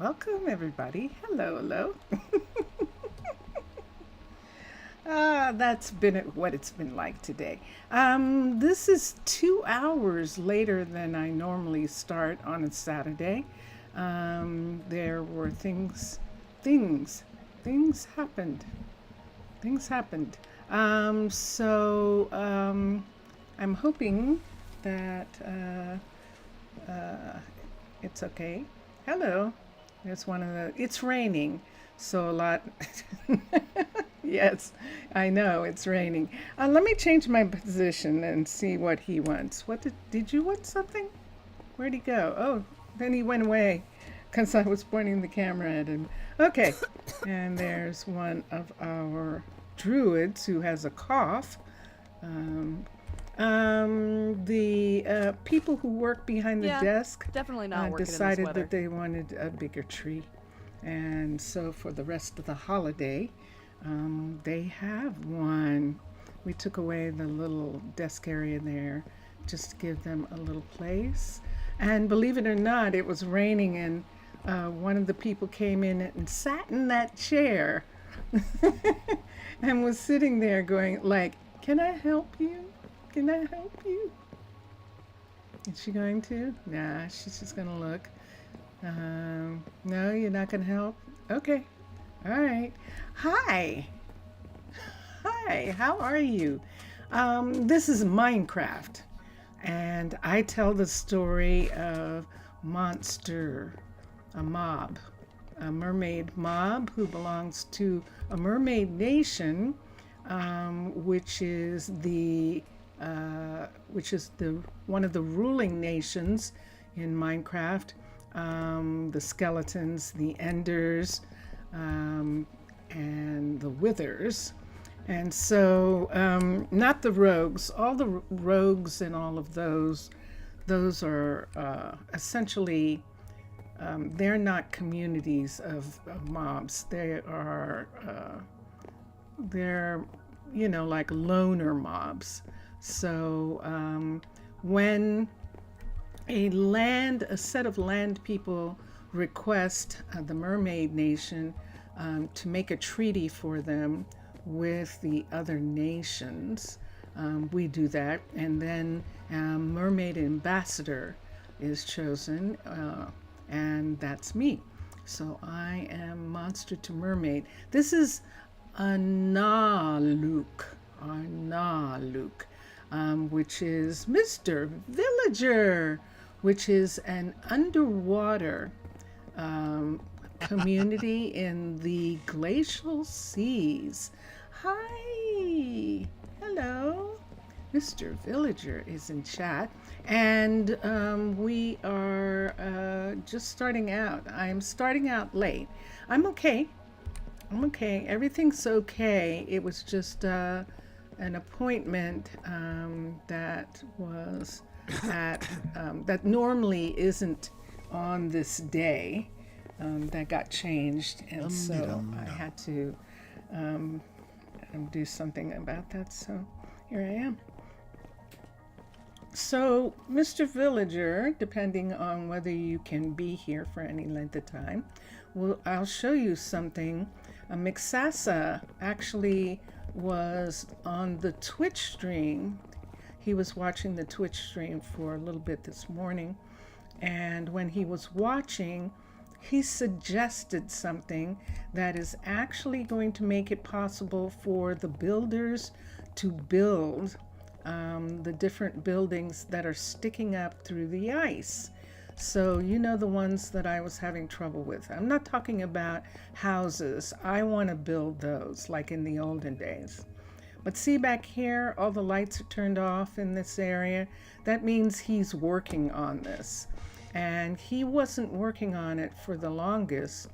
Welcome, everybody. Hello, hello. That's been what it's been like today. This is 2 hours later than I normally start on a Saturday. There were things, things happened. Things happened. I'm hoping that it's okay. Hello. It's one of the. It's raining, so a lot. Yes, I know it's raining. Let me change my position and see what he wants. What did you want something? Where'd he go? Oh, then he went away because I was pointing the camera at him. Okay, and there's one of our druids who has a cough. The people who work behind the desk definitely not working decided in this weather. that they wanted a bigger tree. And so for the rest of the holiday, they have one. We took away the little desk area there just to give them a little place. And believe it or not, it was raining, and one of the people came in and sat in that chair and was sitting there going like, "Can I help you? Can I help you?" Is she going to? Nah, she's just going to look. No, you're not going to help? Okay. All right. Hi. Hi, how are you? This is Minecraft, and I tell the story of Monster, a mob, a mermaid mob who belongs to a mermaid nation, which is the one of the ruling nations in Minecraft. The skeletons, the enders, and the withers. And so, not the rogues. All the rogues and all of those are essentially, they're not communities of mobs. They're, like loner mobs. So when a set of land people request the Mermaid Nation to make a treaty for them with the other nations, we do that, and then a mermaid ambassador is chosen, and that's me. So I am Monster to Mermaid. This is Arnaaluk, which is Mr. Villager, which is an underwater community in the glacial seas. Hi, hello. Mr. Villager is in chat, and we are just starting out. I'm starting out late. I'm okay. Everything's okay. It was just an appointment that was at that normally isn't on this day, that got changed, and so I had to do something about that. So here I am. So, Mr. Villager, depending on whether you can be here for any length of time, I'll show you something. Mixasa actually was on the Twitch stream. He was watching the Twitch stream for a little bit this morning, and when he was watching, he suggested something that is actually going to make it possible for the builders to build the different buildings that are sticking up through the ice. So the ones that I was having trouble with. I'm not talking about houses. I want to build those like in the olden days. But see back here, all the lights are turned off in this area. That means he's working on this. And he wasn't working on it for the longest.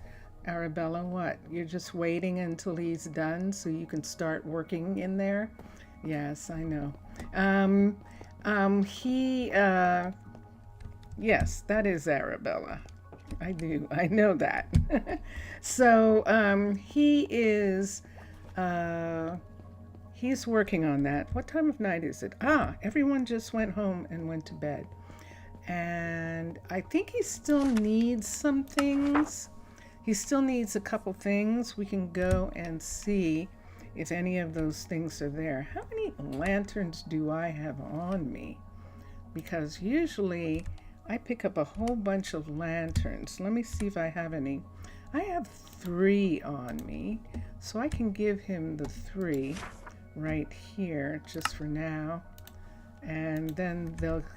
Arabella, what? You're just waiting until he's done so you can start working in there? Yes, I know. Yes, that is Arabella. I do. I know that. So he's working on that. What time of night is it? Everyone just went home and went to bed. And I think he still needs some things. He still needs a couple things. We can go and see if any of those things are there. How many lanterns do I have on me? Because usually I pick up a whole bunch of lanterns. Let me see if I have any. I have 3 on me, so I can give him the 3 right here just for now, and then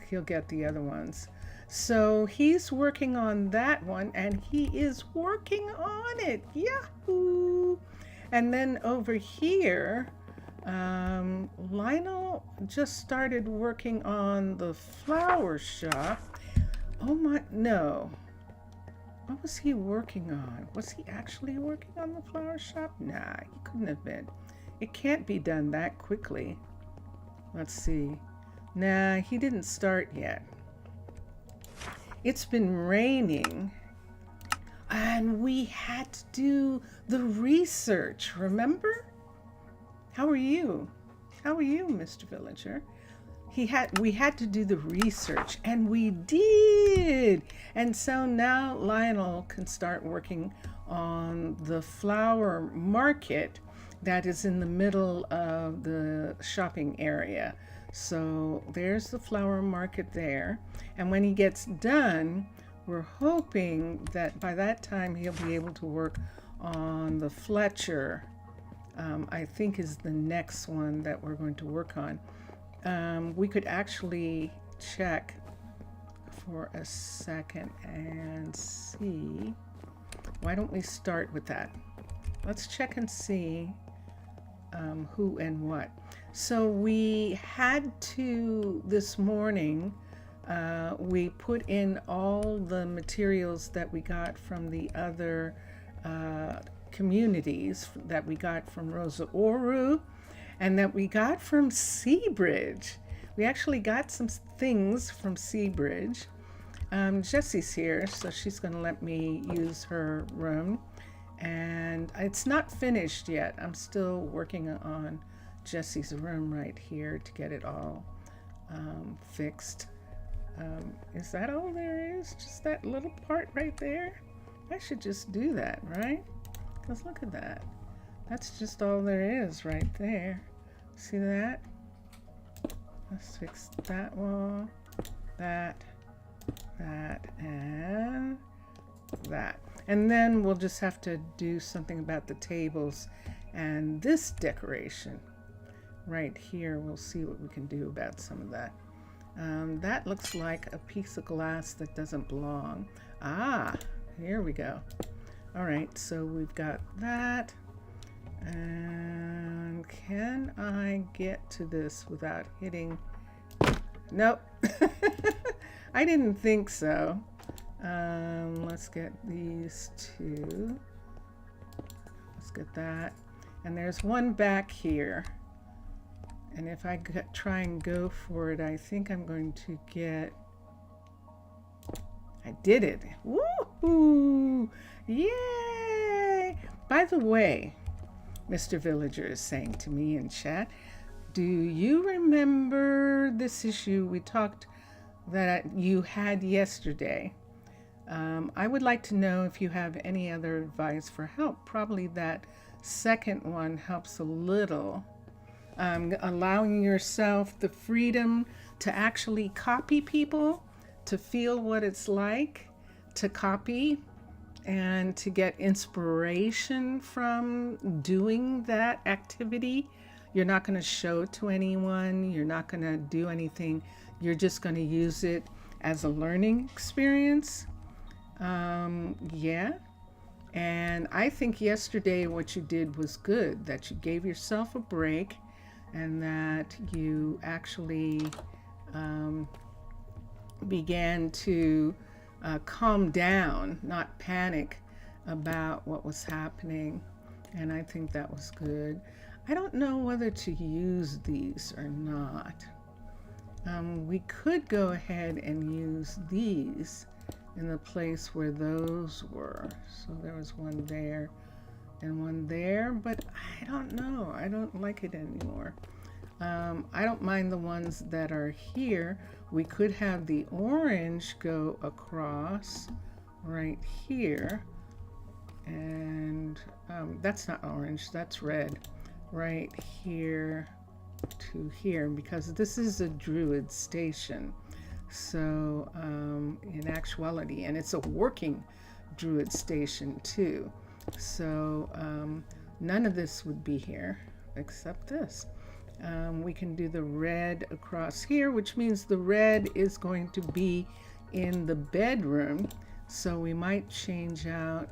he'll get the other ones. So he's working on that one, and he is working on it. Yahoo! And then over here, Lionel just started working on the flower shop. Oh my, no. What was he working on? Was he actually working on the flower shop? Nah, he couldn't have been. It can't be done that quickly. Let's see. Nah, he didn't start yet. It's been raining, and we had to do the research, remember? How are you? How are you, Mr. Villager? We had to do the research, and we did. And so now Lionel can start working on the flower market that is in the middle of the shopping area. So there's the flower market there. And when he gets done, we're hoping that by that time he'll be able to work on the Fletcher. I think is the next one that we're going to work on. We could actually check for a second and see. Why don't we start with that? Let's check and see who and what. So we had to, this morning, we put in all the materials that we got from the other communities, that we got from Rosa Oru, and that we got from Seabridge. We actually got some things from Seabridge. Jessie's here, so she's going to let me use her room. And it's not finished yet. I'm still working on Jessie's room right here to get it all fixed. Is that all there is? Just that little part right there? I should just do that, right? Because look at that. That's just all there is right there. See that? Let's fix that wall, that, and that. And then we'll just have to do something about the tables and this decoration right here. We'll see what we can do about some of that. That looks like a piece of glass that doesn't belong. Ah, here we go. All right, so we've got that. And can I get to this without hitting? Nope. I didn't think so. Let's get these two. Let's get that. And there's one back here. And if I try and go for it, I think I'm going to get... I did it. Woohoo! Yay! By the way, Mr. Villager is saying to me in chat, do you remember this issue we talked that you had yesterday? I would like to know if you have any other advice for help. Probably that second one helps a little. Allowing yourself the freedom to actually copy people, to feel what it's like to copy, and to get inspiration from doing that activity. You're not going to show it to anyone. You're not going to do anything. You're just going to use it as a learning experience. Yeah. And I think yesterday what you did was good, that you gave yourself a break and that you actually began to calm down, not panic about what was happening. And I think that was good. I don't know whether to use these or not. We could go ahead and use these in the place where those were. So there was one there and one there, but I don't know. I don't like it anymore. I don't mind the ones that are here. We could have the orange go across right here, And that's not orange, that's red. Right here to here, because this is a druid station. So in actuality, and it's a working druid station too. So none of this would be here except this. We can do the red across here, which means the red is going to be in the bedroom. So we might change out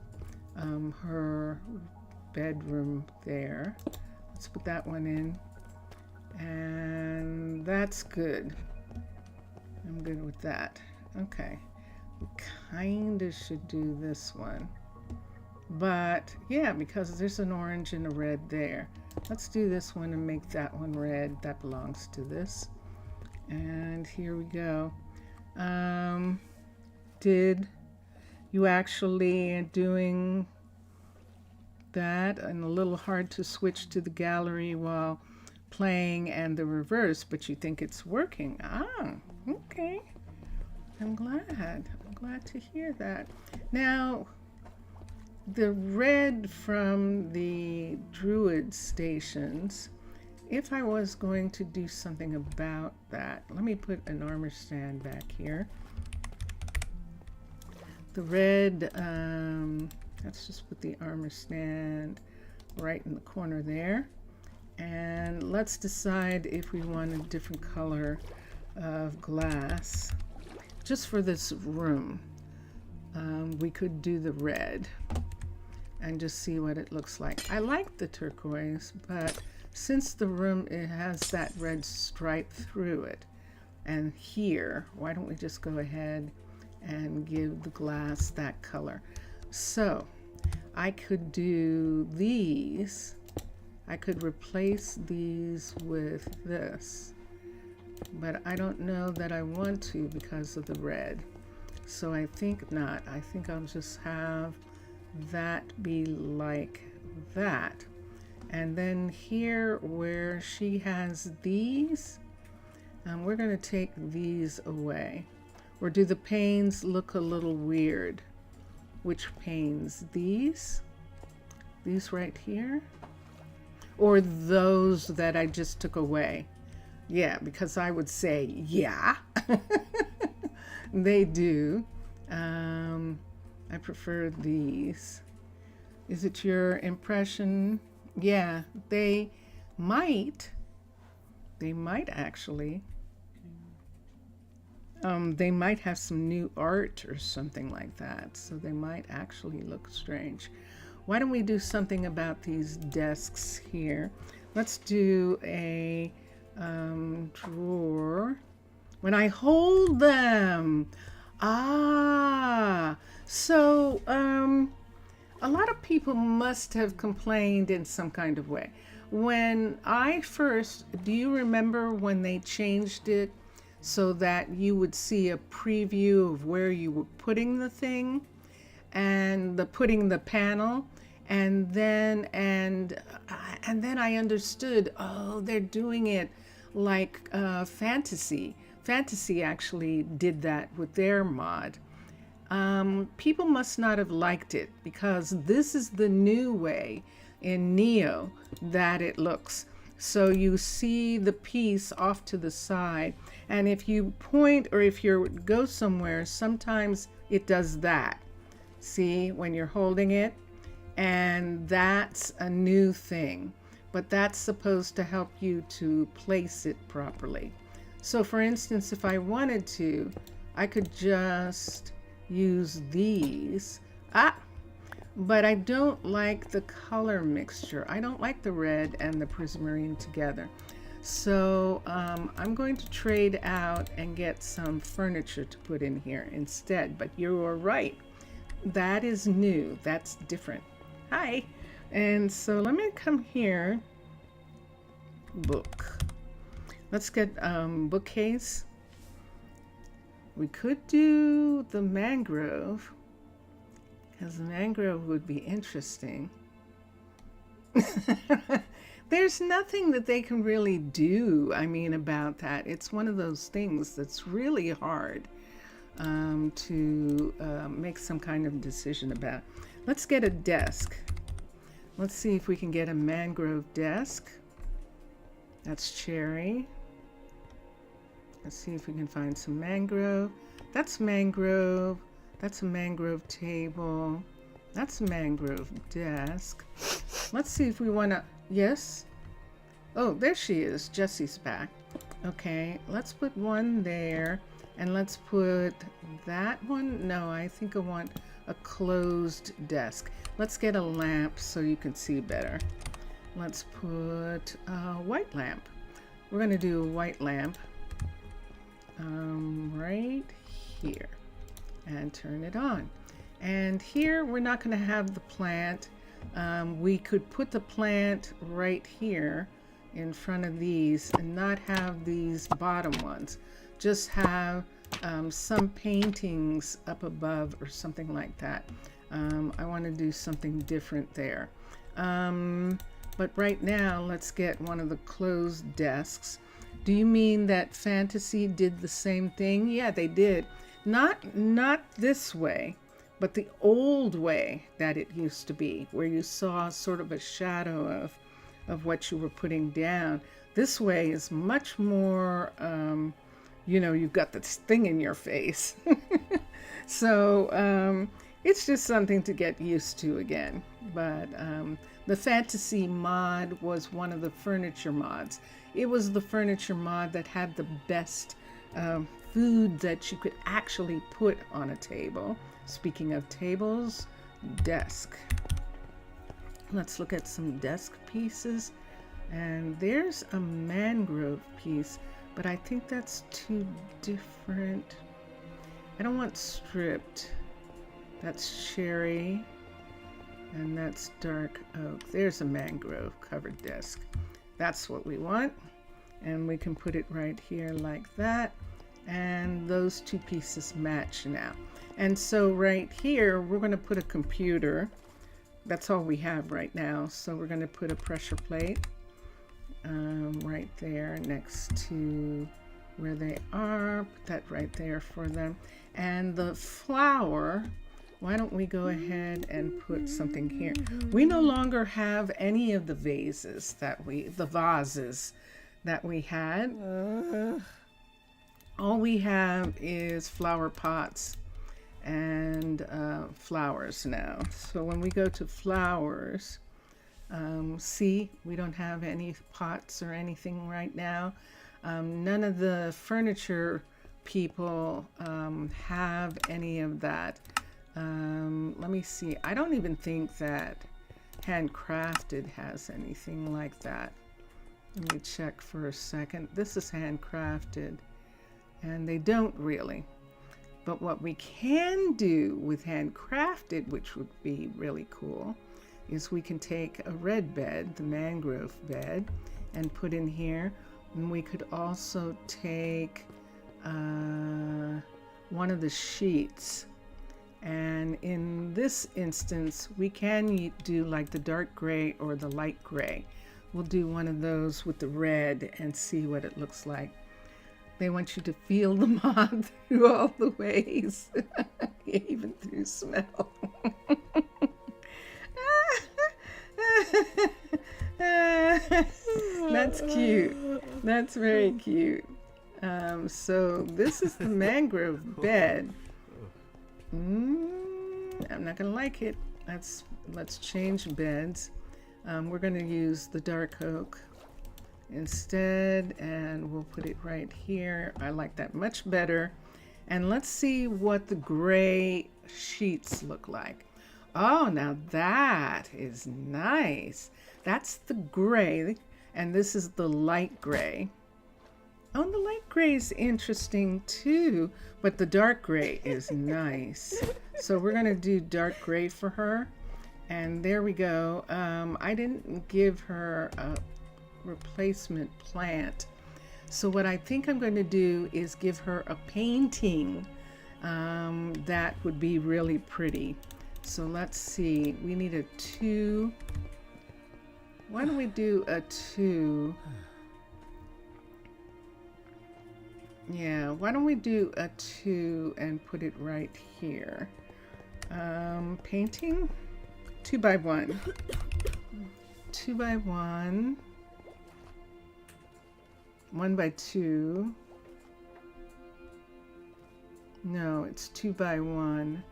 her bedroom there. Let's put that one in. And that's good. I'm good with that. Okay. We kind of should do this one. But yeah, because there's an orange and a red there. Let's do this one and make that one red. That belongs to this. And here we go. Did you actually doing that? And a little hard to switch to the gallery while playing and the reverse, but you think it's working. Ah, okay. I'm glad to hear that. Now, the red from the druid stations, if I was going to do something about that, let me put an armor stand back here. The red, let's just put the armor stand right in the corner there. And let's decide if we want a different color of glass. Just for this room, we could do the red and just see what it looks like. I like the turquoise, but since the room, it has that red stripe through it, and here, why don't we just go ahead and give the glass that color? So I could do these. I could replace these with this, but I don't know that I want to because of the red. So I think not. I think I'll just have that be like that. And then here where she has these, we're going to take these away. Or do the panes look a little weird? Which panes? These right here? Or those that I just took away? Yeah, because I would say, yeah, they do. I prefer these. Is it your impression? Yeah, they might actually. They might have some new art or something like that, so they might actually look strange. Why don't we do something about these desks here? Let's do a drawer. When I hold them, so a lot of people must have complained in some kind of way. When I first, do you remember when they changed it so that you would see a preview of where you were putting the thing and putting the panel? And then I understood, oh, they're doing it like Fantasy. Fantasy actually did that with their mod. People must not have liked it because this is the new way in Neo that it looks. So you see the piece off to the side, and if you point or if you go somewhere, sometimes it does that. See, when you're holding it, and that's a new thing, but that's supposed to help you to place it properly. So for instance, if I wanted to, I could just use these. But I don't like the color mixture. I don't like the red and the prismarine together. So I'm going to trade out and get some furniture to put in here instead. But you are right. That is new. That's different. Hi. And so let me come here. Book. Let's get bookcase. We could do the mangrove, because the mangrove would be interesting. There's nothing that they can really do, about that. It's one of those things that's really hard to make some kind of decision about. Let's get a desk. Let's see if we can get a mangrove desk. That's cherry. Let's see if we can find some mangrove. That's mangrove. That's a mangrove table. That's a mangrove desk. Let's see if we want to, yes. Oh, there she is. Jessie's back. Okay, let's put one there. And let's put that one. No, I think I want a closed desk. Let's get a lamp so you can see better. Let's put a white lamp. We're going to do a white lamp right here and turn it on. And here we're not going to have the plant. We could put the plant right here in front of these and not have these bottom ones. Just have some paintings up above or something like that. I want to do something different there. But right now, let's get one of the closed desks. Do you mean that Fantasy did the same thing? Yeah, they did. Not this way, but the old way that it used to be, where you saw sort of a shadow of what you were putting down. This way is much more, you know, you've got this thing in your face. So it's just something to get used to again. But the Fantasy mod was one of the furniture mods. It was the furniture mod that had the best food that you could actually put on a table. Speaking of tables, desk. Let's look at some desk pieces. And there's a mangrove piece, but I think that's too different. I don't want stripped. That's cherry. And that's dark oak. There's a mangrove covered desk. That's what we want. And we can put it right here like that. And those two pieces match now. And so right here, we're going to put a computer. That's all we have right now. So we're going to put a pressure plate right there next to where they are. Put that right there for them. And the flower, why don't we go ahead and put something here? We no longer have any of the vases that the vases that we had. All we have is flower pots and flowers now. So when we go to flowers, see, we don't have any pots or anything right now. None of the furniture people have any of that. Let me see. I don't even think that Handcrafted has anything like that. Let me check for a second. This is Handcrafted, and they don't really. But what we can do with Handcrafted, which would be really cool, is we can take a red bed, the mangrove bed, and put in here. And we could also take one of the sheets. And in this instance, we can do like the dark gray or the light gray. We'll do one of those with the red and see what it looks like. They want you to feel the mod through all the ways, even through smell. That's cute. That's very cute. So this is the mangrove bed. I'm not gonna like it. Let's change beds. We're gonna use the dark oak instead, and we'll put it right here. I like that much better. And let's see what the gray sheets look like. Oh, now that is nice. That's the gray, and this is the light gray. Oh, the light gray is interesting too, but the dark gray is nice. So we're gonna do dark gray for her. And there we go. I didn't give her a replacement plant. So what I think I'm going to do is give her a painting that would be really pretty. So let's see. We need a 2. Why don't we do a 2? Yeah, why don't we do a 2 and put it right here? Painting? 2x1. 2x1. 1x2. No, it's 2x1.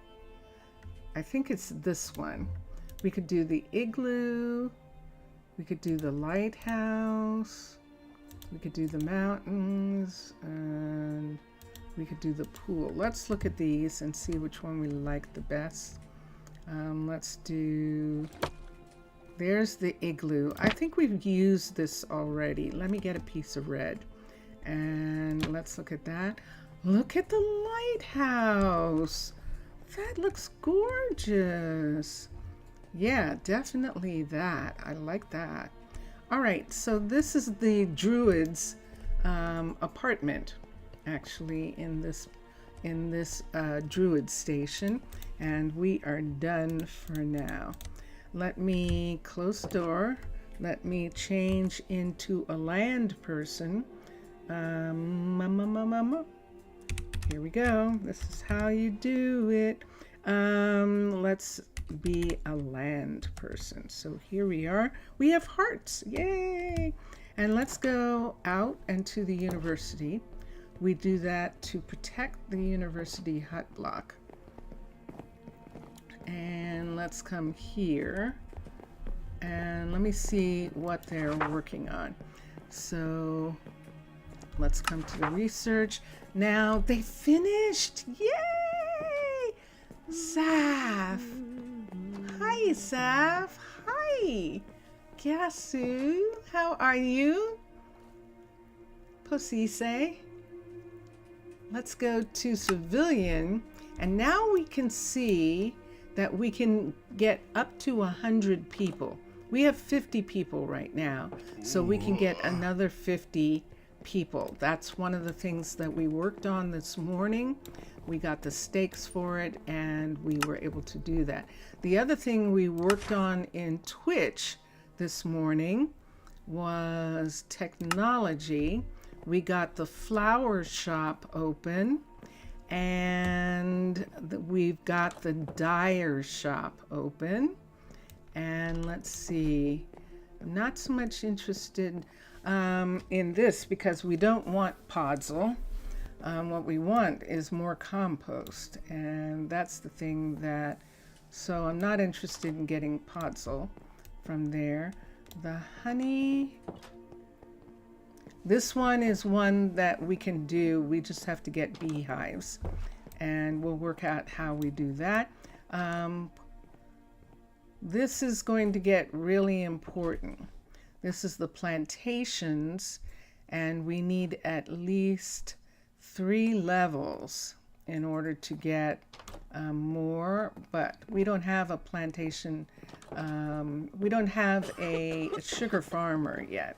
I think it's this one. We could do the igloo. We could do the lighthouse. We could do the mountains. And we could do the pool. Let's look at these and see which one we like the best. Let's do... There's the igloo. I think we've used this already. Let me get a piece of red. And let's look at that. Look at the lighthouse. That looks gorgeous. Yeah, definitely that. I like that. All right, so this is the Druid's apartment, actually, in this Druid station. And we are done for now. Let me close the door. Let me change into a land person. Here we go. This is how you do it. Let's be a land person. So here we are. We have hearts. Yay! And let's go out and to the university. We do that to protect the university hut block. And let's come here and let me see what they're working on. So let's come to the research. Now they finished. Yay! Saf. Hi, Saf. Hi. Gasu. How are you? Posise. Let's go to civilian. And now we can see that we can get up to 100 people. We have 50 people right now, so we can get another 50 people. That's one of the things that we worked on this morning. We got the stakes for it, and we were able to do that. The other thing we worked on in Twitch this morning was technology. We got the flower shop open, and we've got the dyer shop open. And let's see, I'm not so much interested in this because we don't want podzol. What we want is more compost, and that's the thing that, so I'm not interested in getting podzol from there. The honey, this one is one that we can do. We just have to get beehives, and we'll work out how we do that. This is going to get really important. This is the plantations, and we need at least 3 levels in order to get more, but we don't have a plantation. We don't have a sugar farmer yet.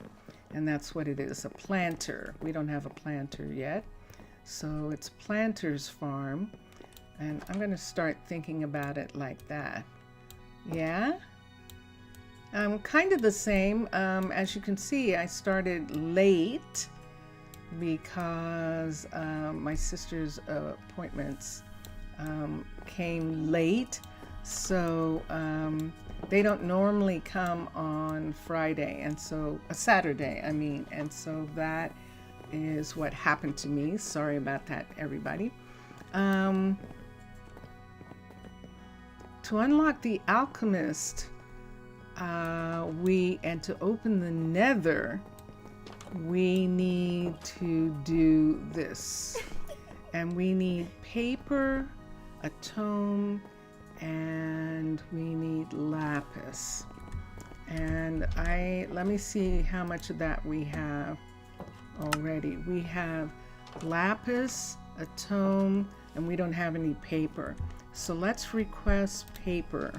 And that's what it is, a planter. We don't have a planter yet. So it's planter's farm. And I'm gonna start thinking about it like that. Yeah? Kind of the same. As you can see, I started late because my sister's appointments came late. So they don't normally come on Friday, and so a Saturday, I mean, and so that is what happened to me. Sorry about that, everybody. To unlock the alchemist, and to open the nether, we need to do this. And we need paper, a tome, and we need lapis. And let me see how much of that we have already. We have lapis, a tome, and we don't have any paper. So let's request paper.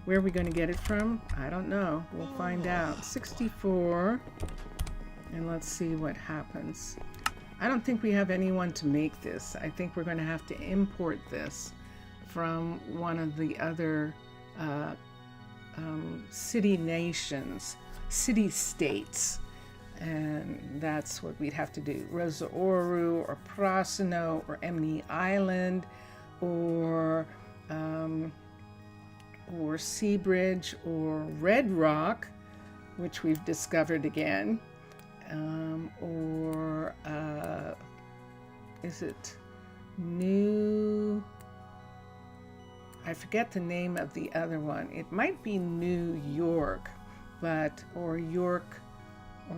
Where are we going to get it from? I don't know. We'll find out. 64. And let's see what happens. I don't think we have anyone to make this. I think we're going to have to import this from one of the other city-states. And that's what we'd have to do. Rosa Oru or Prosino or Emily Island or or Sea Bridge or Red Rock, which we've discovered again, or is it New? I forget the name of the other one. It might be New York, or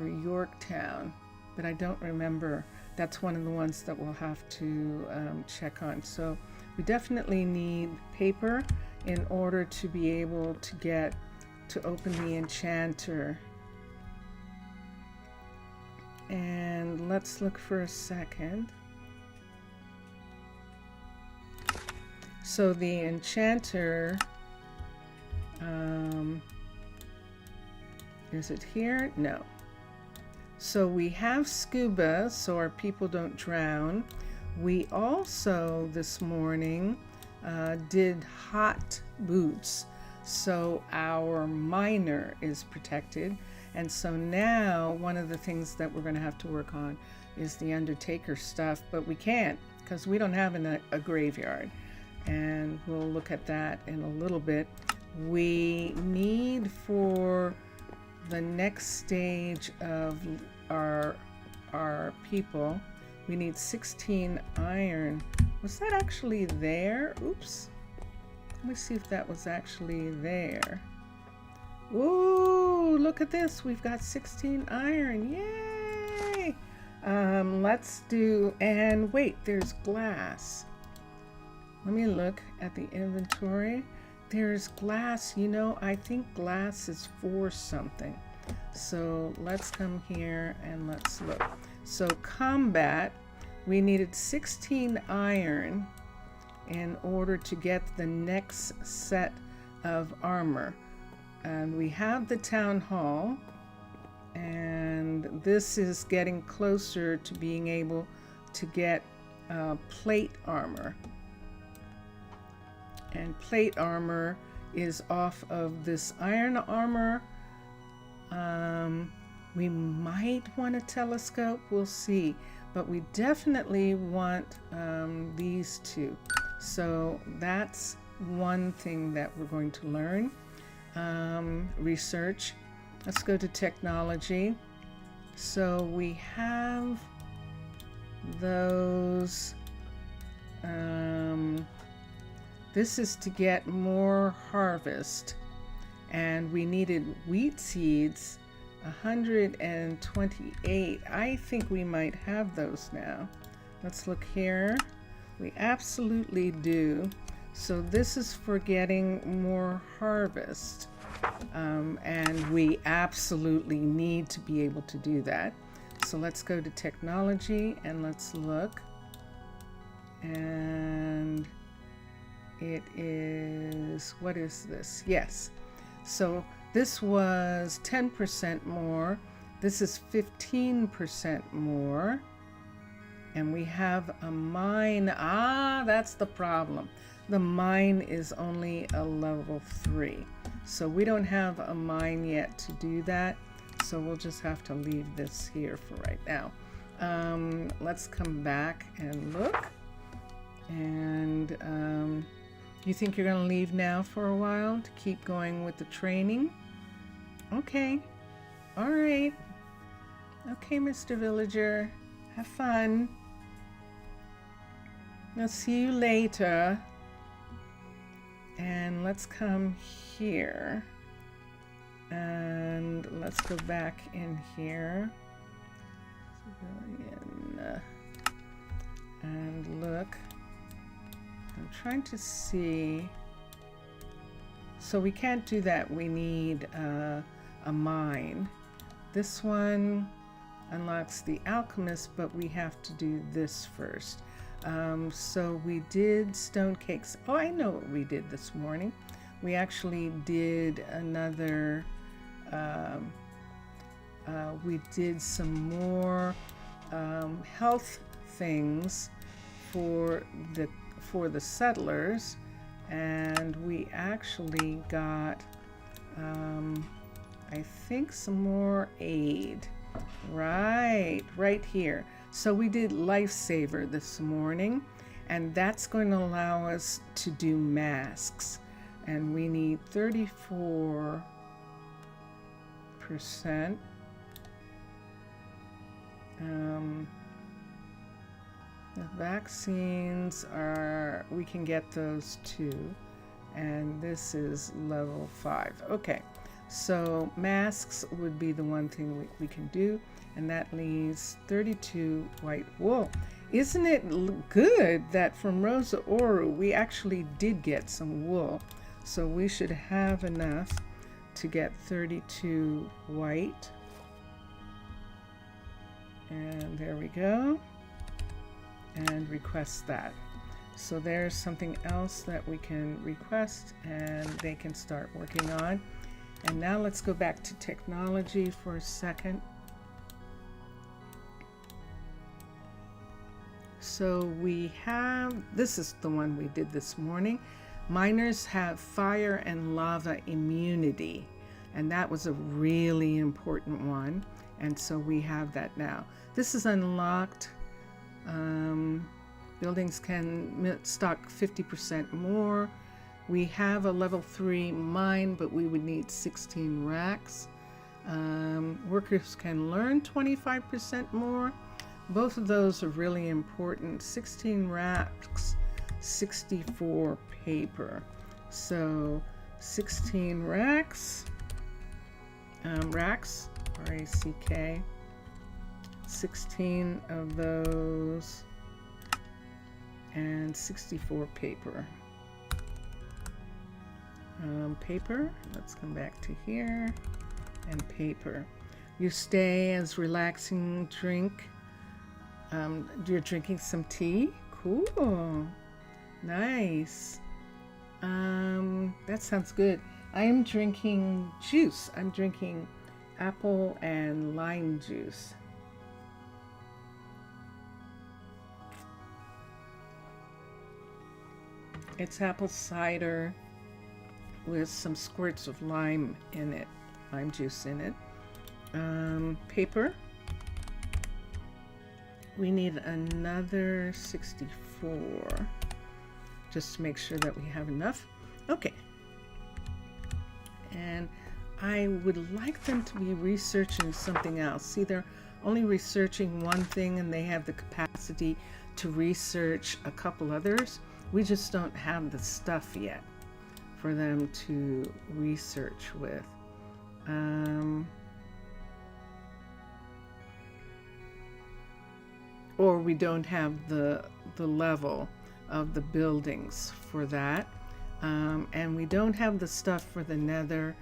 Yorktown, but I don't remember. That's one of the ones that we'll have to check on. So we definitely need paper in order to be able to get to open the enchanter. And let's look for a second. So the enchanter, is it here? No. So we have scuba, so our people don't drown. We also this morning did hot boots, so our miner is protected. And so now one of the things that we're going to have to work on is the undertaker stuff, but we can't because we don't have a graveyard. And we'll look at that in a little bit. We need for the next stage of our people, we need 16 iron. Was that actually there? Oops. Let me see if that was actually there. Ooh, look at this. We've got 16 iron. Yay! Let's do, and wait, there's glass. Let me look at the inventory. There's glass. You know, I think glass is for something. So let's come here and let's look. So combat, we needed 16 iron in order to get the next set of armor. And we have the town hall, and this is getting closer to being able to get plate armor. And plate armor is off of this iron armor. We might want a telescope, we'll see, but we definitely want these two. So that's one thing that we're going to learn. Research. Let's go to technology. So we have those. This is to get more harvest, and we needed wheat seeds, 128. I think we might have those now. Let's look here. We absolutely do. So this is for getting more harvest, and we absolutely need to be able to do that. So let's go to technology and let's look. And it is, what is this? Yes. So this was 10% more. This is 15% more. And we have a mine. Ah, that's the problem. The mine is only a level 3. So we don't have a mine yet to do that. So we'll just have to leave this here for right now. Let's come back and look. And you think you're going to leave now for a while to keep going with the training? Okay. All right. Okay, Mr. Villager. Have fun. I'll see you later. And let's come here. And let's go back in here. Civilian. And look. I'm trying to see. So we can't do that. We need a mine. This one unlocks the alchemist, but we have to do this first. So we did stone cakes. Oh, I know what we did this morning. We actually did another, we did some more health things for the settlers, and we actually got, I think, some more aid. Right here. So we did Lifesaver this morning, and that's going to allow us to do masks. and we need 34%. The vaccines are, we can get those too, and this is level 5. Okay, so masks would be the one thing we can do, and that leaves 32 white wool. Isn't it good that from Rosa Oru we actually did get some wool? So we should have enough to get 32 white. And there we go. And request that. So there's something else that we can request and they can start working on. And now let's go back to technology for a second. So we have, this is the one we did this morning. Miners have fire and lava immunity, and that was a really important one, and so we have that now. This is unlocked. Buildings can stock 50% more. We have a level 3 mine, but we would need 16 racks. Workers can learn 25% more. Both of those are really important. 16 racks, 64 paper. So 16 racks, racks, R-A-C-K, 16 of those, and 64 paper. Paper, let's come back to here, and paper. You stay as relaxing drink. You're drinking some tea? Cool. Nice. That sounds good. I am drinking juice. I'm drinking apple and lime juice. It's apple cider with some squirts of lime in it, lime juice in it. Paper. We need another 64 just to make sure that we have enough. Okay. And I would like them to be researching something else. See, they're only researching one thing and they have the capacity to research a couple others. We just don't have the stuff yet for them to research with. Or we don't have the level of the buildings for that. And we don't have the stuff for the nether,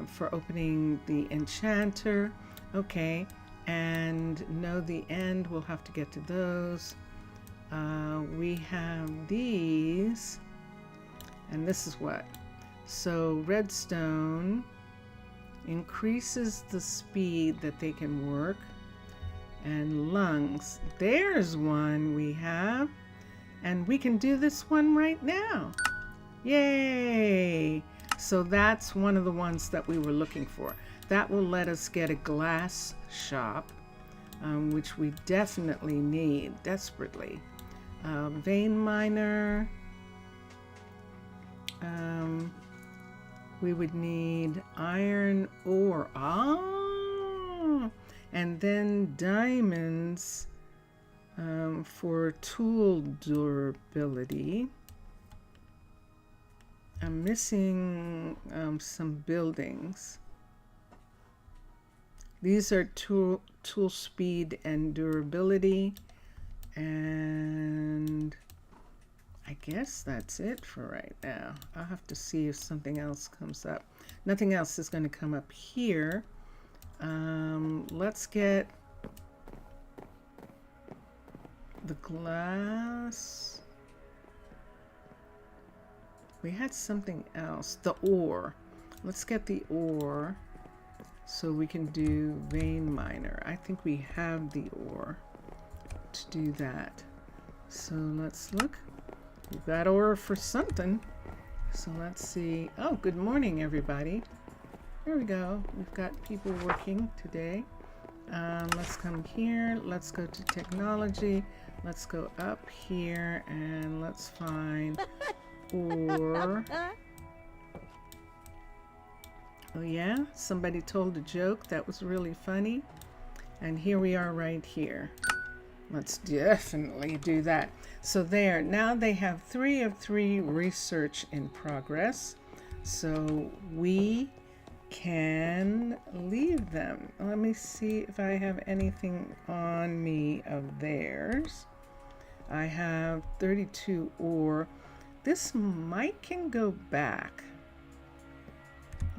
for opening the enchanter. Okay, and know the end, we'll have to get to those. We have these, and this is what? So redstone increases the speed that they can work. And lungs, there's one we have, and we can do this one right now. Yay! So that's one of the ones that we were looking for. That will let us get a glass shop, which we definitely need desperately. Vein miner, we would need iron ore. And then diamonds for tool durability. I'm missing some buildings. These are tool speed and durability. And I guess that's it for right now. I'll have to see if something else comes up. Nothing else is going to come up here. Let's get the glass. We had something else, the ore. Let's get the ore so we can do vein miner. I think we have the ore to do that. So let's look. We've got ore for something. So let's see. Oh, good morning, everybody. There we go. We've got people working today. Let's come here. Let's go to technology. Let's go up here and let's find ore. Oh yeah, somebody told a joke that was really funny. And here we are right here. Let's definitely do that. So there, now they have 3 of 3 research in progress. So we can leave them. Let me see if I have anything on me of theirs. I have 32 ore. This might can go back,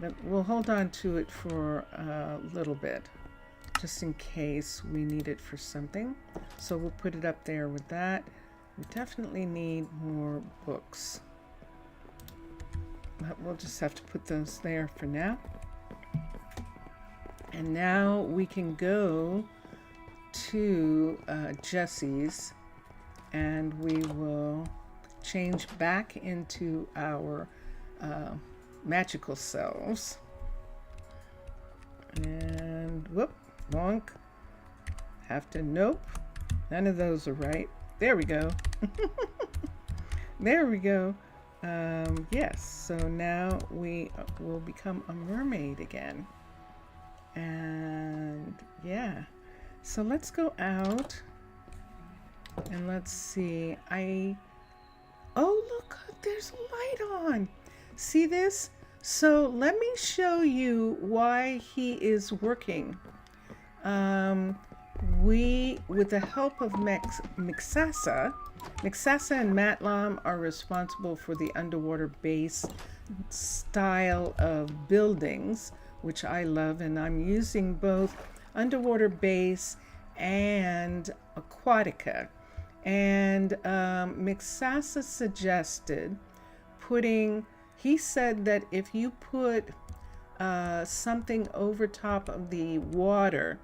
but we'll hold on to it for a little bit, just in case we need it for something. So we'll put it up there with that. We definitely need more books, but we'll just have to put those there for now. And now we can go to Jesse's, and we will change back into our magical selves. And whoop, bonk. Have to, nope. None of those are right. There we go. There we go. Yes, so now we will become a mermaid again. And yeah, so let's go out and let's see. Oh look, there's a light on. See this? So let me show you why he is working. We, with the help of Mixasa and Matlam are responsible for the underwater base style of buildings, which I love, and I'm using both underwater base and Aquatica. And Mixasa suggested putting, he said that if you put something over top of the water,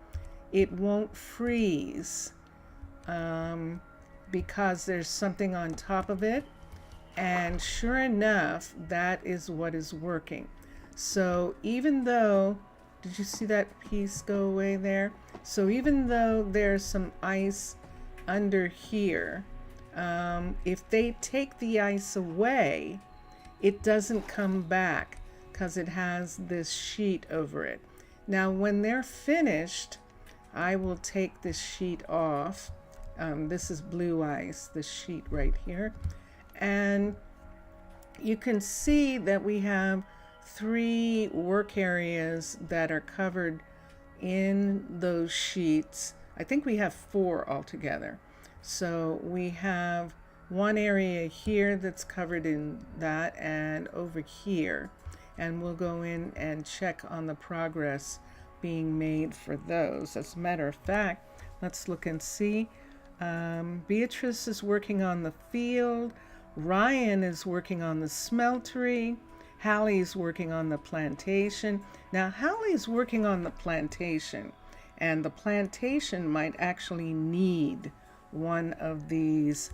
it won't freeze because there's something on top of it. And sure enough, that is what is working. So even though, did you see that piece go away there? So even though there's some ice under here, if they take the ice away, it doesn't come back because it has this sheet over it. Now when they're finished, I will take this sheet off. This is blue ice, this sheet right here. And you can see that we have 3 work areas that are covered in those sheets. I think we have 4 altogether. So we have one area here that's covered in that, and over here. And we'll go in and check on the progress being made for those. As a matter of fact, let's look and see. Beatrice is working on the field. Ryan is working on the smeltery. Hallie's working on the plantation. Now Hallie's working on the plantation, and the plantation might actually need one of these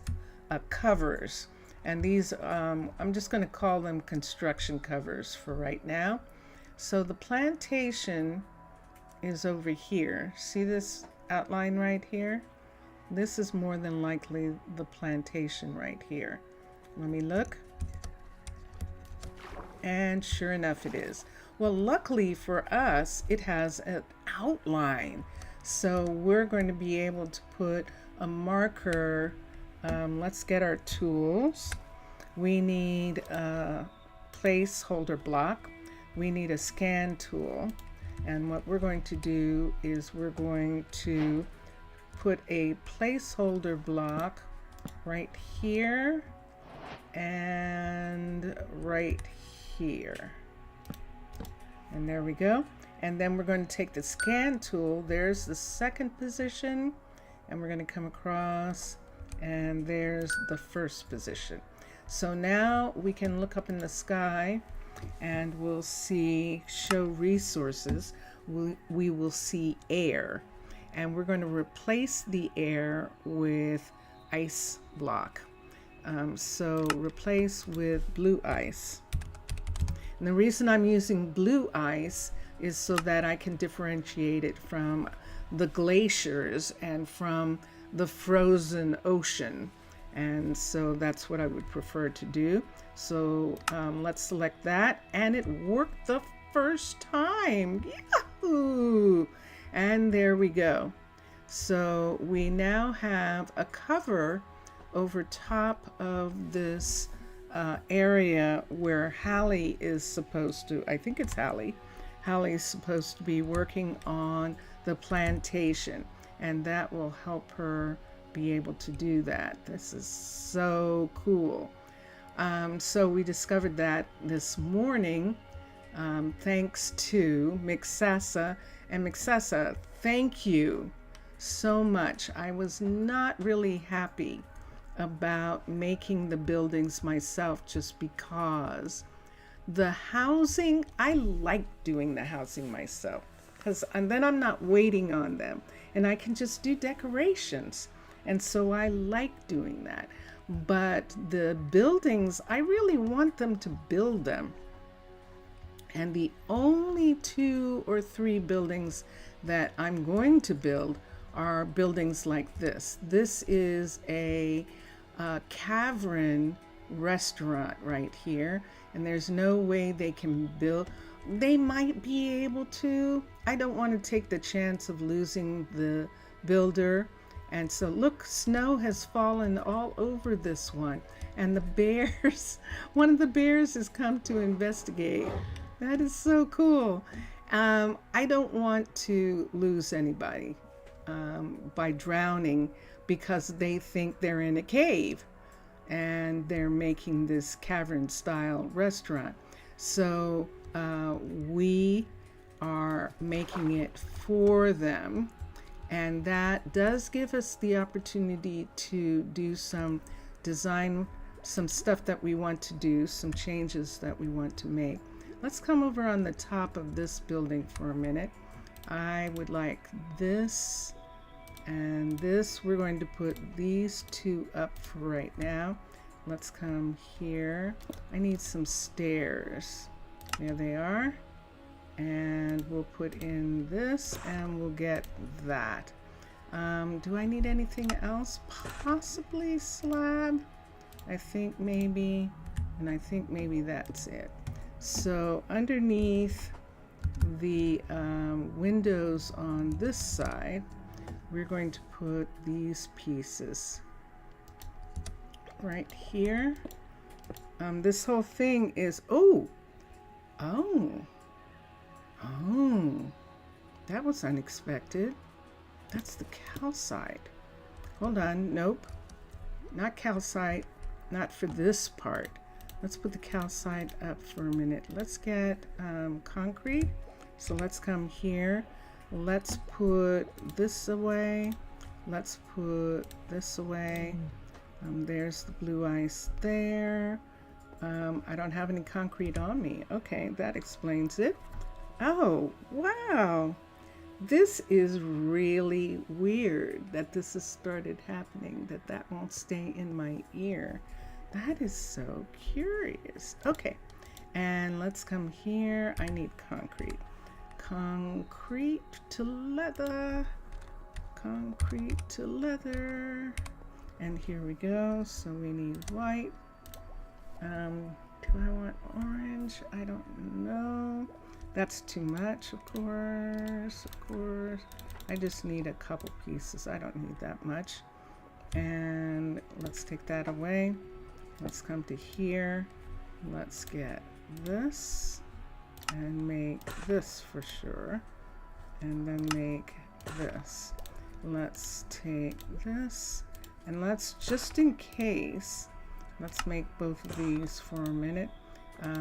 covers. And these, I'm just going to call them construction covers for right now. So the plantation is over here. See this outline right here? This is more than likely the plantation right here. Let me look. And sure enough it is. Well, luckily for us, it has an outline. So we're going to be able to put a marker. Let's get our tools. We need a placeholder block. We need a scan tool. And what we're going to do is we're going to put a placeholder block right here and right here. And there we go. And then we're going to take the scan tool. There's the second position. And we're going to come across, and there's the first position. So now we can look up in the sky, and we'll see show resources. We will see air, and we're going to replace the air with ice block. So replace with blue ice. And the reason I'm using blue ice is so that I can differentiate it from the glaciers and from the frozen ocean. And so that's what I would prefer to do. So let's select that, and it worked the first time. Yahoo! And there we go. So we now have a cover over top of this area where Hallie is supposed to, I think it's Hallie. Hallie is supposed to be working on the plantation, and that will help her be able to do that. This is so cool. So we discovered that this morning, thanks to Mixasa. And Mixasa, thank you so much. I was not really happy about making the buildings myself just because the housing, I like doing the housing myself and then I'm not waiting on them and I can just do decorations. And so I like doing that. But the buildings, I really want them to build them. And the only 2 or 3 buildings that I'm going to build are buildings like this. This is a Cavern restaurant right here, and there's no way they can build. They might be able to. I don't want to take the chance of losing the builder. And so look, snow has fallen all over this one, and the bears, one of the bears has come to investigate. That is so cool. I don't want to lose anybody by drowning because they think they're in a cave and they're making this cavern style restaurant. So we are making it for them, and that does give us the opportunity to do some design, some stuff that we want to do, some changes that we want to make. Let's come over on the top of this building for a minute. I would like this and this. We're going to put these 2 up for right now. Let's come here. I need some stairs. There they are. And we'll put in this and we'll get that. Do I need anything else? Possibly slab. I think maybe, and I think maybe that's it. So underneath the windows on this side, we're going to put these pieces right here. This whole thing is, oh, that was unexpected. That's the calcite. Hold on, nope, not calcite, not for this part. Let's put the calcite up for a minute. Let's get concrete. So let's come here. Let's put this away. Let's put this away. There's the blue ice there. I don't have any concrete on me. Okay, that explains it. Oh, wow. This is really weird that this has started happening, that won't stay in my ear. That is so curious. Okay, and let's come here. I need concrete. Concrete to leather. Concrete to leather. And here we go. So we need white. Do I want orange? I don't know. That's too much, of course. I just need a couple pieces. I don't need that much. And let's take that away. Let's come to here. Let's get this and make this for sure. And then make this. Let's take this and let's, just in case, let's make both of these for a minute.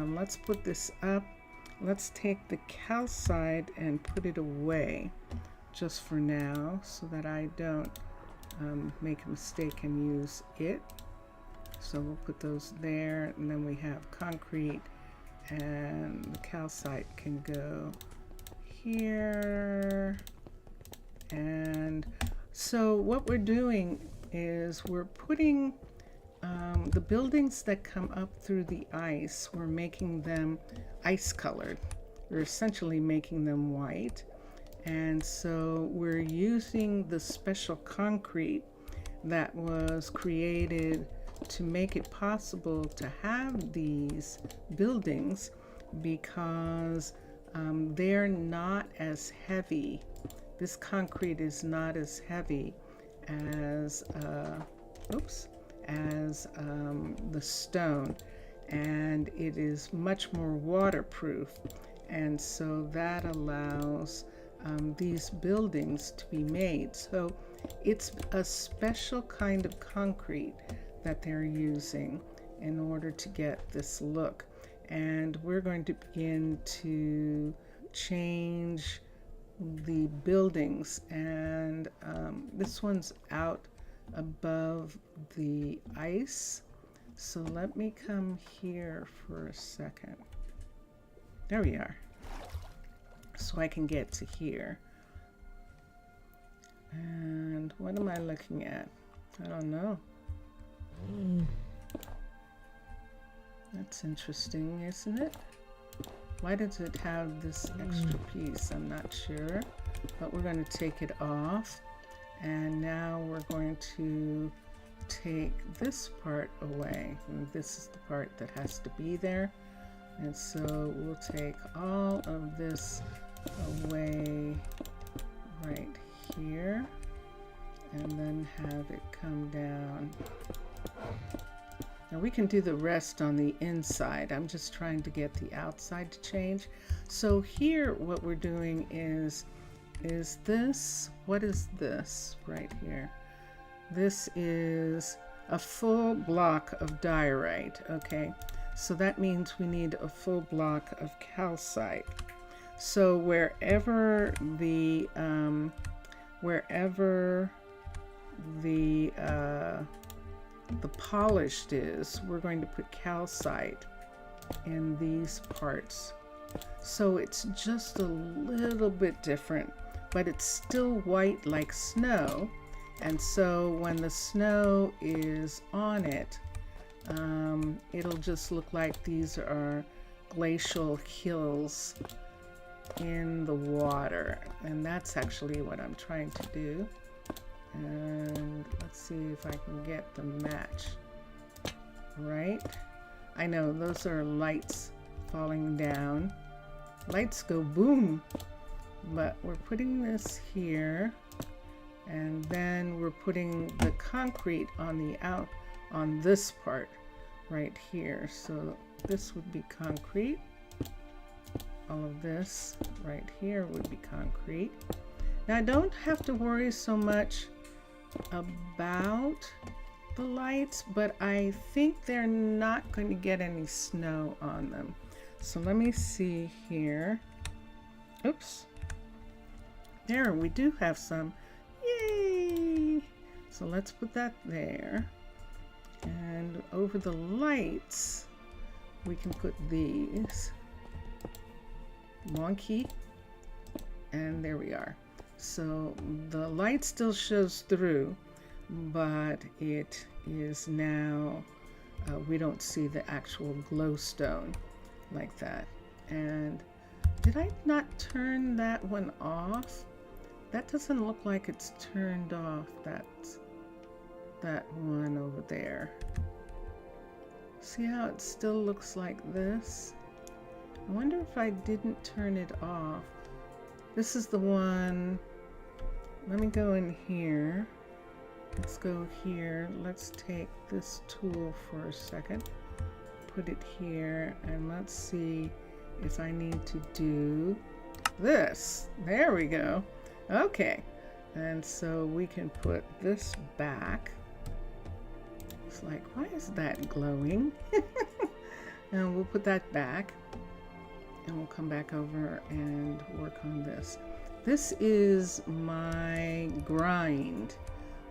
Let's put this up. Let's take the calcite and put it away just for now so that I don't make a mistake and use it. So we'll put those there, and then we have concrete, and the calcite can go here. And so what we're doing is we're putting the buildings that come up through the ice, we're making them ice colored. We're essentially making them white. And so we're using the special concrete that was created to make it possible to have these buildings, because they're not as heavy. This concrete is not as heavy as, the stone, and it is much more waterproof, and so that allows these buildings to be made. So it's a special kind of concrete that they're using in order to get this look. And we're going to begin to change the buildings, and this one's out above the ice. So let me come here for a second. There we are. So I can get to here. And what am I looking at? I don't know. That's interesting, isn't it? Why does it have this extra piece? I'm not sure, but we're going to take it off. And now we're going to take this part away. And this is the part that has to be there. And so we'll take all of this away right here, and then have it come down. Now we can do the rest on the inside. I'm just trying to get the outside to change. So here what we're doing is this, what is this right here? This is a full block of diorite, okay? So that means we need a full block of calcite. So wherever the polished is, we're going to put calcite in these parts. So it's just a little bit different, but it's still white like snow. And so when the snow is on it, it'll just look like these are glacial hills in the water. And that's actually what I'm trying to do. And let's see if I can get the match right. I know those are lights falling down. Lights go boom. But we're putting this here, and then we're putting the concrete on this part right here. So this would be concrete. All of this right here would be concrete. Now I don't have to worry so much about the lights, but I think they're not going to get any snow on them. So let me see here. Oops. There, we do have some. Yay! So let's put that there. And over the lights, we can put these. Long key. And there we are. So the light still shows through, but it is now, we don't see the actual glowstone like that. And did I not turn that one off? That doesn't look like it's turned off, that one over there. See how it still looks like this? I wonder if I didn't turn it off. This is the one. Let me go in here. Let's go here. Let's take this tool for a second. Put it here, and let's see if I need to do this. There we go. Okay. And so we can put this back. It's like, why is that glowing? And we'll put that back. And we'll come back over and work on this. This is my grind.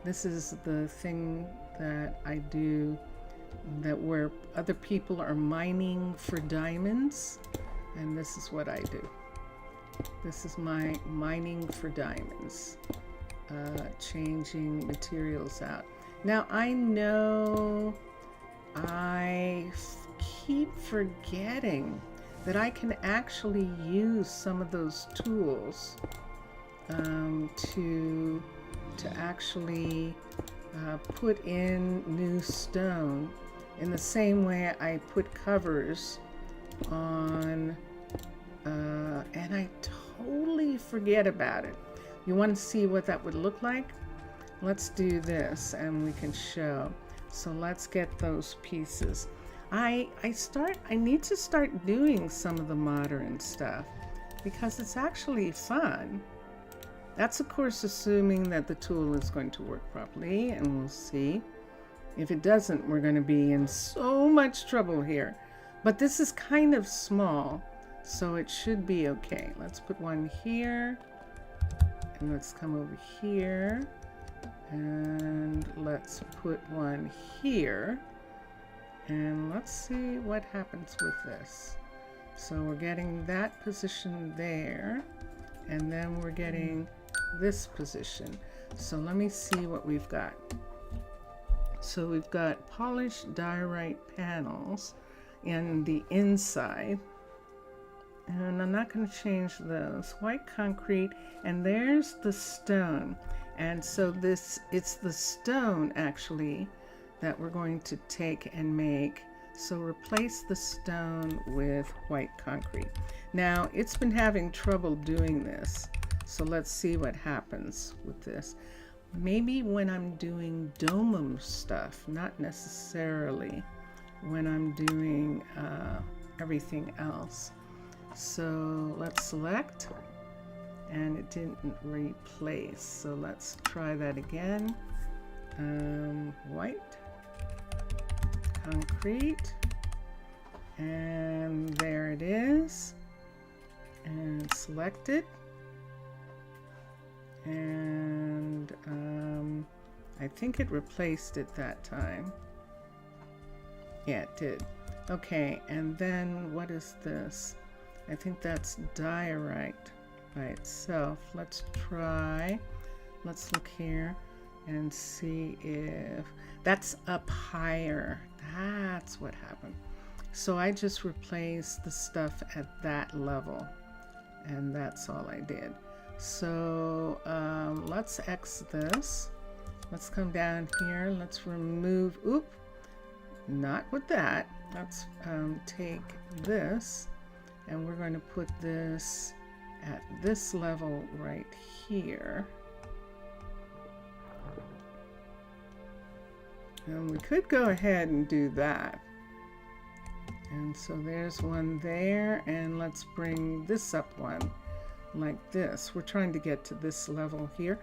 This is the thing that I do where other people are mining for diamonds, and this is what I do. This is my mining for diamonds, changing materials out. Now I know I keep forgetting that I can actually use some of those tools to actually put in new stone in the same way I put covers on and I totally forget about it. You want to see what that would look like? Let's do this and we can show. So let's get those pieces. I need to start doing some of the modern stuff because it's actually fun. That's of course assuming that the tool is going to work properly, and we'll see. If it doesn't, we're going to be in so much trouble here. But this is kind of small, so it should be okay. Let's put one here, and let's come over here, and let's put one here, and let's see what happens with this. So we're getting that position there, and then we're getting this position. So let me see what we've got. So we've got polished diorite panels in the inside, and I'm not going to change those. White concrete, and there's the stone. And so it's the stone actually that we're going to take and make. So replace the stone with white concrete. Now it's been having trouble doing this, so let's see what happens with this. Maybe when I'm doing domum stuff, not necessarily when I'm doing everything else. So let's select, and it didn't replace. So let's try that again. White concrete, and there it is, and select it. And I think it replaced it that time. Yeah, it did. Okay, and then what is this? I think that's diorite by itself. Let's try. Let's look here and see if that's up higher. That's what happened. So I just replaced the stuff at that level, and that's all I did. So let's X this. Let's come down here. Let's remove, not with that. Let's take this, and we're going to put this at this level right here. And we could go ahead and do that. And so there's one there, and let's bring this up one like this. We're trying to get to this level here.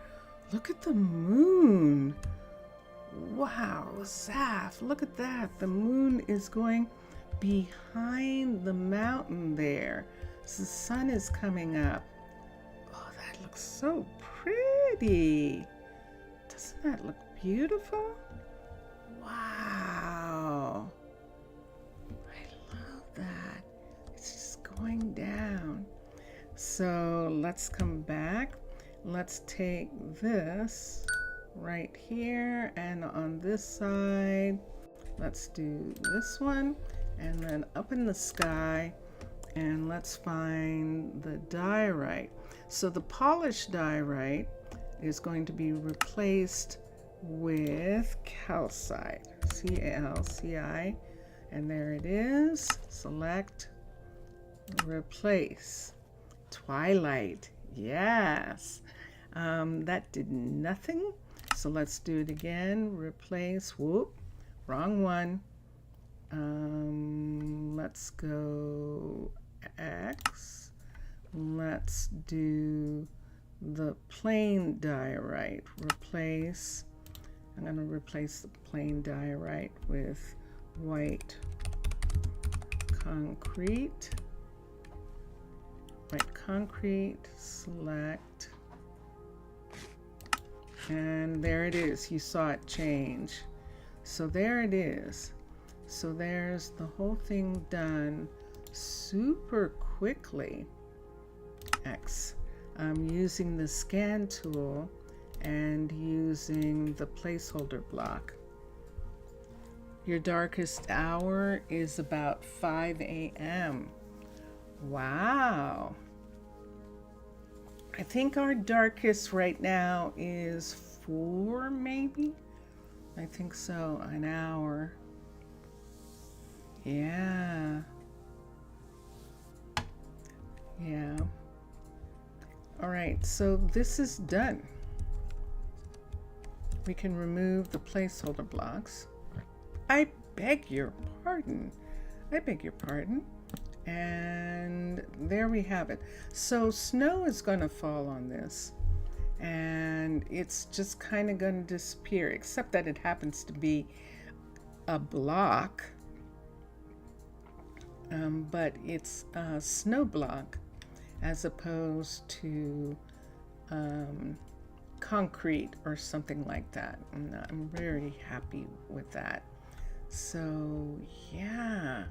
Look at the moon. Wow, Zaf, look at that. The moon is going behind the mountain there. So the sun is coming up. Oh, that looks so pretty. Doesn't that look beautiful? Wow. I love that. It's just going down. So let's come back. Let's take this right here, and on this side, let's do this one, and then up in the sky, and let's find the diorite. So the polished diorite is going to be replaced with calcite, C-A-L-C-I, and there it is. Select, replace. Twilight, yes. That did nothing. So let's do it again. Replace, whoop, wrong one. Let's go X. Let's do the plain diorite. Replace, I'm going to replace the plain diorite with white concrete. White concrete, select, and there it is. You saw it change. So there it is. So there's the whole thing done super quickly. X. I'm using the scan tool and using the placeholder block. Your darkest hour is about 5 a.m. Wow. I think our darkest right now is 4, maybe? I think so, an hour. Yeah. Yeah. All right, so this is done. We can remove the placeholder blocks. I beg your pardon. I beg your pardon. And there we have it. So snow is going to fall on this, and it's just kind of going to disappear, except that it happens to be a block, but it's a snow block as opposed to concrete or something like that. And I'm very happy with that. So yeah,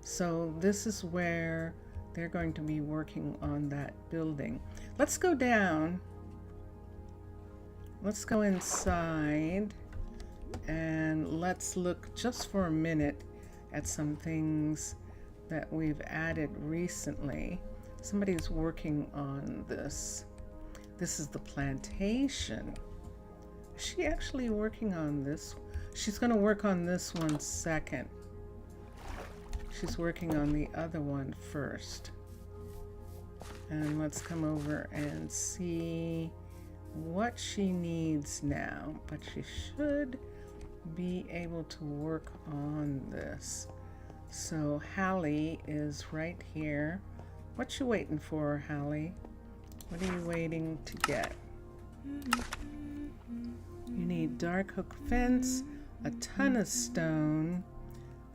so this is where they're going to be working on that building. Let's go down. Let's go inside and let's look just for a minute at some things that we've added recently. Somebody's working on this. This is the plantation. Is she actually working on this? She's going to work on this one second. She's working on the other one first. And let's come over and see what she needs now. But she should be able to work on this. So Hallie is right here. What you waiting for, Hallie? What are you waiting to get? You need dark hook fence, a ton of stone,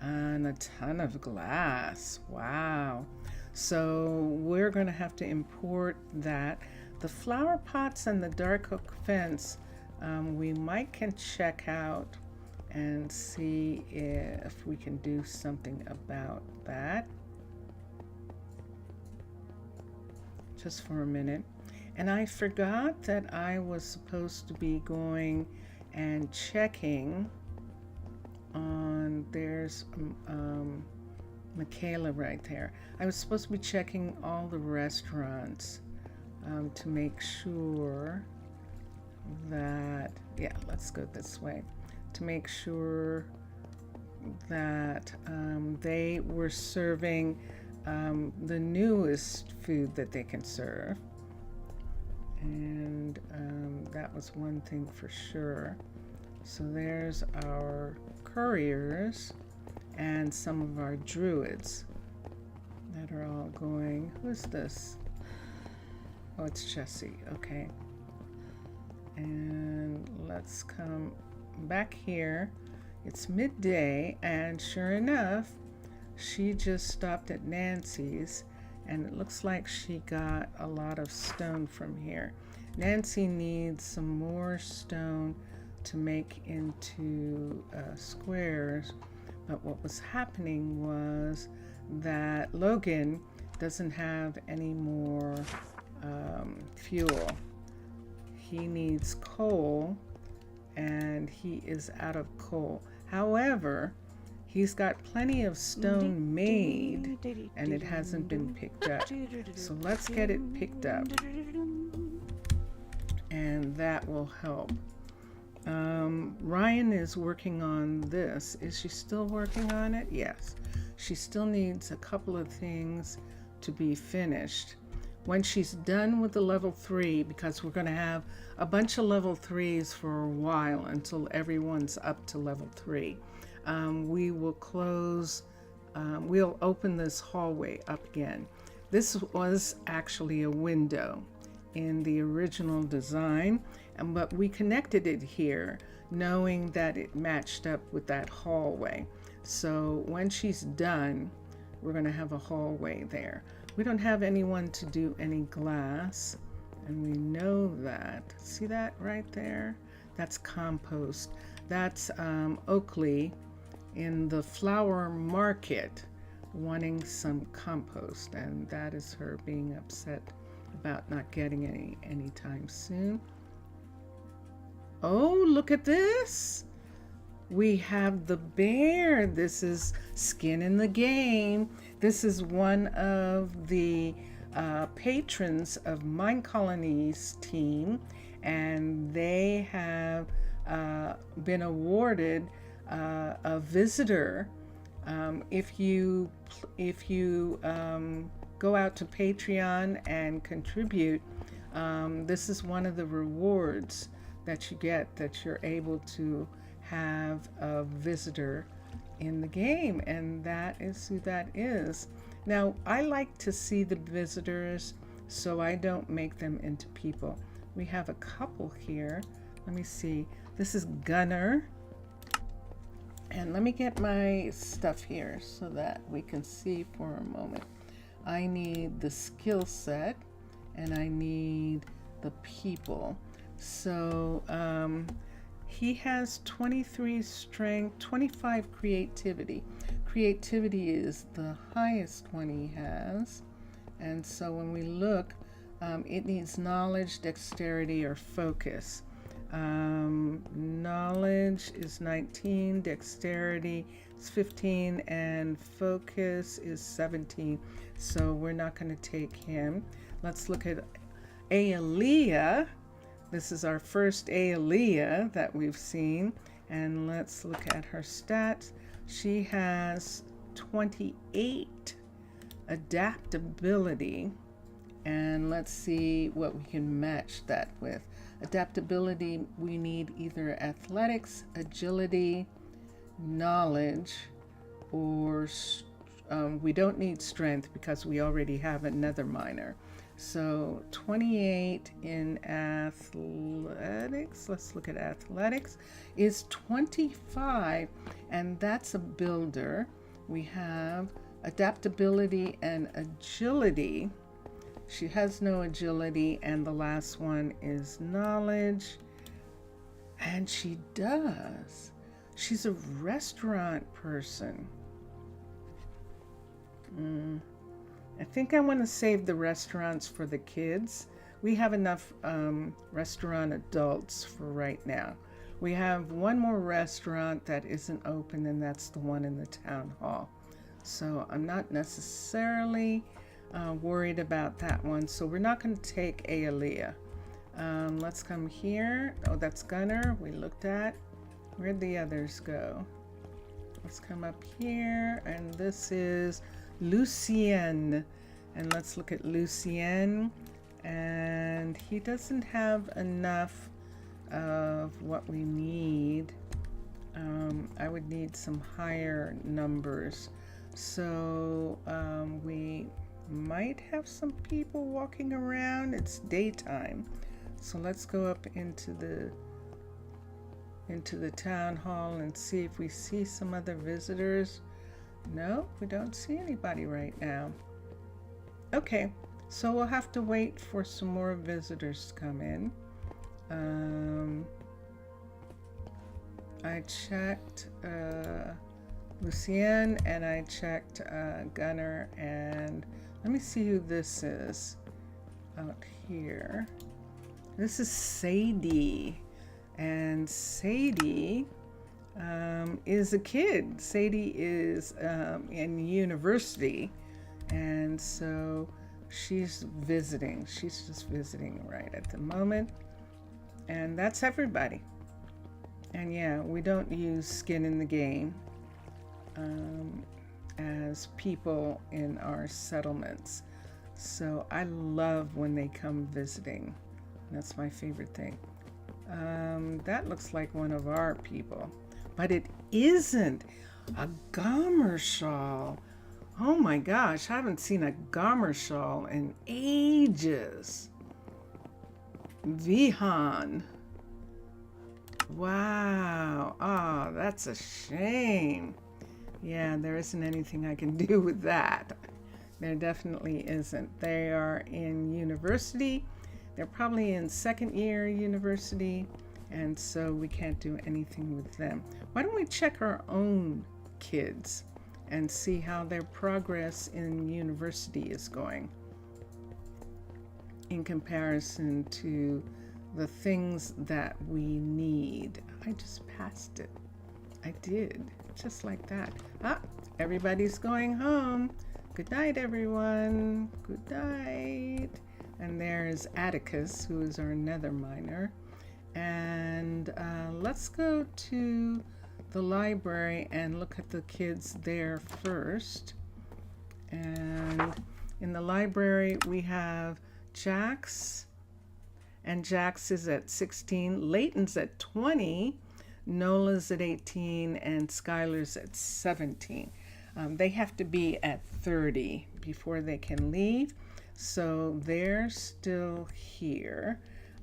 and a ton of glass. Wow. So we're going to have to import that. The flower pots and the dark hook fence, we can check out and see if we can do something about that. Just for a minute. And I forgot that I was supposed to be going and checking on, there's Michaela right there. I was supposed to be checking all the restaurants to make sure that, yeah, let's go this way, to make sure that they were serving the newest food that they can serve. And that was one thing for sure. So there's our couriers and some of our druids that are all going. Who's this? Oh, it's Jessie. Okay. And let's come back here. It's midday, and sure enough, she just stopped at Nancy's, and it looks like she got a lot of stone from here. Nancy needs some more stone to make into squares, but what was happening was that Logan doesn't have any more fuel. He needs coal, and he is out of coal. However, he's got plenty of stone made, and it hasn't been picked up. So let's get it picked up, and that will help. Ryan is working on this. Is she still working on it? Yes. She still needs a couple of things to be finished. When she's done with the level 3, because we're going to have a bunch of level 3s for a while until everyone's up to level 3. We will close, we'll open this hallway up again. This was actually a window in the original design, but we connected it here knowing that it matched up with that hallway. So when she's done, we're going to have a hallway there. We don't have anyone to do any glass, and we know that. See that right there? That's compost. That's Oakley in the flower market wanting some compost, and that is her being upset about not getting any anytime soon. Oh, look at this. We have the bear. This is skin in the game. This is one of the patrons of Minecolonies team, and they have been awarded a visitor. If you go out to Patreon and contribute, this is one of the rewards that you get, that you're able to have a visitor in the game, and that is who that is. Now, I like to see the visitors, so I don't make them into people. We have a couple here. Let me see. This is Gunner. And let me get my stuff here so that we can see for a moment. I need the skill set and I need the people. So he has 23 strength, 25 creativity. Creativity is the highest one he has. And so when we look, it needs knowledge, dexterity, or focus. Knowledge is 19, dexterity is 15, and focus is 17. So we're not going to take him. Let's look at Aaliyah. This is our first Aaliyah that we've seen. And let's look at her stats. She has 28 adaptability. And let's see what we can match that with. Adaptability, we need either athletics, agility, knowledge, or we don't need strength because we already have another minor. So 28 in athletics, let's look at athletics, is 25, and that's a builder. We have adaptability and agility. She has no agility, and the last one is knowledge. And she does. She's a restaurant person. I think I want to save the restaurants for the kids. We have enough restaurant adults for right now. We have one more restaurant that isn't open, and that's the one in the town hall. So I'm not necessarily worried about that one, so we're not going to take Aaliyah. Let's come here. Oh, that's Gunner. We looked at. Where'd the others go? Let's come up here, and this is Lucien. And let's look at Lucien. And he doesn't have enough of what we need. I would need some higher numbers. So we might have some people walking around. It's daytime, so let's go up into the town hall and see if we see some other visitors. No, we don't see anybody right now. Okay, so we'll have to wait for some more visitors to come in. I checked Lucien, and I checked Gunner, and let me see who this is out here. This is Sadie, and Sadie is a kid. Sadie is in university, and so she's visiting. She's just visiting right at the moment, and that's everybody. And yeah, we don't use skin in the game as people in our settlements. So I love when they come visiting. That's my favorite thing. That looks like one of our people, but it isn't. A Gomer shawl. Oh my gosh, I haven't seen a Gomer shawl in ages. Vihan. Wow. Oh, that's a shame. Yeah, there isn't anything I can do with that. There definitely isn't. They are in university. They're probably in second year university, and so we can't do anything with them. Why don't we check our own kids and see how their progress in university is going in comparison to the things that we need. I just passed it. I did, just like that. Ah, everybody's going home. Good night, everyone. Good night. And there's Atticus, who is our nether miner. And let's go to the library and look at the kids there first. And In the library, we have Jax, and Jax is at 16. Layton's at 20. Nola's at 18, and Skylar's at 17. They have to be at 30 before they can leave, so they're still here.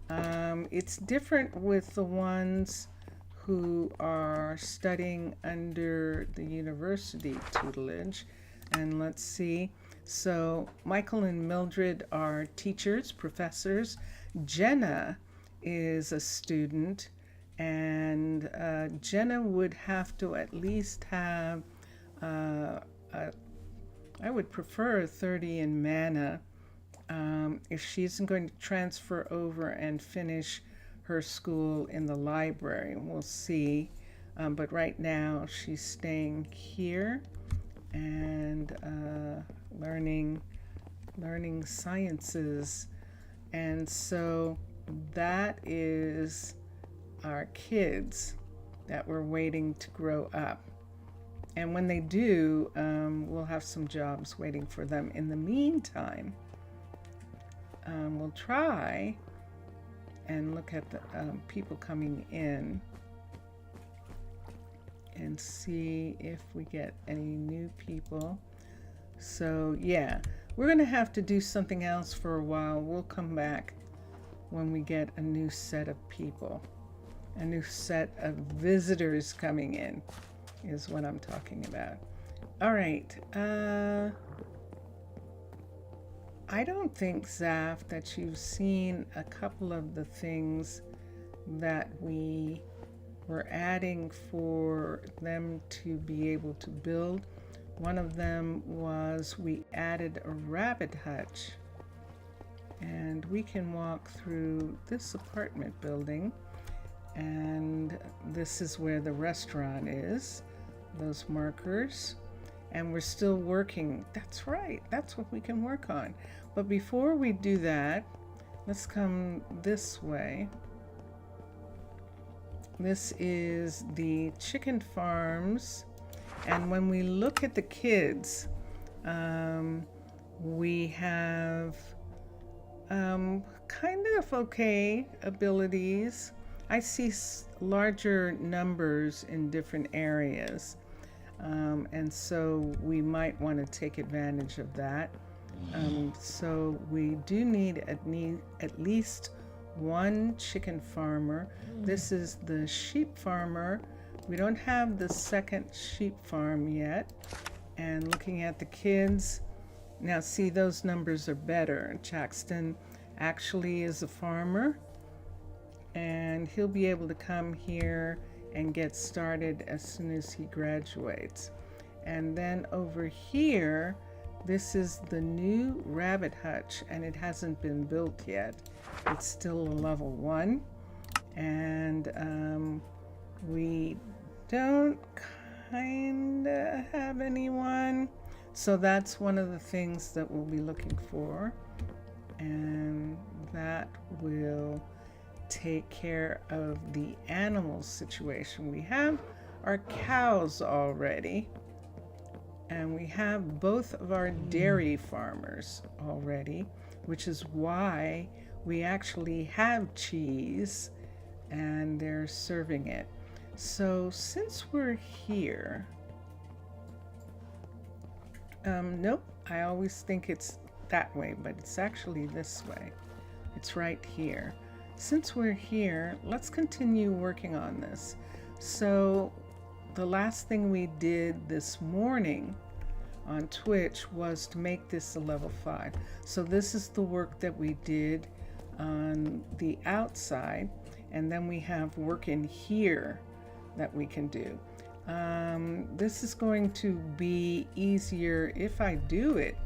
It's different with the ones who are studying under the university tutelage. And let's see. So Michael and Mildred are teachers, professors. Jenna is a student, and Jenna would have to at least have, I would prefer 30 in mana if she's going to transfer over and finish her school in the library. We'll see. But right now she's staying here and learning sciences. And so that is our kids that we're waiting to grow up. And when they do, we'll have some jobs waiting for them. In the meantime, we'll try and look at the people coming in and see if we get any new people. So yeah, we're gonna have to do something else for a while. We'll come back when we get a new set of people, a new set of visitors coming in is what I'm talking about. All right, I don't think, Zaf, that you've seen a couple of the things that we were adding for them to be able to build. One of them was we added a rabbit hutch, and we can walk through this apartment building, and this is where the restaurant is, those markers. And we're still working. That's right, that's what we can work on. But before we do that, let's come this way. This is the chicken farms. And when we look at the kids, we have kind of okay abilities. I see larger numbers in different areas. And so we might want to take advantage of that. So we do need at least one chicken farmer. This is the sheep farmer. We don't have the second sheep farm yet. And looking at the kids, now see, those numbers are better. Jackson actually is a farmer, and he'll be able to come here and get started as soon as he graduates. And then over here, this is the new rabbit hutch, and it hasn't been built yet. It's still a level 1, and we don't kinda have anyone. So that's one of the things that we'll be looking for, and that will take care of the animal situation. We have our cows already, and we have both of our dairy farmers already, which is why we actually have cheese and they're serving it. So since we're here, nope, I always think it's that way, but it's actually this way. It's right here. Since we're here, let's continue working on this. So the last thing we did this morning on Twitch was to make this a level 5. So this is the work that we did on the outside, and then we have work in here that we can do. This is going to be easier if I do it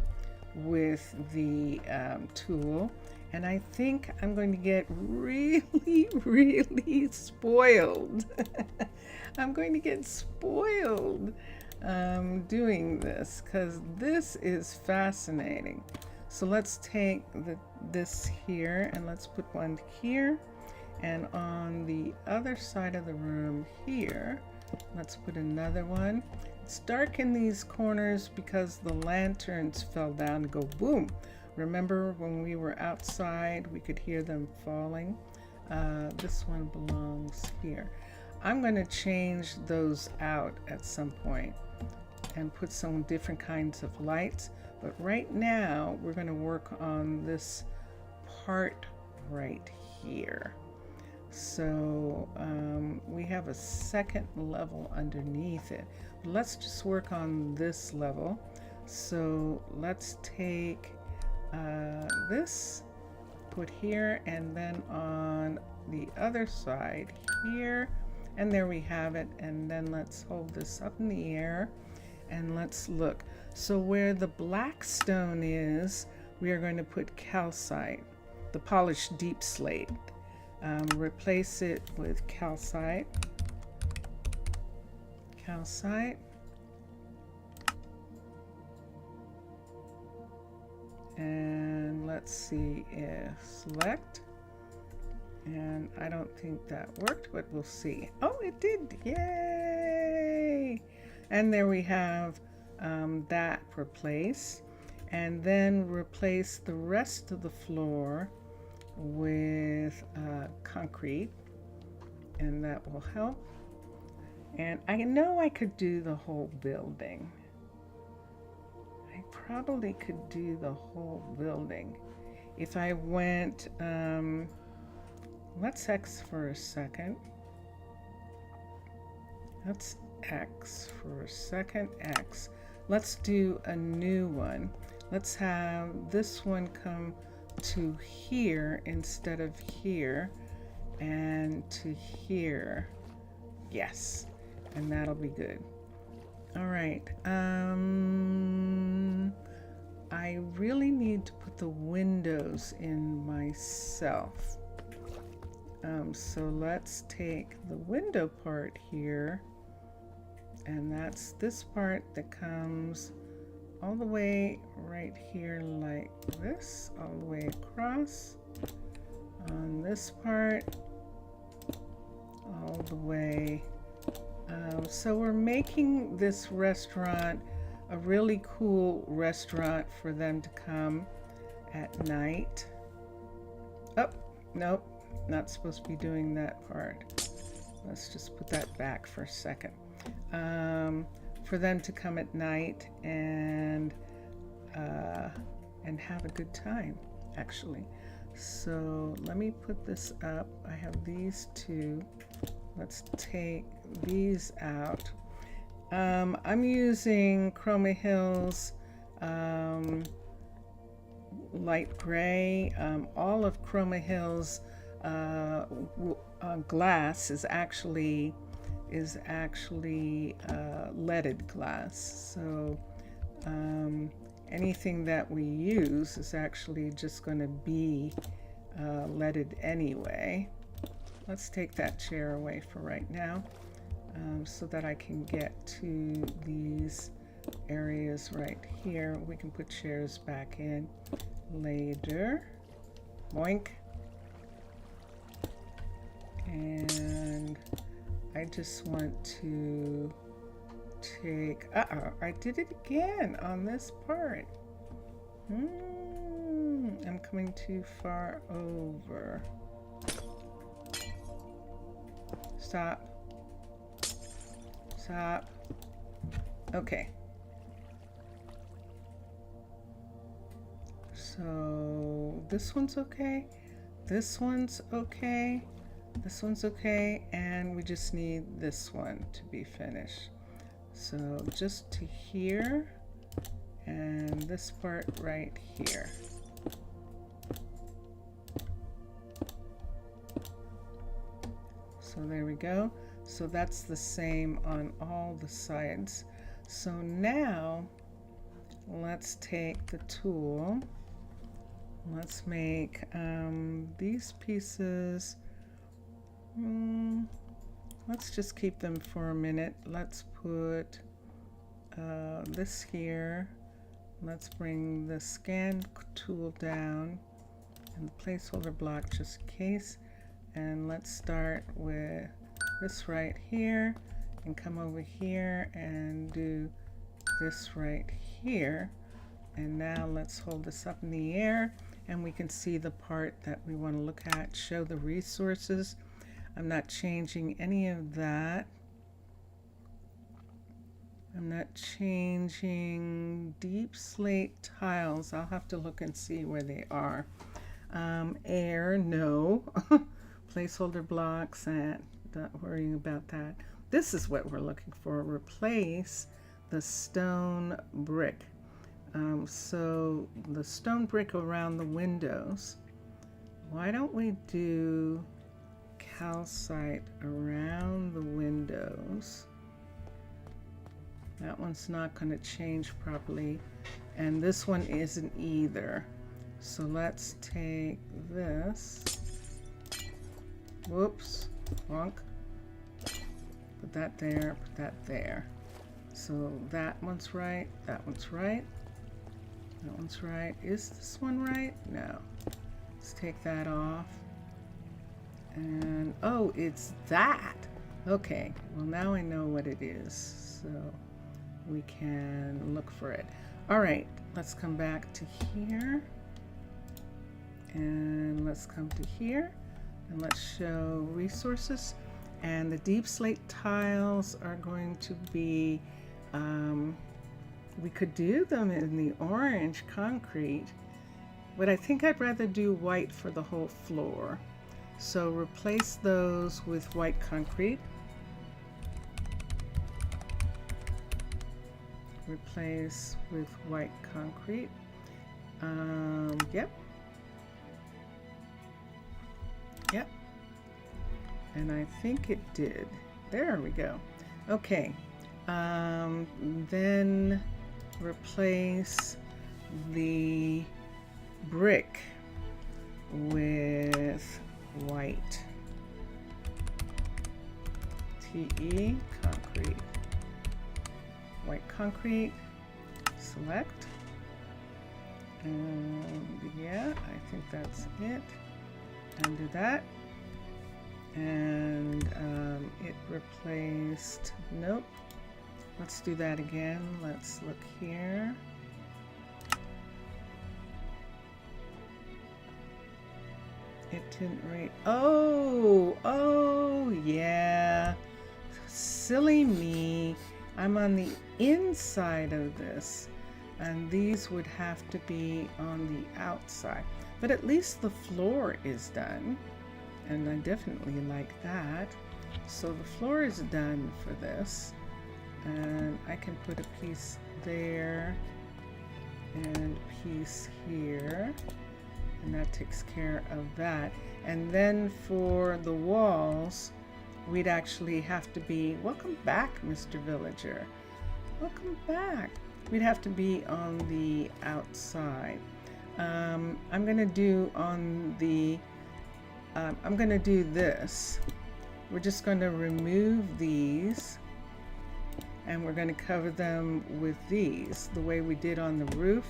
with the tool. And I think I'm going to get really, really spoiled. I'm going to get spoiled doing this, because this is fascinating. So let's take this here, and let's put one here. And on the other side of the room here, let's put another one. It's dark in these corners because the lanterns fell down and go boom. Remember when we were outside, we could hear them falling? This one belongs here. I'm going to change those out at some point and put some different kinds of lights. But right now, we're going to work on this part right here. So we have a second level underneath it. Let's just work on this level. So let's take this, put here, and then on the other side here, and there we have it. And then let's hold this up in the air and let's look. So where the black stone is, we are going to put calcite, the polished deep slate. Replace it with calcite. Calcite. And let's see if select. And I don't think that worked, but we'll see. Oh, it did. Yay! And there we have that replaced. And then replace the rest of the floor with concrete, and that will help. And I know I could do the whole building. I probably could do the whole building if I went, let's X for a second. Let's X for a second, X. Let's do a new one. Let's have this one come to here instead of here, and to here. Yes, and that'll be good. All right, I really need to put the windows in myself. So let's take the window part here, and that's this part that comes all the way right here like this, all the way across on this part, all the way. So we're making this restaurant a really cool restaurant for them to come at night. Oh, nope, not supposed to be doing that part. Let's just put that back for a second. For them to come at night and have a good time, actually. So let me put this up. I have these two. Let's take these out. I'm using Chroma Hills light gray. All of Chroma Hills glass is actually leaded glass. So anything that we use is actually just going to be leaded anyway. Let's take that chair away for right now, so that I can get to these areas right here. We can put chairs back in later. Boink. And I just want to take, I did it again on this part. I'm coming too far over. Stop. Stop. Okay. So this one's okay. This one's okay. This one's okay. And we just need this one to be finished. So just to here and this part right here. So there we go. So that's the same on all the sides. So now let's take the tool. Let's make these pieces. Let's just keep them for a minute. Let's put this here. Let's bring the scan tool down and the placeholder block just in case. And let's start with this right here and come over here and do this right here. And now let's hold this up in the air and we can see the part that we want to look at. Show the resources. I'm not changing any of that. I'm not changing deep slate tiles. I'll have to look and see where they are. Air, no. Placeholder blocks, and not worrying about that. This is what we're looking for. Replace the stone brick. So the stone brick around the windows. Why don't we do calcite around the windows? That one's not going to change properly, and this one isn't either. So let's take this. Whoops, wrong. Put that there, put that there. So that one's right, that one's right, that one's right. Is this one right? No. Let's take that off. And oh, it's that. Okay, well now I know what it is. So we can look for it. All right, let's come back to here. And let's come to here. And let's show resources. And the deep slate tiles are going to be, we could do them in the orange concrete, but I think I'd rather do white for the whole floor. So replace those with white concrete. Replace with white concrete. Yep. Yep. And I think it did. There we go. Okay. Then replace the brick with white. TE concrete. White concrete. Select. And yeah, I think that's it. Undo that. And it replaced, nope. Let's do that again. Let's look here. It didn't rate. Oh, yeah. Silly me. I'm on the inside of this, and these would have to be on the outside. But at least the floor is done, and I definitely like that. So the floor is done for this, and I can put a piece there and a piece here, and that takes care of that. And then for the walls, we'd actually have to be, welcome back, Mr. Villager. Welcome back. We'd have to be on the outside. I'm gonna do on the, I'm gonna do this. We're just gonna remove these, and we're gonna cover them with these, the way we did on the roof.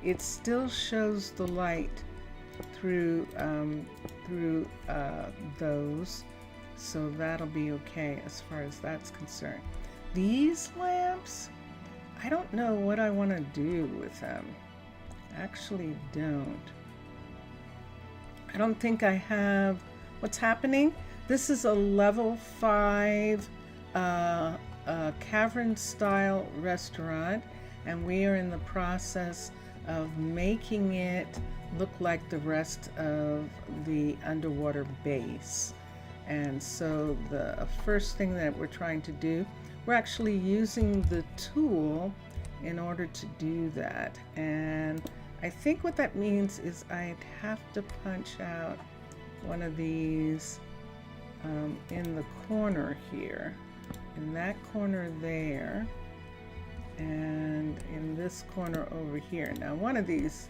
It still shows the light through, those. So that'll be okay as far as that's concerned. These lamps, I don't know what I want to do with them. Actually don't. I don't think I have, what's happening? This is a level 5 Cavern style restaurant, and we are in the process of making it look like the rest of the underwater base. And so the first thing that we're trying to do, we're actually using the tool in order to do that. And I think what that means is I'd have to punch out one of these in the corner here, in that corner there, and in this corner over here. Now one of these,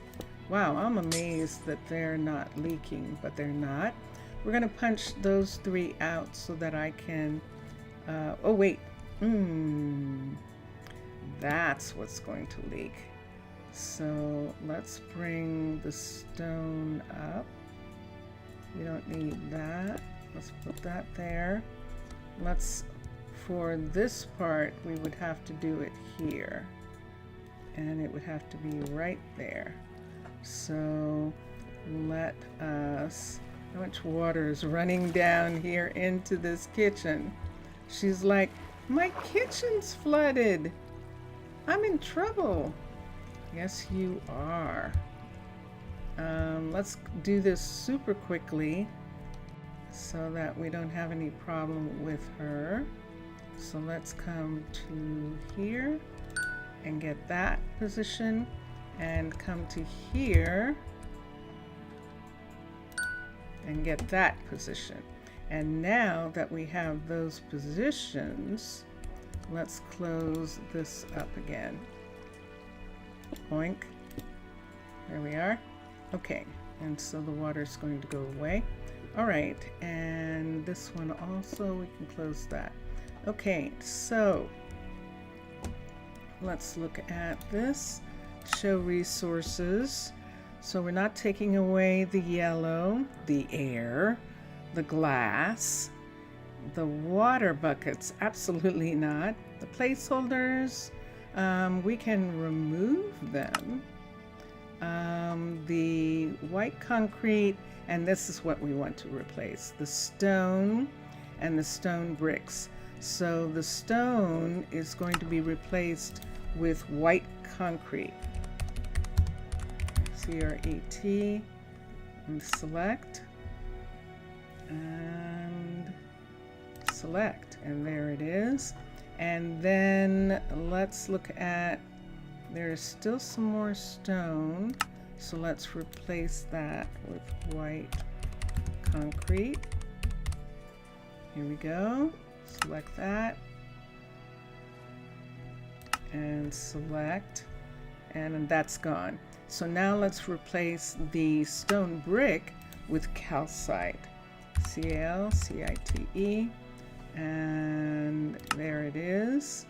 wow, I'm amazed that they're not leaking, but they're not. We're going to punch those 3 out so that I can, oh wait, that's what's going to leak. So let's bring the stone up. We don't need that. Let's put that there. Let's, for this part, we would have to do it here. And it would have to be right there. So let us, how much water is running down here into this kitchen? She's like, my kitchen's flooded. I'm in trouble. Yes, you are. Let's do this super quickly so that we don't have any problem with her. So let's come to here and get that position, and come to here and get that position. And now that we have those positions, let's close this up again. Boink. There we are. Okay, and so the water is going to go away. All right, and this one also, we can close that. Okay, so let's look at this. Show resources. So we're not taking away the yellow, the air, the glass, the water buckets, absolutely not. The placeholders, we can remove them. The white concrete, and this is what we want to replace, the stone and the stone bricks. So the stone is going to be replaced with white concrete. CRET, and select, and select, and there it is. And then let's look at, there's still some more stone, so let's replace that with white concrete. Here we go. Select that and select, and that's gone. So now let's replace the stone brick with calcite. CALCITE, and there it is.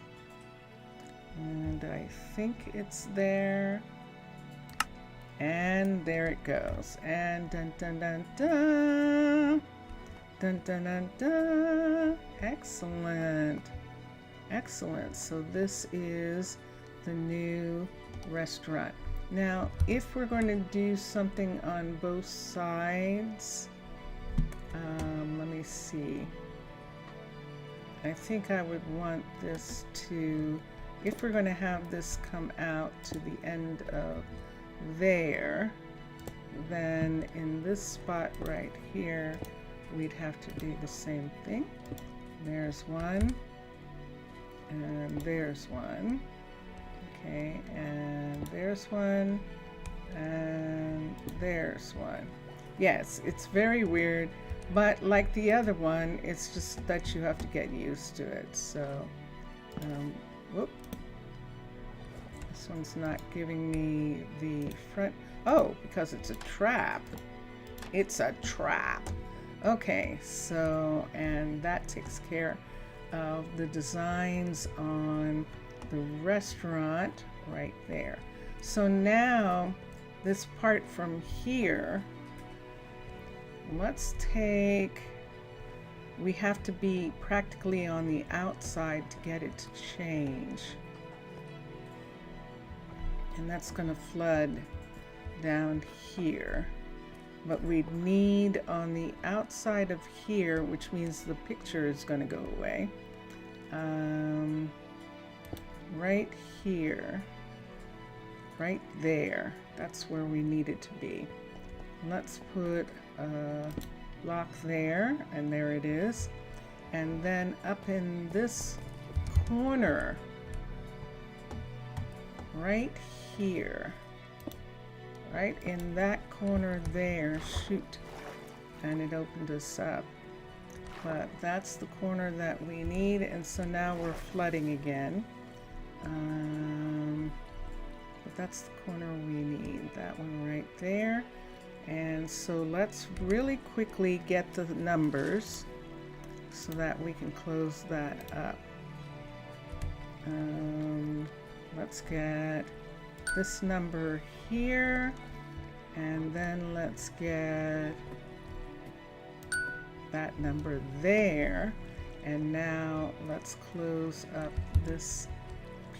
And I think it's there. And there it goes. And dun dun dun dun. Dun dun dun dun. Excellent. Excellent. So this is the new restaurant. Now, if we're going to do something on both sides, let me see. I think I would want this to, if we're going to have this come out to the end of there, then in this spot right here, we'd have to do the same thing. There's one, and there's one. Okay, and there's one, and there's one. Yes, it's very weird, but like the other one, it's just that you have to get used to it. So, whoop. This one's not giving me the front. Oh, because it's a trap. It's a trap. Okay, so, and that takes care of the designs on the restaurant right there. So now this part from here, let's take, we have to be practically on the outside to get it to change. And that's going to flood down here. But we'd need on the outside of here, which means the picture is going to go away. Right here, right there, that's where we need it to be. Let's put a block there, and there it is. And then up in this corner, right here, right in that corner there, shoot, and it opened us up. But that's the corner that we need, and so now we're flooding again. But that's the corner we need, that one right there. And so let's really quickly get the numbers so that we can close that up. Let's get this number here, and then let's get that number there. And now let's close up this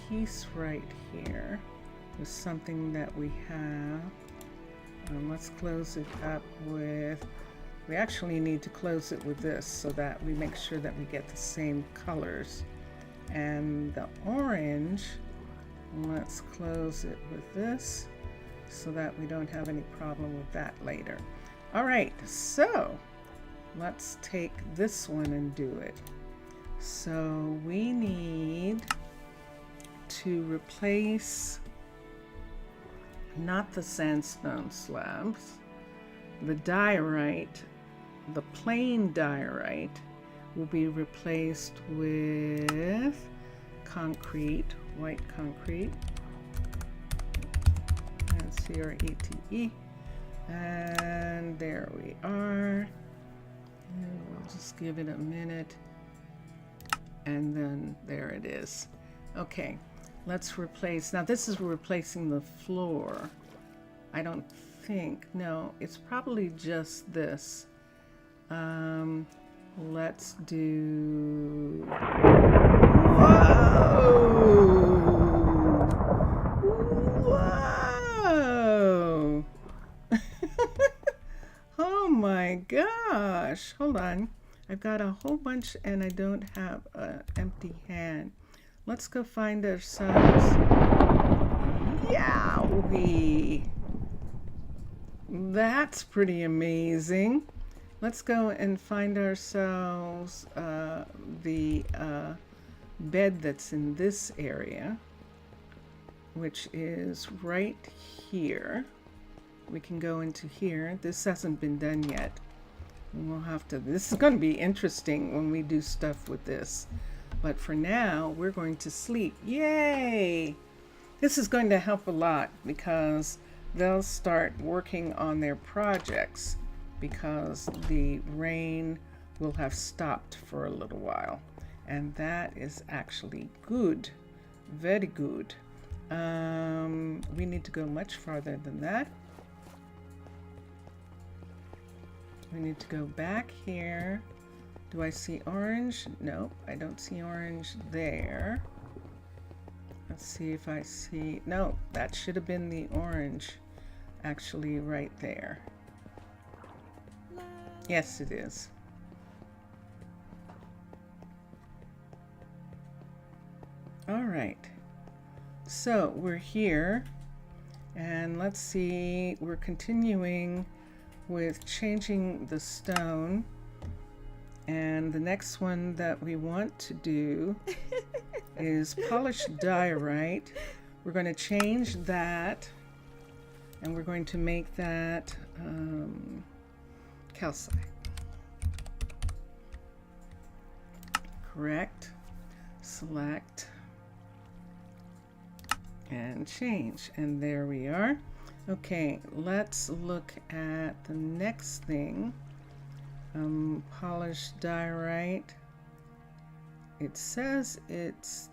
piece right here with something that we have. Let's close it up with, we actually need to close it with this so that we make sure that we get the same colors. And the orange, let's close it with this so that we don't have any problem with that later. All right, so let's take this one and do it. So we need to replace not the sandstone slabs, the diorite, the plain diorite will be replaced with concrete, white concrete, and CRETE, and there we are. And we'll just give it a minute, and then there it is. Okay, let's replace, now this is replacing the floor. I don't think, no, it's probably just this. Let's do, whoa! Whoa! Oh my gosh, hold on. I've got a whole bunch and I don't have an empty hand. Let's go find ourselves, yowie! That's pretty amazing. Let's go and find ourselves the bed that's in this area, which is right here. We can go into here. This hasn't been done yet. We'll have to, this is going to be interesting when we do stuff with this. But for now, we're going to sleep. Yay! This is going to help a lot because they'll start working on their projects because the rain will have stopped for a little while. And that is actually good. Very good. We need to go much farther than that. We need to go back here. Do I see orange? Nope, I don't see orange there. Let's see if I see, no, that should have been the orange actually right there. Yes, it is. All right, so we're here and let's see, we're continuing with changing the stone, and the next one that we want to do is polished diorite. We're going to change that and we're going to make that calcite. Correct, select, and change, and there we are. Okay, let's look at the next thing. Polished diorite. It says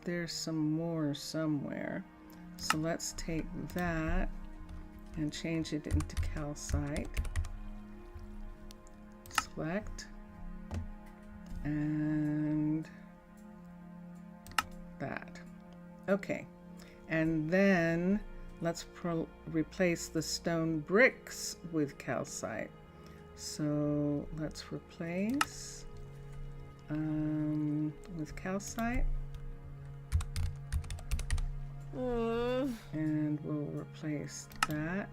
there's some more somewhere. So let's take that and change it into calcite. Select and that. Okay, and then let's replace the stone bricks with calcite. So let's replace with calcite. And we'll replace that.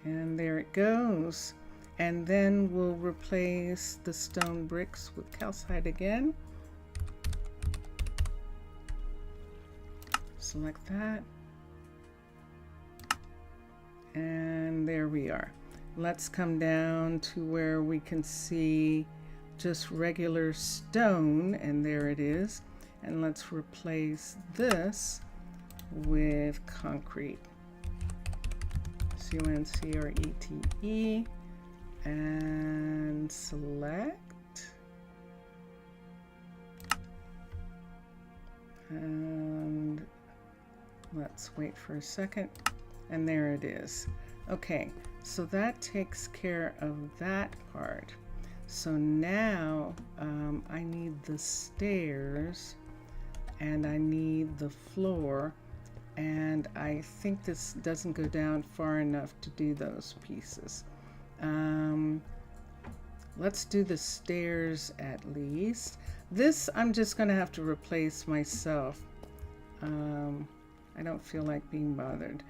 And there it goes. And then we'll replace the stone bricks with calcite again. Select that. And there we are. Let's come down to where we can see just regular stone, and there it is. And let's replace this with concrete. CONCRETE and select. And let's wait for a second. And there it is. Okay, so that takes care of that part. So now I need the stairs and I need the floor, and I think this doesn't go down far enough to do those pieces. Let's do the stairs at least. This I'm just gonna have to replace myself. I don't feel like being bothered.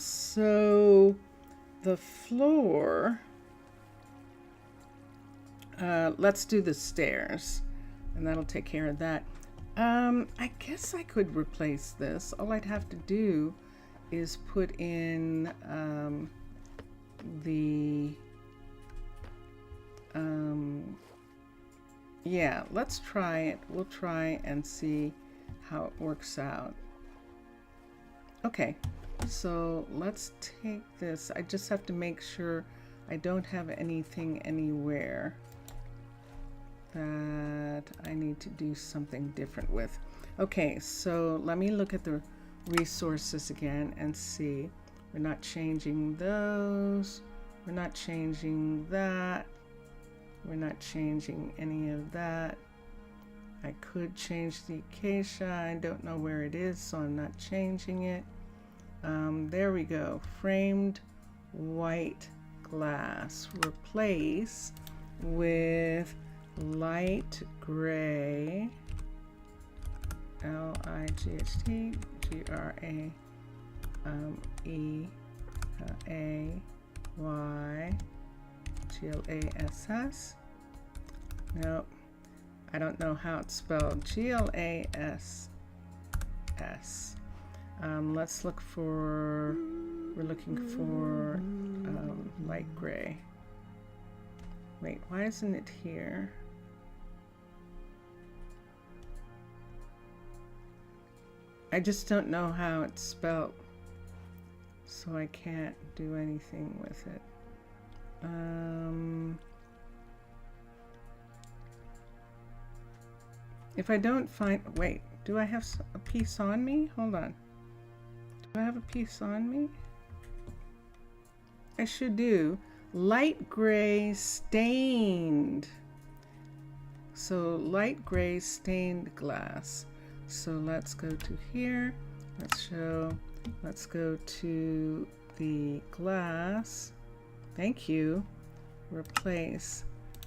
So the floor, let's do the stairs and that'll take care of that. I guess I could replace this. All I'd have to do is put in yeah, let's try it. We'll try and see how it works out. Okay, so let's take this. I just have to make sure I don't have anything anywhere that I need to do something different with. Okay, so let me look at the resources again and see. We're not changing those. We're not changing that. We're not changing any of that. I could change the acacia. I don't know where it is, so I'm not changing it. There we go. Framed white glass. Replace with light gray. Light gray. Glass. Nope. I don't know how it's spelled. Glass. Let's look for, we're looking for light gray. Wait, why isn't it here? I just don't know how it's spelled, so I can't do anything with it. If I don't find, wait, do I have a piece on me? Hold on. Do I have a piece on me? I should do. Light gray stained. So light gray stained glass. So let's go to here. Let's go to the glass. Thank you. Replace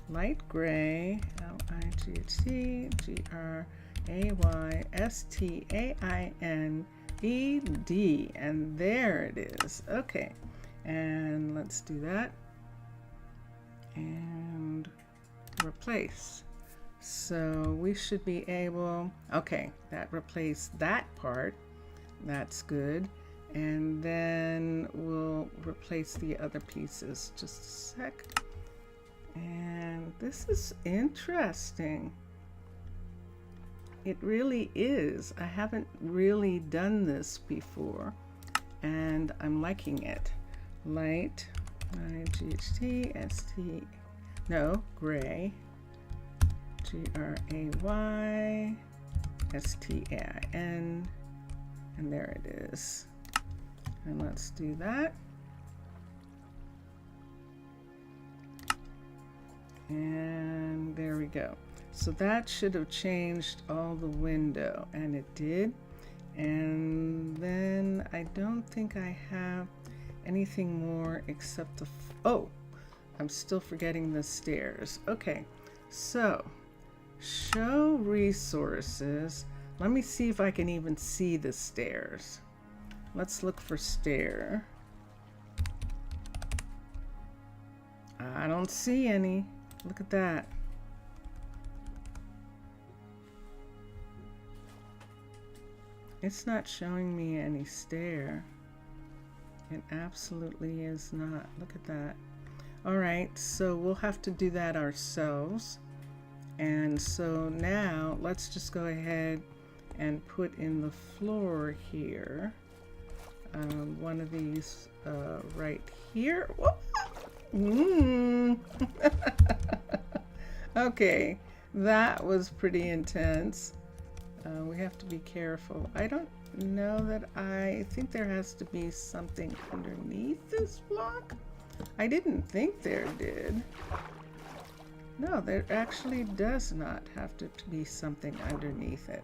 light gray, LIGHTGRAYSTAINED, and there it is. Okay, and let's do that and replace. So we should be able, okay, that replaced that part. That's good. And then we'll replace the other pieces. Just a sec. And this is interesting. It really is. I haven't really done this before, and I'm liking it. Light, GHT, no, gray, GRAYSTAIN, and there it is. And let's do that. And there we go. So that should have changed all the window, and it did. And then I don't think I have anything more except the, oh, I'm still forgetting the stairs. Okay, so show resources. Let me see if I can even see the stairs. Let's look for stair. I don't see any. Look at that. It's not showing me any stair. It absolutely is not. Look at that. All right, so we'll have to do that ourselves. And so now let's just go ahead and put in the floor here. One of these right here. Okay, that was pretty intense. We have to be careful. I don't know that I think there has to be something underneath this block. I didn't think there did. No, there actually does not have to be something underneath it.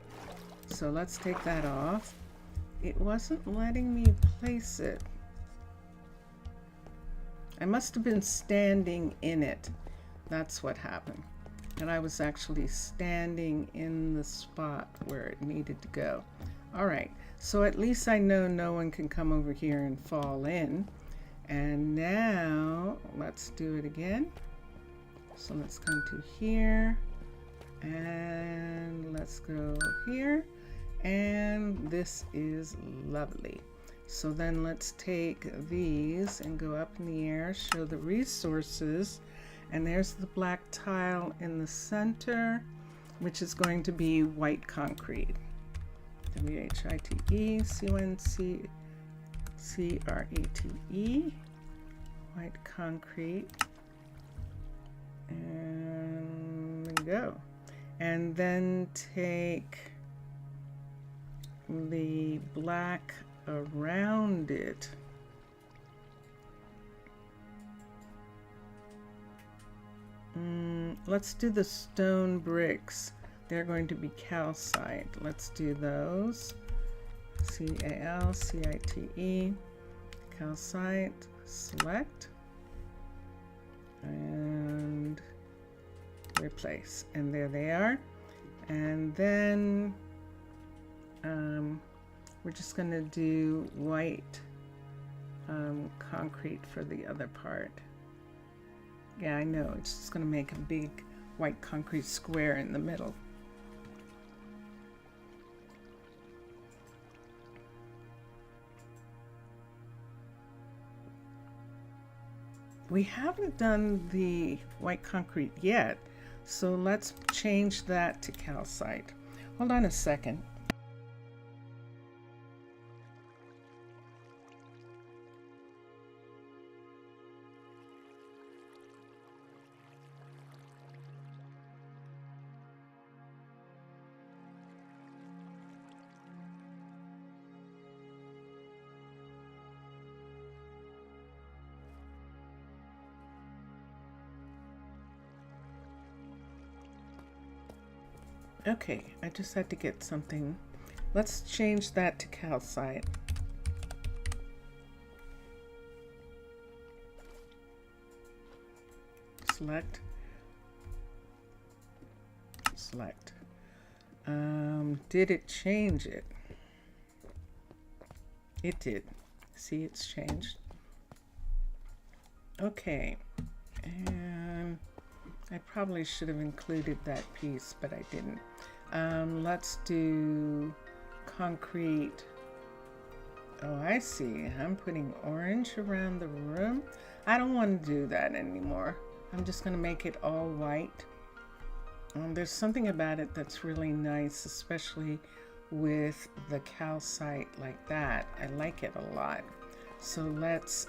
So let's take that off. It wasn't letting me place it. I must have been standing in it. That's what happened. And I was actually standing in the spot where it needed to go. All right, so at least I know no one can come over here and fall in. And now let's do it again. So let's come to here and let's go here. And this is lovely. So then let's take these and go up in the air, show the resources. And there's the black tile in the center, which is going to be white concrete. W-H-I-T-E, C-O-N-C-C-R-E-T-E, white concrete. And go. And then take the black around it. Let's do the stone bricks. They're going to be calcite. Let's do those. C-A-L-C-I-T-E, calcite, select, and replace. And there they are. And then we're just going to do white concrete for the other part. Yeah, I know, it's just going to make a big white concrete square in the middle. We haven't done the white concrete yet, so let's change that to calcite. Hold on a second. Okay, I just had to get something. Let's change that to calcite. Select. Select. Did it change it? It did. See, it's changed. Okay, and I probably should have included that piece, but I didn't. Let's do concrete. Oh, I see. I'm putting orange around the room. I don't want to do that anymore. I'm just going to make it all white. There's something about it that's really nice, especially with the calcite like that. I like it a lot. So let's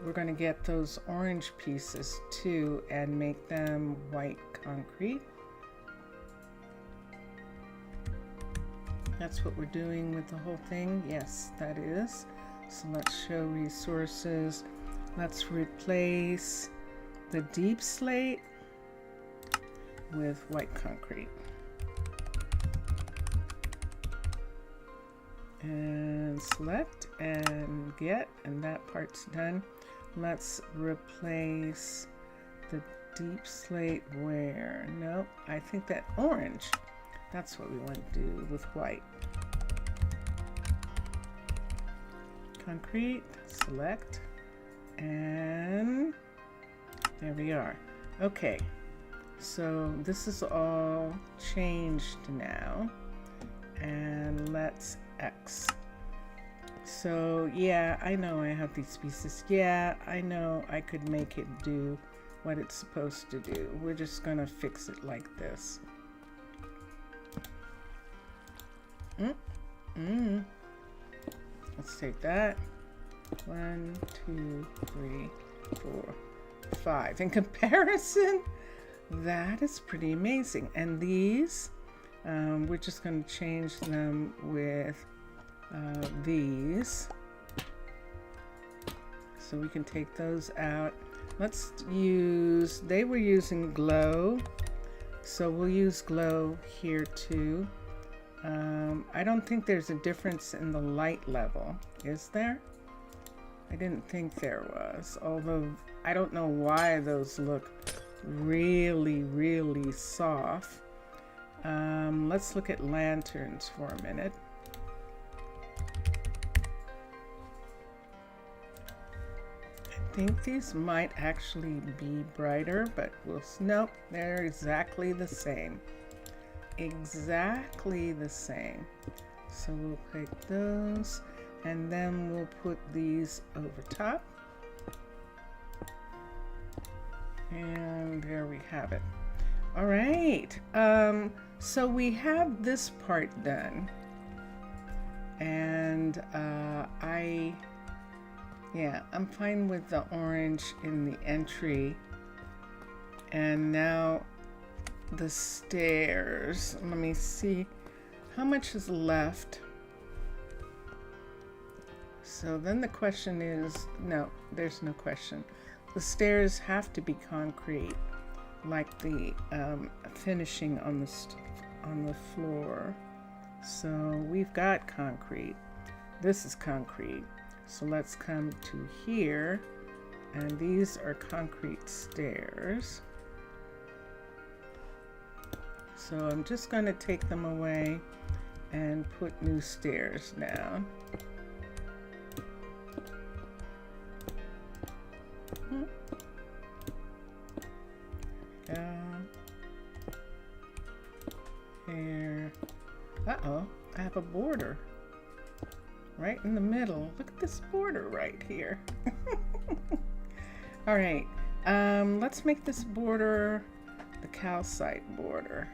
we're going to get those orange pieces too and make them white concrete. That's what we're doing with the whole thing. Yes, that is. So let's show resources. Let's replace the deep slate with white concrete. And select and get, and that part's done. Let's replace the deep slate where? Nope, I think that orange. That's what we want to do with white. Concrete, select, and there we are. Okay, so this is all changed now. And let's X. So yeah, I know I have these pieces. Yeah, I know I could make it do what it's supposed to do. We're just gonna fix it like this. Let's take that. 1, 2, 3, 4, 5. In comparison, that is pretty amazing. And these, we're just going to change them with these. So we can take those out. Let's use, they were using glow, so we'll use glow here too. I don't think there's a difference in the light level, is there? I didn't think there was, although I don't know why those look really, really soft. Let's look at lanterns for a minute. I think these might actually be brighter, but nope, they're exactly the same. Exactly the same. So we'll pick those, and then we'll put these over top. And there we have it. All right, so we have this part done, and I'm fine with the orange in the entry. And now the stairs, let me see how much is left. So then the question is, no, there's no question. The stairs have to be concrete, like the finishing on the floor. So we've got concrete. This is concrete. So let's come to here, and these are concrete stairs. So I'm just going to take them away and put new stairs down. Here. Uh-oh, I have a border right in the middle. Look at this border right here. All right, let's make this border the calcite border.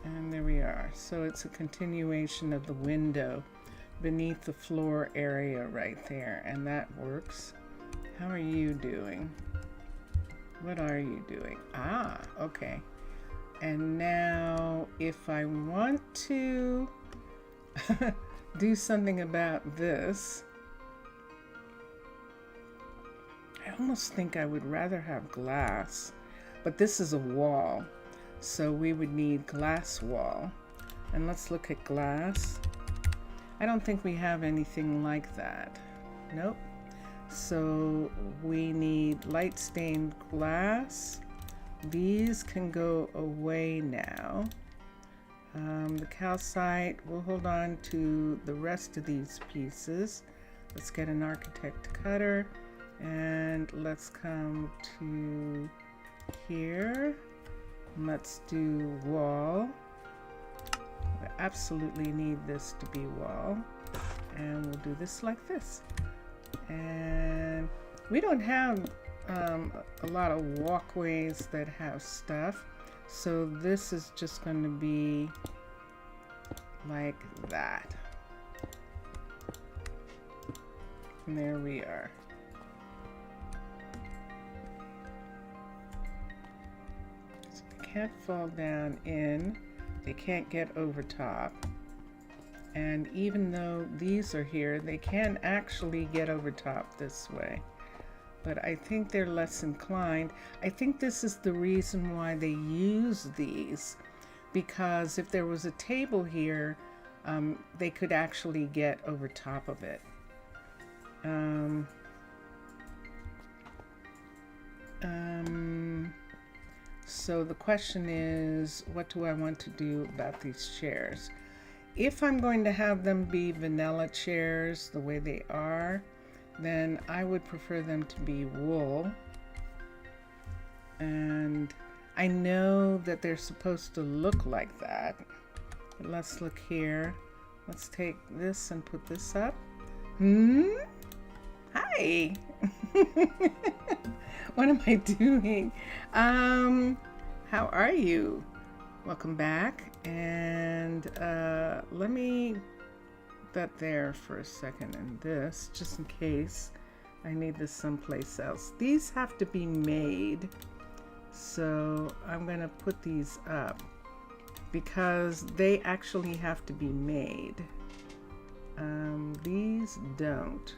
And there we are. So it's a continuation of the window beneath the floor area right there, and that works. How are you doing? What are you doing? Ah, okay. And now if I want to do something about this, I almost think I would rather have glass, but this is a wall, so we would need glass wall. And let's look at glass. I don't think we have anything like that. Nope. So we need light stained glass. These can go away now. The calcite, we'll hold on to the rest of these pieces. Let's get an architect cutter, and let's come to here. Let's do wall. We absolutely need this to be wall, and we'll do this like this. And we don't have a lot of walkways that have stuff, so this is just going to be like that. And there we are. So they can't fall down in, they can't get over top. And even though these are here, they can actually get over top this way. But I think they're less inclined. I think this is the reason why they use these, because if there was a table here, they could actually get over top of it. So the question is, what do I want to do about these chairs? If I'm going to have them be vanilla chairs the way they are, then I would prefer them to be wool. And I know that they're supposed to look like that. But let's look here. Let's take this and put this up. Hi. What am I doing? How are you? Welcome back. And let me put that there for a second, and this, just in case I need this someplace else. These have to be made, so I'm gonna put these up. because they actually have to be made. These don't.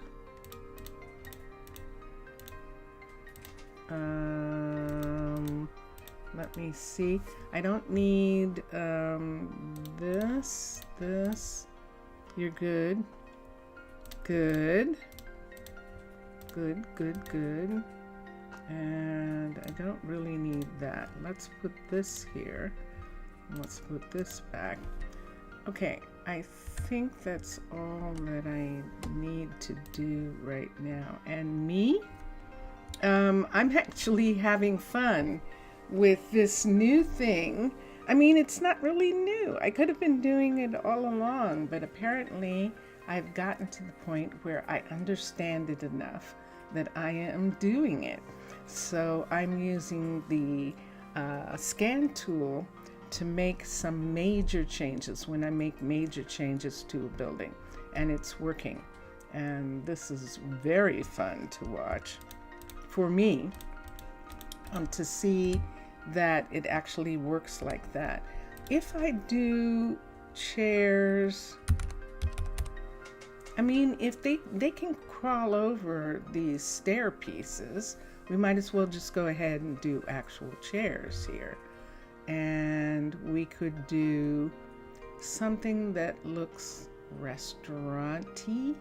Let me see. I don't need this. You're good. Good. And I don't really need that. Let's put this here. Let's put this back. Okay, I think that's all that I need to do right now. And me? I'm actually having fun with this new thing. I mean, it's not really new. I could have been doing it all along, but apparently I've gotten to the point where I understand it enough that I am doing it. So I'm using the scan tool to make some major changes when I make major changes to a building, and it's working. And this is very fun to watch for me, to see that it actually works like that. If I do chairs, I mean, if they can crawl over these stair pieces, we might as well just go ahead and do actual chairs here. And we could do something that looks restaurant-y,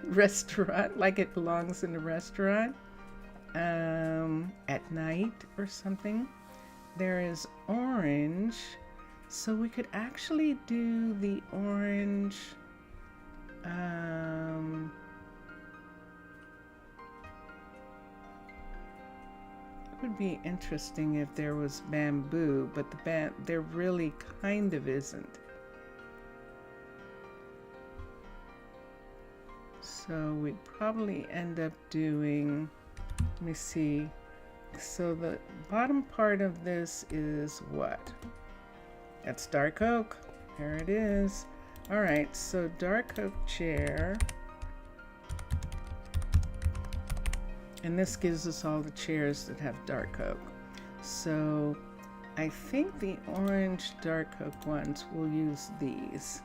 restaurant, like it belongs in a restaurant, at night or something. There is orange, so we could actually do the orange. It would be interesting if there was bamboo, but there really kind of isn't. So we'd probably end up doing, let me see. So the bottom part of this is what? That's dark oak. There it is. All right, so dark oak chair. And this gives us all the chairs that have dark oak. So I think the orange dark oak ones, we'll use these.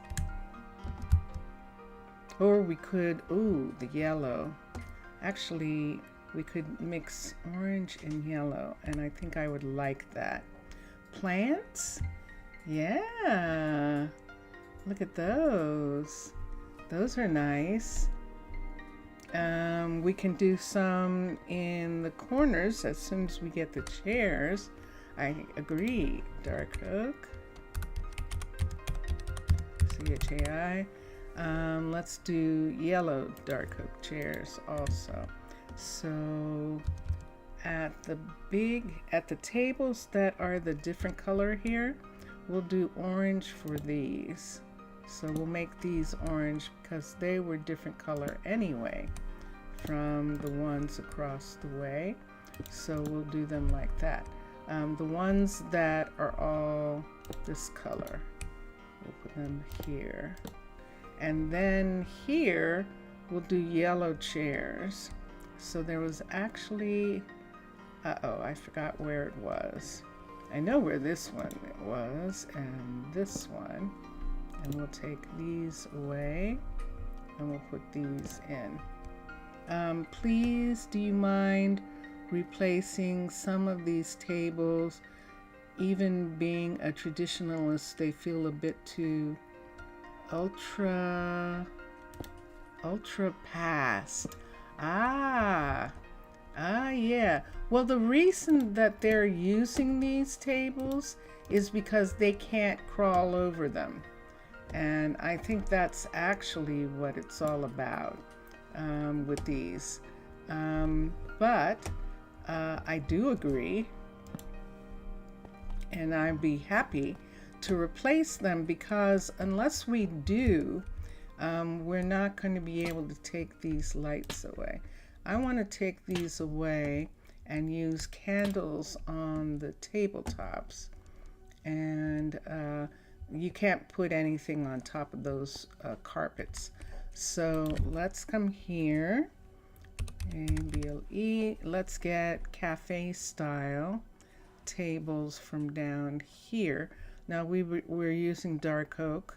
Or we could, ooh, the yellow. Actually, we could mix orange and yellow, and I think I would like that. Plants? Yeah. Look at those. Those are nice. We can do some in the corners as soon as we get the chairs. I agree. Dark oak. CHAI. Let's do yellow dark oak chairs also. So at the tables that are the different color here, we'll do orange for these. So we'll make these orange because they were different color anyway from the ones across the way. So we'll do them like that. The ones that are all this color, we'll put them here. And then here, we'll do yellow chairs. So there was actually, uh-oh, I forgot where it was. I know where this one was, and this one. And we'll take these away, and we'll put these in. Please, do you mind replacing some of these tables? Even being a traditionalist, they feel a bit too ultra past. Yeah. Well, the reason that they're using these tables is because they can't crawl over them. And I think that's actually what it's all about with these. But I do agree, and I'd be happy to replace them, because unless we do, we're not going to be able to take these lights away. I want to take these away and use candles on the tabletops, and you can't put anything on top of those carpets. So let's come here, ABLE, let's get cafe style tables from down here. Now we're using dark oak,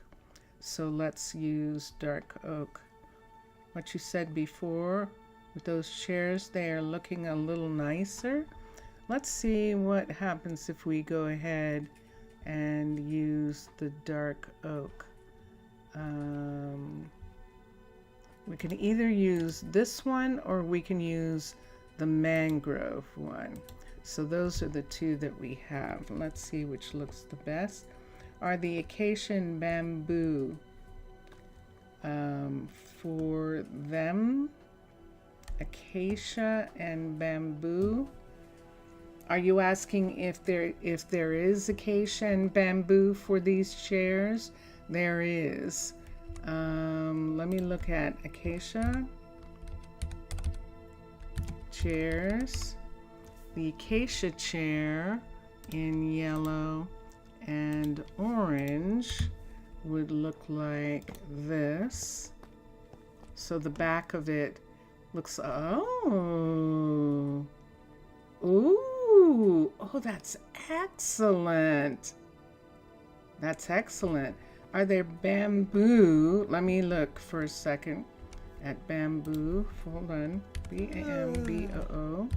so let's use dark oak. What you said before with those chairs, they are looking a little nicer. Let's see what happens if we go ahead and use the dark oak. We can either use this one or we can use the mangrove one. So those are the two that we have. Let's see which looks the best. Are the acacia and bamboo for them? Acacia and bamboo. Are you asking if there is acacia and bamboo for these chairs? There is. Let me look at acacia chairs. The acacia chair in yellow and orange would look like this. So the back of it looks, oh, ooh, oh, that's excellent. That's excellent. Are there bamboo? Let me look for a second at bamboo. Hold on. B-A-M-B-O-O.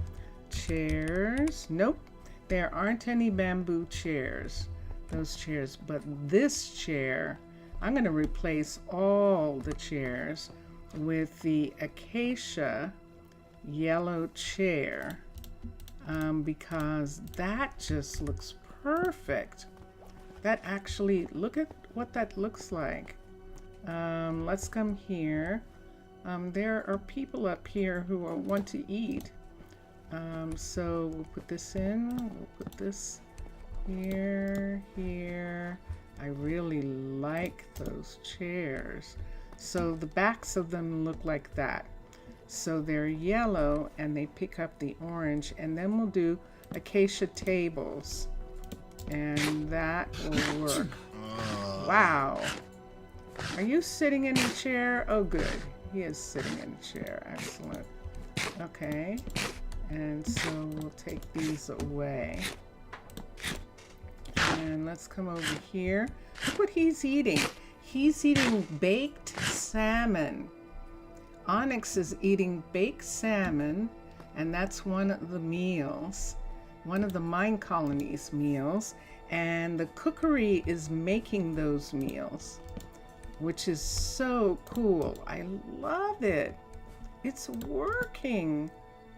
Chairs. Nope. There aren't any bamboo chairs. Those chairs. But this chair, I'm going to replace all the chairs with the acacia yellow chair because that just looks perfect. That actually, look at what that looks like. Let's come here. There are people up here who want to eat. So we'll put this in. We'll put this here, here. I really like those chairs. So the backs of them look like that. So they're yellow and they pick up the orange, and then we'll do acacia tables. And that will work. Wow. Are you sitting in a chair? Oh, good. He is sitting in a chair. Excellent. Okay. And so we'll take these away. And let's come over here. Look what he's eating. He's eating baked salmon. Onyx is eating baked salmon, and that's one of the meals. One of the Minecolonies meals, and the cookery is making those meals, which is so cool. I love it. It's working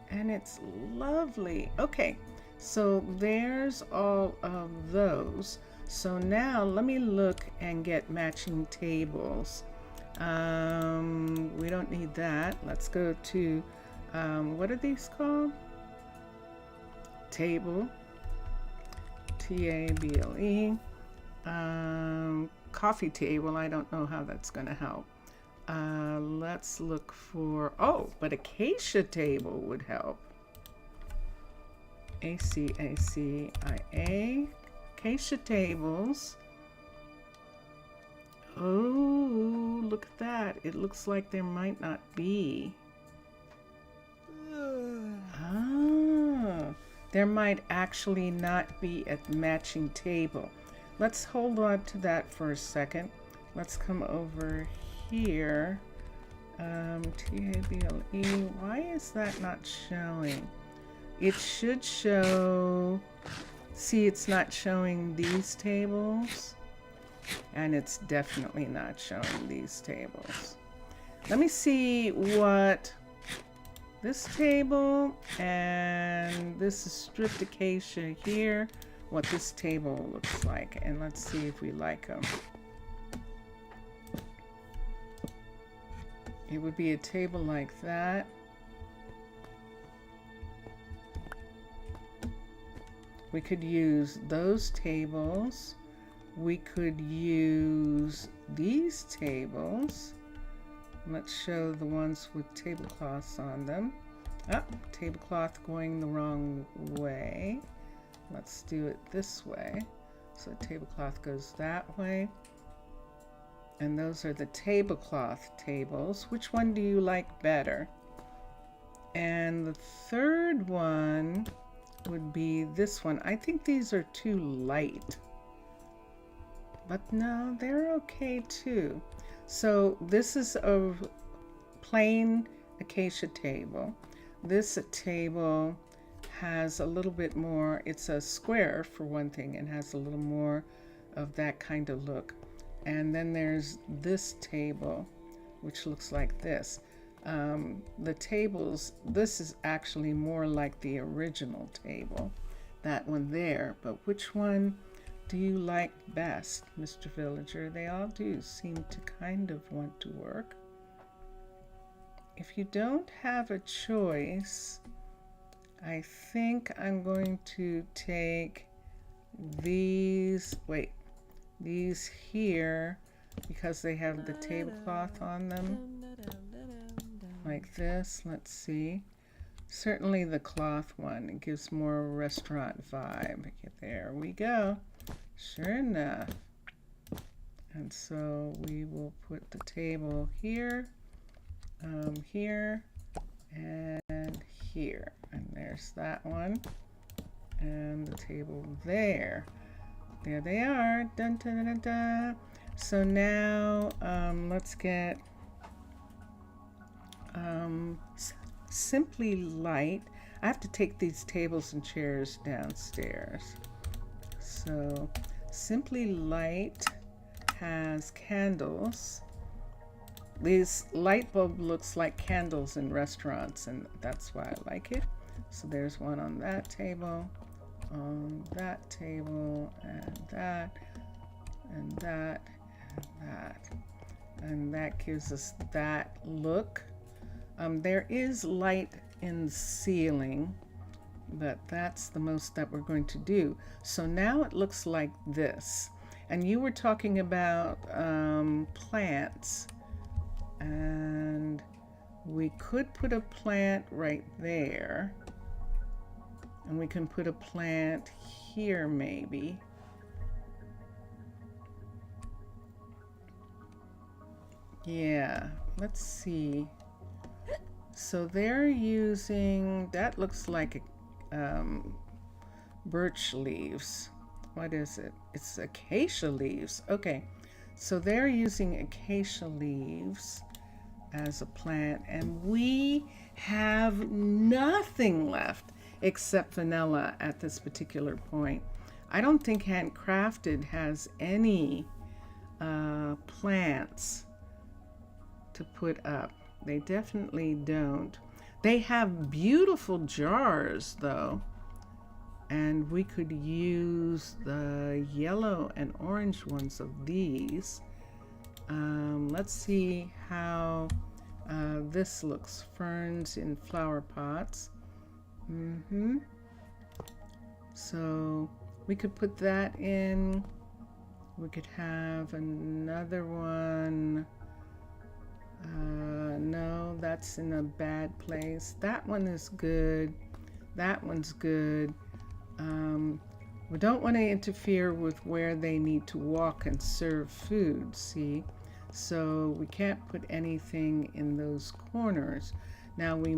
and it's lovely. Okay, so there's all of those. So now let me look and get matching tables. We don't need that. Let's go to what are these called? Table, T-A-B-L-E, coffee table. I don't know how that's going to help. Let's look for, oh, but acacia table would help. A-C-A-C-I-A, acacia tables. Oh, look at that. It looks like there might not be. There might actually not be a matching table. Let's hold on to that for a second. Let's come over here. T-A-B-L-E. Why is that not showing? It should show. See, it's not showing these tables. And it's definitely not showing these tables. Let me see what this table, and this is stripped acacia here, what this table looks like, and let's see if we like them. It would be a table like that. We could use those tables. We could use these tables. Let's show the ones with tablecloths on them. Ah, tablecloth going the wrong way. Let's do it this way. So the tablecloth goes that way. And those are the tablecloth tables. Which one do you like better? And the third one would be this one. I think these are too light. but no, they're okay too. So this is a plain acacia table. This table has a little bit more, it's a square for one thing, and has a little more of that kind of look. And then there's this table, which looks like this. The tables, this is actually more like the original table, that one there. But which one do you like best, Mr. Villager? They all do seem to kind of want to work. If you don't have a choice, I think I'm going to take these, these here, because they have the tablecloth on them, like this. Let's see. Certainly the cloth one, it gives more restaurant vibe. There we go. Sure enough. And so we will put the table here, here, and here. And there's that one. And the table there. There they are. Dun, dun, dun, dun. So now let's get Simply Light. I have to take these tables and chairs downstairs. So Simply Light has candles. This light bulb looks like candles in restaurants, and that's why I like it. So there's one on that table, and that, and that, and that. And that gives us that look. There is light in the ceiling, but that's the most that we're going to do. So now it looks like this. And you were talking about plants, and we could put a plant right there, and we can put a plant here maybe. Yeah, let's see. So they're using, that looks like birch leaves. What is it? It's acacia leaves. Okay, so they're using acacia leaves as a plant, and we have nothing left except vanilla at this particular point. I don't think Handcrafted has any plants to put up. They definitely don't. They have beautiful jars though, and we could use the yellow and orange ones of these. Let's see how this looks. Ferns in flower pots. So we could put that in. We could have another one. No, that's in a bad place. That one is good. That one's good. We don't want to interfere with where they need to walk and serve food, see? So we can't put anything in those corners. Now we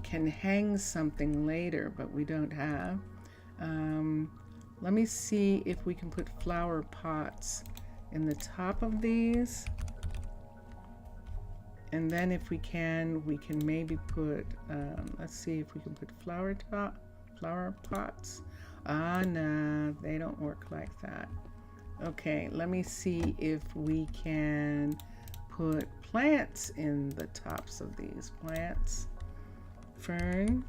can hang something later, but we don't have. Let me see if we can put flower pots in the top of these. And then if we can maybe put, let's see if we can put flower pots. No, they don't work like that. Okay, let me see if we can put plants in the tops of these plants. Fern,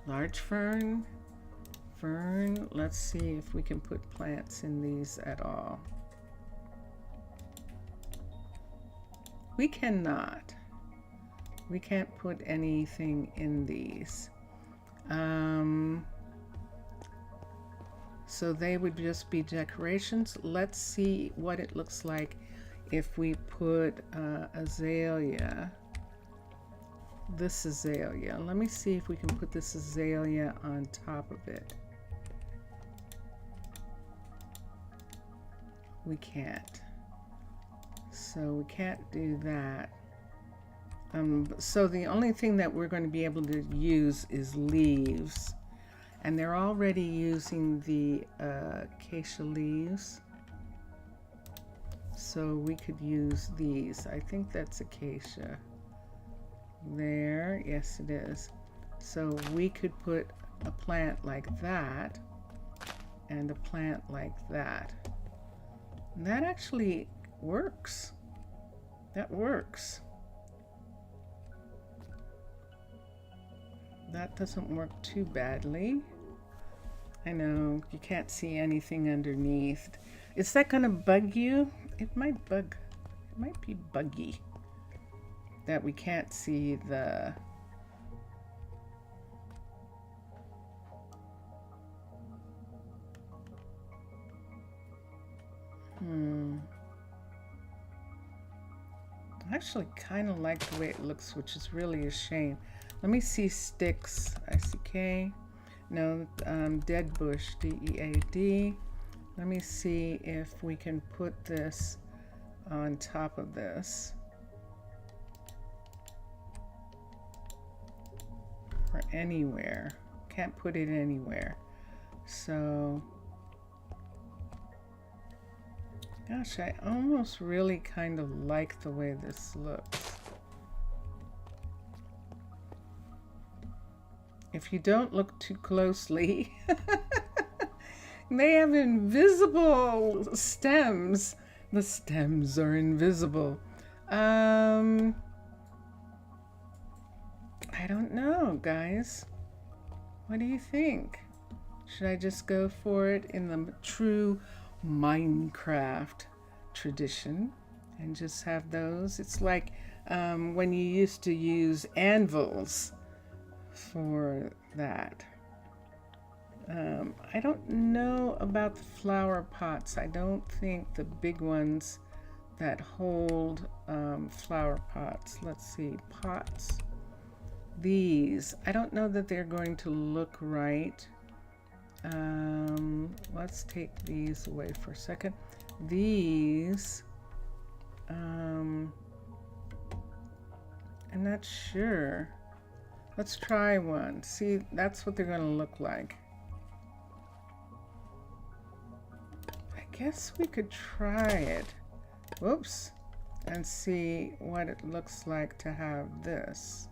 large fern, let's see if we can put plants in these at all. We cannot. We can't put anything in these. So they would just be decorations. Let's see what it looks like if we put azalea. This azalea. Let me see if we can put this azalea on top of it. We can't. So we can't do that. So the only thing that we're going to be able to use is leaves. And they're already using the acacia leaves. So we could use these. I think that's acacia. There, yes it is. So we could put a plant like that and a plant like that. And that actually works. That works. That doesn't work too badly. I know you can't see anything underneath. Is that gonna bug you? It might bug. It might be buggy that we can't see the I actually kind of like the way it looks, which is really a shame. Let me see sticks. ICK. No, dead bush. DEAD. Let me see if we can put this on top of this. Or anywhere. Can't put it anywhere. So, gosh, I almost really kind of like the way this looks. If you don't look too closely, they have invisible stems. The stems are invisible. I don't know, guys. What do you think? Should I just go for it in the true Minecraft tradition and just have those? It's like when you used to use anvils for that. I don't know about the flower pots. I don't think the big ones that hold flower pots. Let's see, pots. These, I don't know that they're going to look right. Let's take these away for a second. These, I'm not sure. Let's try one. See, that's what they're going to look like. I guess we could try it. Whoops. And see what it looks like to have this.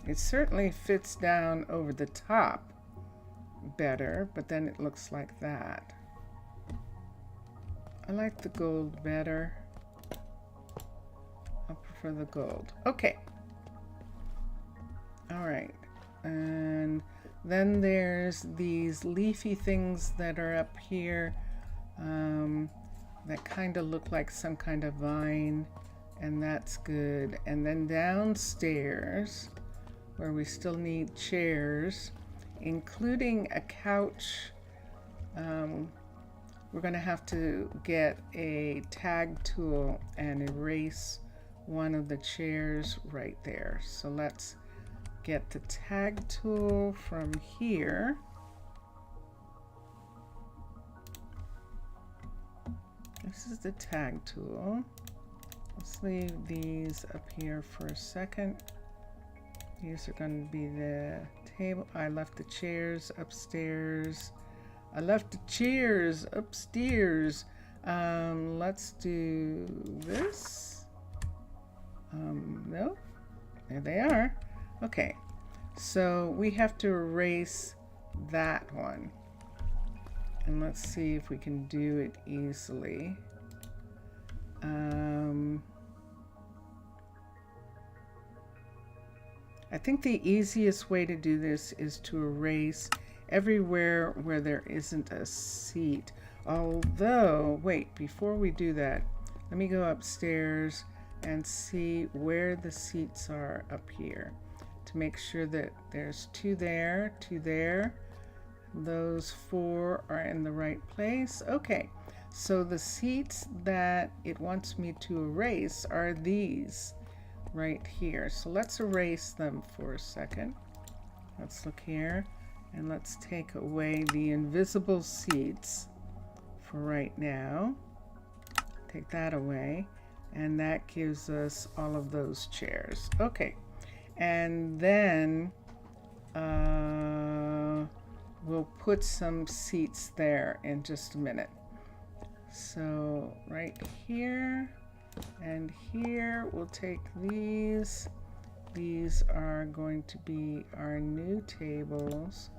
It certainly fits down over the top better, but then it looks like that. I like the gold better. I prefer the gold. Okay. All right. And then there's these leafy things that are up here that kind of look like some kind of vine, and that's good. And then downstairs, where we still need chairs, including a couch. We're going to have to get a tag tool and erase one of the chairs right there. So let's get the tag tool from here. This is the tag tool. Let's leave these up here for a second. These are going to be the table. I left the chairs upstairs. I left the chairs upstairs. Let's do this. No, there they are. Okay, so we have to erase that one. And let's see if we can do it easily. I think the easiest way to do this is to erase everywhere where there isn't a seat. Although, wait, before we do that, let me go upstairs and see where the seats are up here to make sure that there's two there, two there. Those four are in the right place. Okay, so the seats that it wants me to erase are these right here. So let's erase them for a second. Let's look here and let's take away the invisible seats for right now. Take that away, and that gives us all of those chairs. Okay, and then we'll put some seats there in just a minute. So right here and here, we'll take these. These are going to be our new tables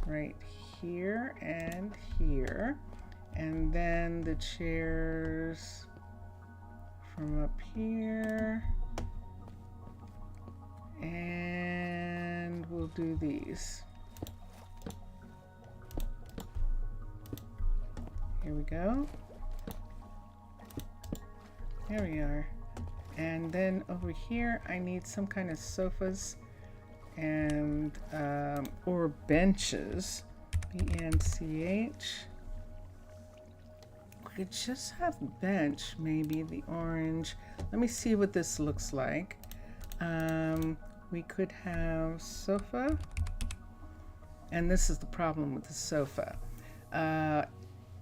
right here and here. And then the chairs from up here. And we'll do these. Here we go. There we are. And then over here, I need some kind of sofas and or benches. BNCH. We could just have bench, maybe the orange. Let me see what this looks like. We could have sofa. And this is the problem with the sofa.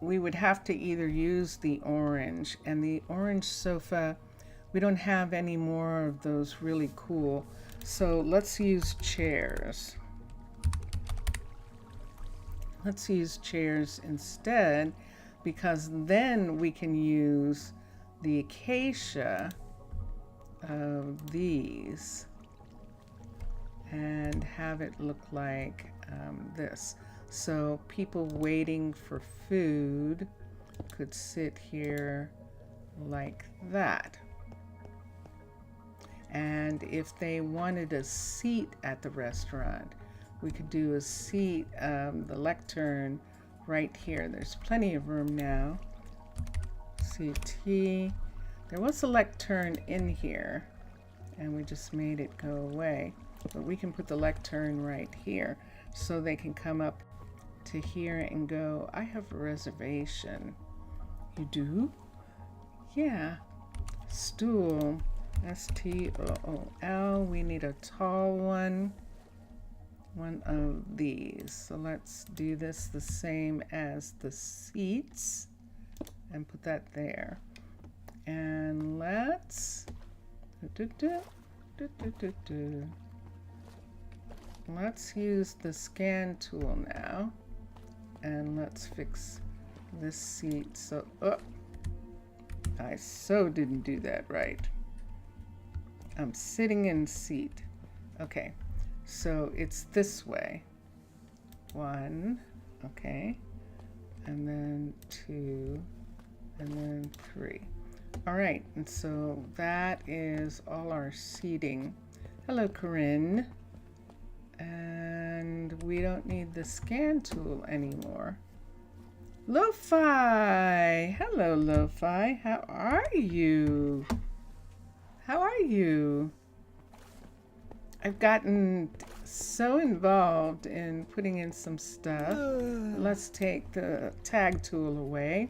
We would have to either use the orange, and the orange sofa, we don't have any more of those really cool. So let's use chairs. Let's use chairs instead, because then we can use the acacia of these and have it look like this. So people waiting for food could sit here like that. And if they wanted a seat at the restaurant, we could do a seat, the lectern right here. There's plenty of room now. CT. There was a lectern in here, and we just made it go away. But we can put the lectern right here, so they can come up to here and go, I have a reservation. You do? Yeah. Stool. STOOL. We need a tall one. One of these. So let's do this the same as the seats and put that there. And let's let's use the scan tool now, and let's fix this seat. So I so didn't do that right. I'm sitting in seat. Okay, so it's this way. 1, okay, and then 2, and then 3. All right, and so that is all our seating. Hello, Corinne. And we don't need the scan tool anymore. Lo-Fi! Hello, Lo-Fi. How are you? How are you? I've gotten so involved in putting in some stuff. Let's take the tag tool away.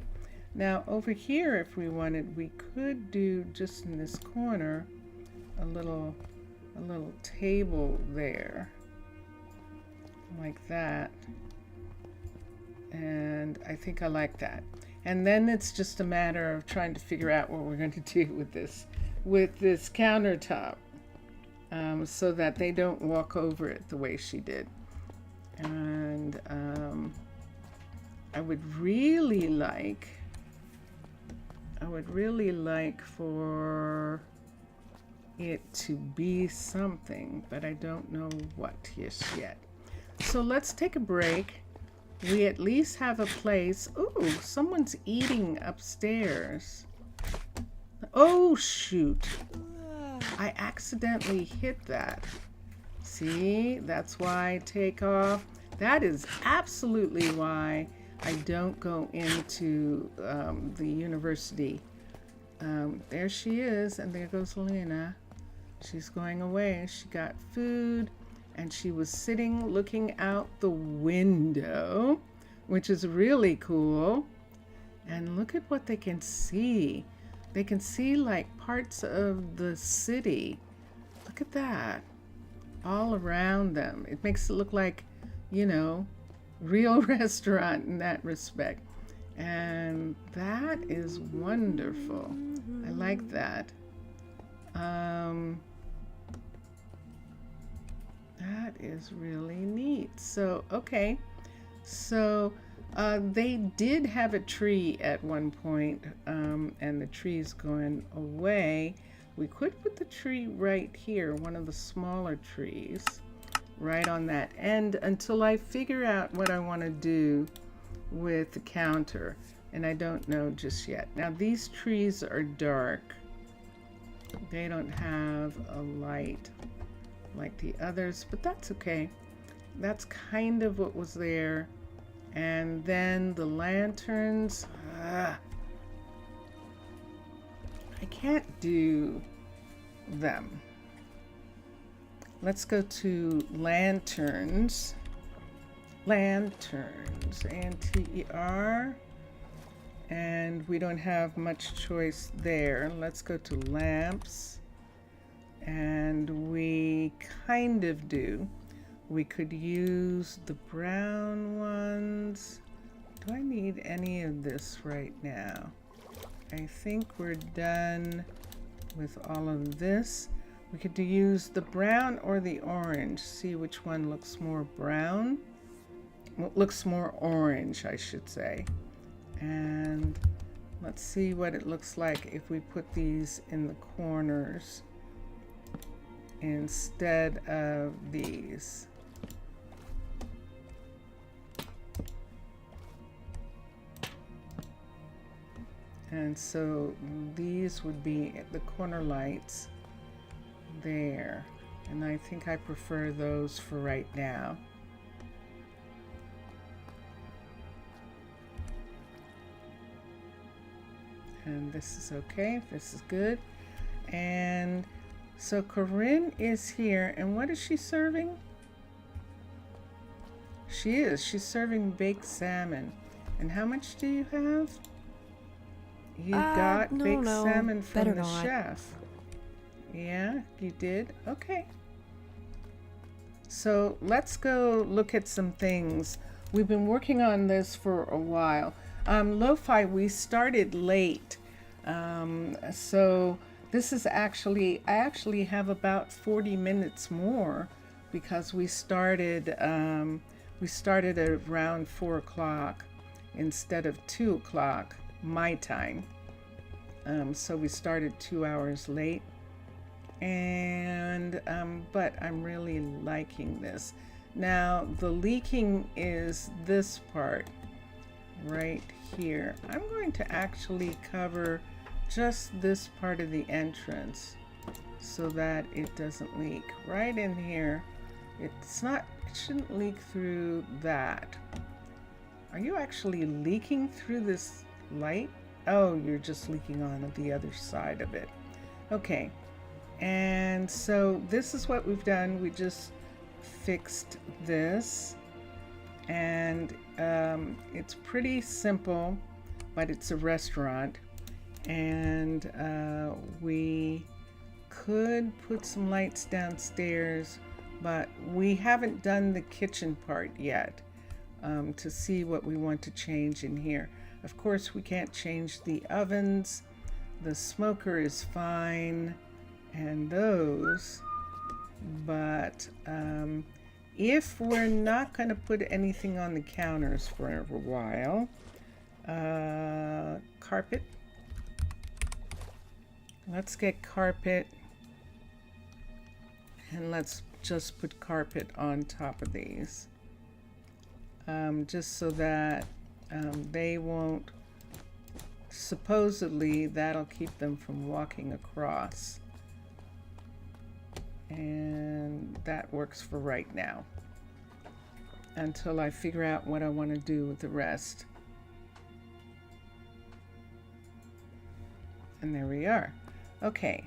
Now over here, if we wanted, we could do just in this corner a little table there, like that. And I think I like that. And then it's just a matter of trying to figure out what we're going to do with this countertop, so that they don't walk over it the way she did. And I would really like for it to be something, but I don't know what just yet. So let's take a break. We at least have a place. Ooh, someone's eating upstairs. Oh, shoot. I accidentally hit that. See, that's why I take off. That is absolutely why I don't go into the university. There she is, and there goes Lena. She's going away. She got food, and she was sitting looking out the window, which is really cool. And look at what they can see. They can see like parts of the city. Look at that. All around them. It makes it look like, you know, real restaurant in that respect. And that is wonderful. I like that. That is really neat. So, okay. So they did have a tree at one point, and the tree's going away. We could put the tree right here, one of the smaller trees, right on that end until I figure out what I want to do with the counter. And I don't know just yet. Now these trees are dark. They don't have a light like the others, but that's okay. That's kind of what was there. And then the lanterns, I can't do them. Let's go to lanterns. Lanterns, N-T-E-R. And we don't have much choice there. Let's go to lamps. And we kind of do. We could use the brown ones. Do I need any of this right now? I think we're done with all of this. We could use the brown or the orange. See which one looks more brown. Well, looks more orange, I should say. And let's see what it looks like if we put these in the corners instead of these. And so these would be the corner lights there. And I think I prefer those for right now. And this is okay, this is good. And so Corinne is here, and what is she serving? She's serving baked salmon. And how much do you have? You got baked salmon from the chef. Yeah, you did? Okay. So let's go look at some things. We've been working on this for a while. Lo-fi, we started late. So this is I actually have about 40 minutes more because we started at around 4 o'clock instead of 2 o'clock my time. So we started 2 hours late. And but I'm really liking this. Now the leaking is this part right here. I'm going to actually cover just this part of the entrance so that it doesn't leak. Right in here. It shouldn't leak through that. Are you actually leaking through this light? Oh, you're just leaking on the other side of it. Okay. And so this is what we've done. We just fixed this, and it's pretty simple, but it's a restaurant, and we could put some lights downstairs, but we haven't done the kitchen part yet to see what we want to change in here. Of course, we can't change the ovens. The smoker is fine. And those, but if we're not going to put anything on the counters for a while, carpet. Let's get carpet, and let's just put carpet on top of these, just so that they won't, supposedly that'll keep them from walking across. And that works for right now until I figure out what I want to do with the rest. And there we are. Okay.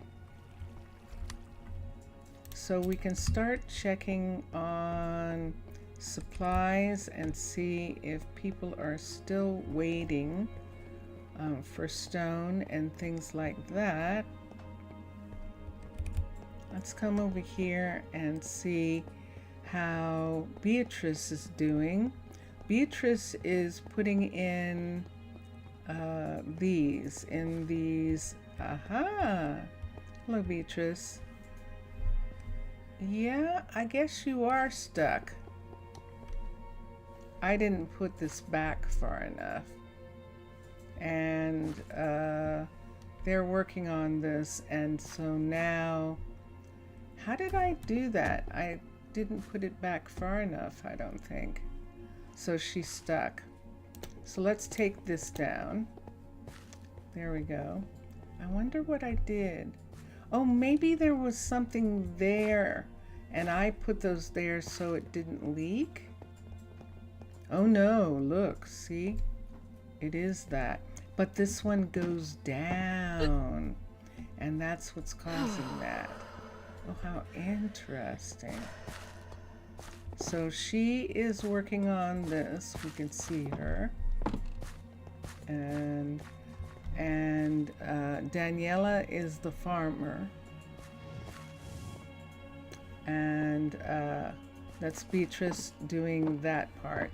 So we can start checking on supplies and see if people are still waiting for stone and things like that. Let's come over here and see how Beatrice is doing. Beatrice is putting in these. Aha! Hello, Beatrice. Yeah, I guess you are stuck. I didn't put this back far enough. And they're working on this, and so now, how did I do that? I didn't put it back far enough, I don't think. So she's stuck. So let's take this down. There we go. I wonder what I did. Oh, maybe there was something there and I put those there so it didn't leak. Oh no, look, see? It is that. But this one goes down, and that's what's causing that. Oh, how interesting. So she is working on this. We can see her. And Daniela is the farmer. And that's Beatrice doing that part.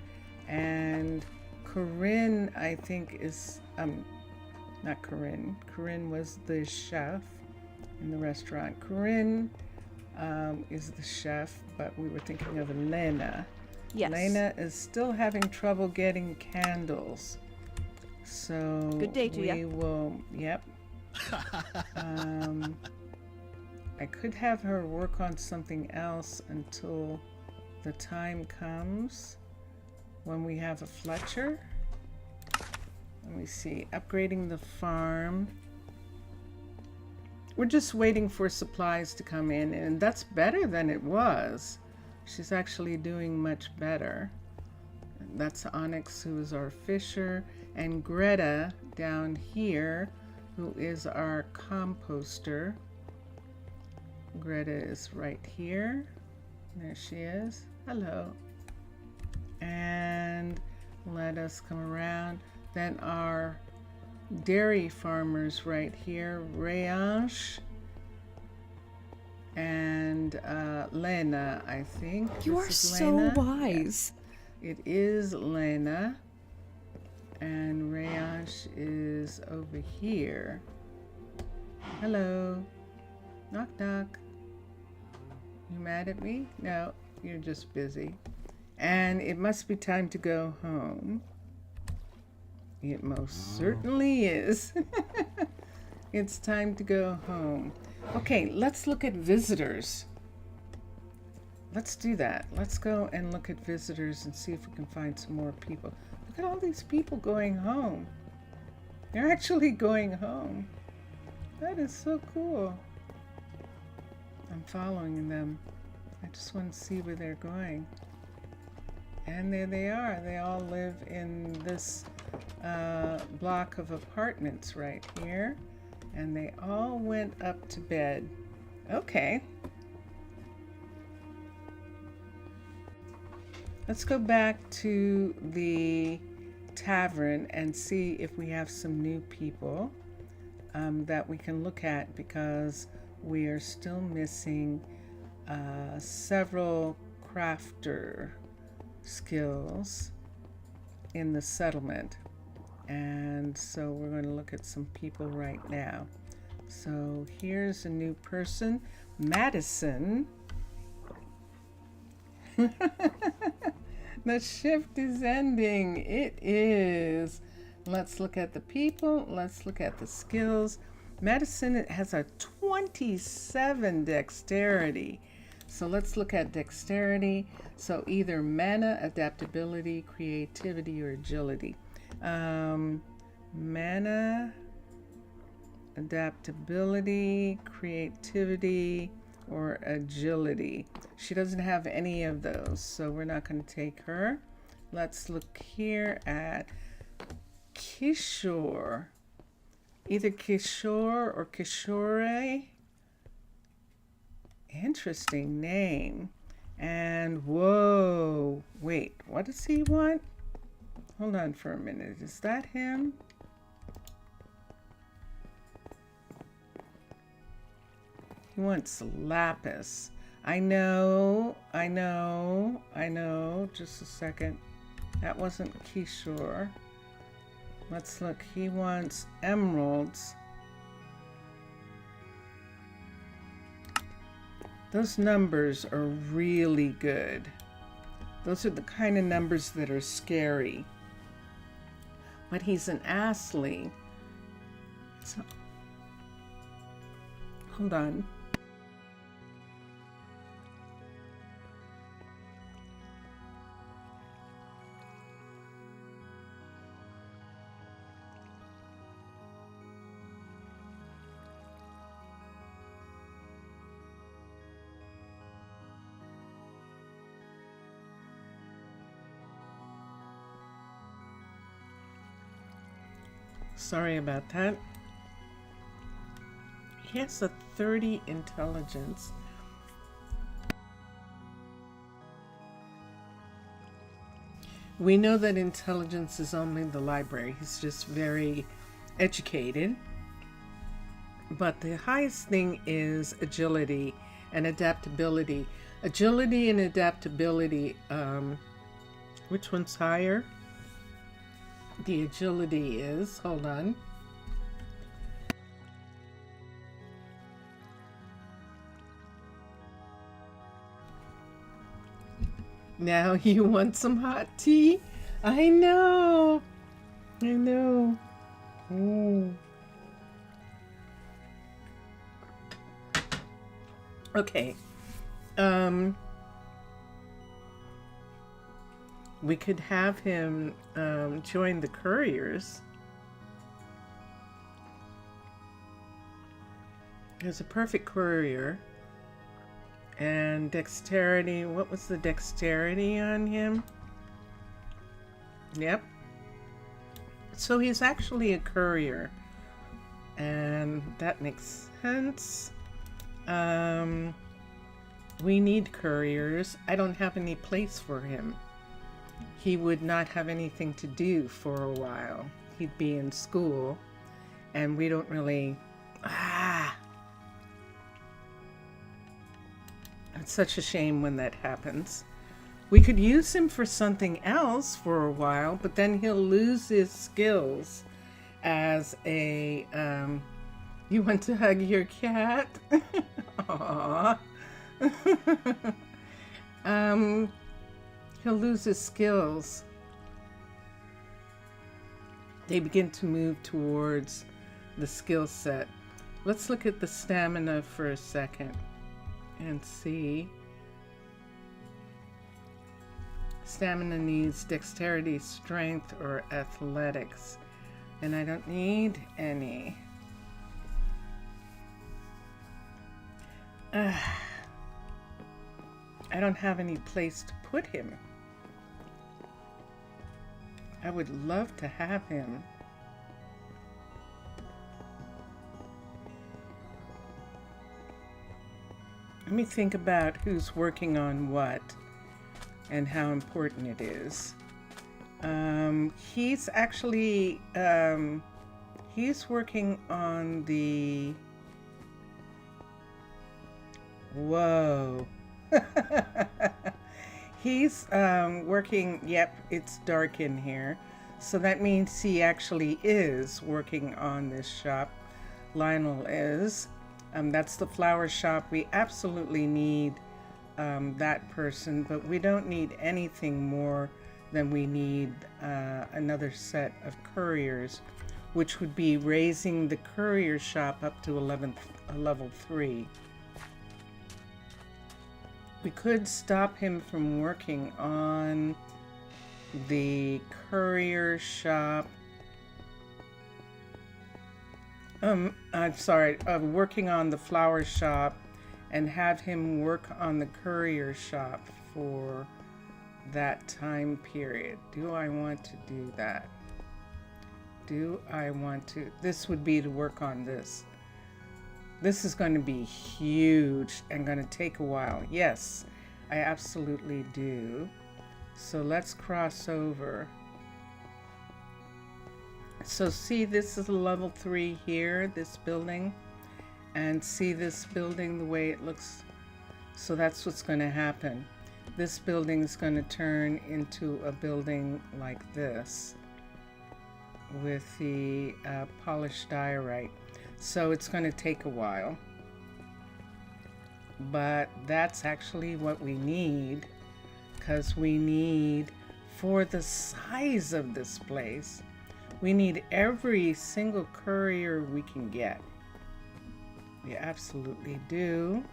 And Corinne, I think, is, not Corinne. Corinne was the chef in the restaurant. Corinne is the chef, but we were thinking of Elena. Yes. Elena is still having trouble getting candles. So good day to we you. will, yep. I could have her work on something else until the time comes when we have a Fletcher. Let me see, upgrading the farm. We're just waiting for supplies to come in, and that's better than it was. She's actually doing much better. That's Onyx, who is our fisher, and Greta down here, who is our composter. Greta is right here. There she is. Hello. And let us come around. Then our dairy farmers right here, Rayange and Lena, I think. You are so wise. It is Lena. And Rayange is over here. Hello. Knock, knock. You mad at me? No, you're just busy. And it must be time to go home. It most certainly is. It's time to go home. Okay, let's look at visitors. Let's do that. Let's go and look at visitors and see if we can find some more people. Look at all these people going home. They're actually going home. That is so cool. I'm following them. I just want to see where they're going. And there they are. They all live in this block of apartments right here. And they all went up to bed. Okay. Let's go back to the tavern and see if we have some new people that we can look at, because we are still missing several crafter skills in the settlement. And so we're going to look at some people right now. So here's a new person, Madison. The shift is ending. It is. Let's look at the people. Let's look at the skills. Madison has a 27 dexterity. So let's look at dexterity. So either mana, adaptability, creativity, or agility. Mana, adaptability, creativity, or agility. She doesn't have any of those, so we're not going to take her. Let's look here at Kishore. Either Kishore or Kishore. Interesting name. And whoa, wait, what does he want? Hold on for a minute. Is that him? He wants lapis. I know. Just a second. That wasn't Kishore. Let's look. He wants emeralds. Those numbers are really good. Those are the kind of numbers that are scary. But he's an Astley. So, hold on. Sorry about that. He has a 30 intelligence. We know that intelligence is only the library. He's just very educated. But the highest thing is agility and adaptability. Agility and adaptability, which one's higher? The agility is, hold on. Now you want some hot tea? I know. I know. Mm. Okay. We could have him join the couriers. He's a perfect courier. And dexterity, what was the dexterity on him? Yep. So he's actually a courier. And that makes sense. We need couriers. I don't have any place for him. He would not have anything to do for a while. He'd be in school, and we don't really... It's such a shame when that happens. We could use him for something else for a while, but then he'll lose his skills as a... You want to hug your cat? Aww. He'll lose his skills. They begin to move towards the skill set. Let's look at the stamina for a second and see. Stamina needs dexterity, strength, or athletics. And I don't need any. I don't have any place to put him. I would love to have him. Let me think about who's working on what and how important it is. He's actually, he's working on the... Whoa. He's working, yep, it's dark in here. So that means he actually is working on this shop. Lionel is. That's the flower shop. We absolutely need that person, but we don't need anything more than we need another set of couriers, which would be raising the courier shop up to level 3. We could stop him from working on the courier shop. I'm sorry, working on the flower shop and have him work on the courier shop for that time period. Do I want to do that? Do I want to? This would be to work on this. This is going to be huge and going to take a while. Yes, I absolutely do. So let's cross over. So see, this is a level 3 here, this building. And see this building, the way it looks. So that's what's going to happen. This building is going to turn into a building like this with the polished diorite. So it's going to take a while, but that's actually what we need because we need, for the size of this place, we need every single courier we can get. We absolutely do.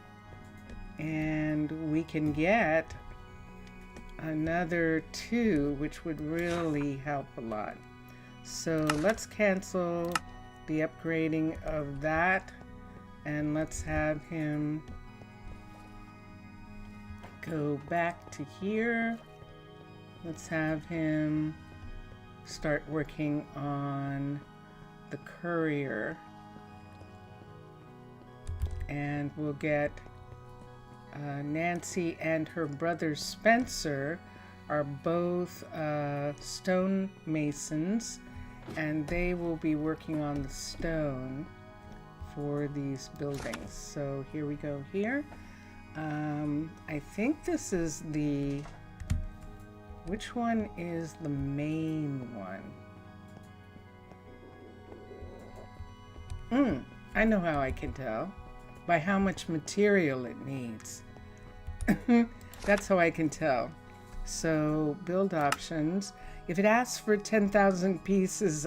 And we can get another 2, which would really help a lot. So let's cancel the upgrading of that, and let's have him go back to here. Let's have him start working on the courier, and we'll get Nancy and her brother Spencer are both stone masons, and they will be working on the stone for these buildings. So here we go here. I think this is the, which one is the main one? I know how I can tell. By how much material it needs. That's how I can tell. So build options. If it asks for 10,000 pieces,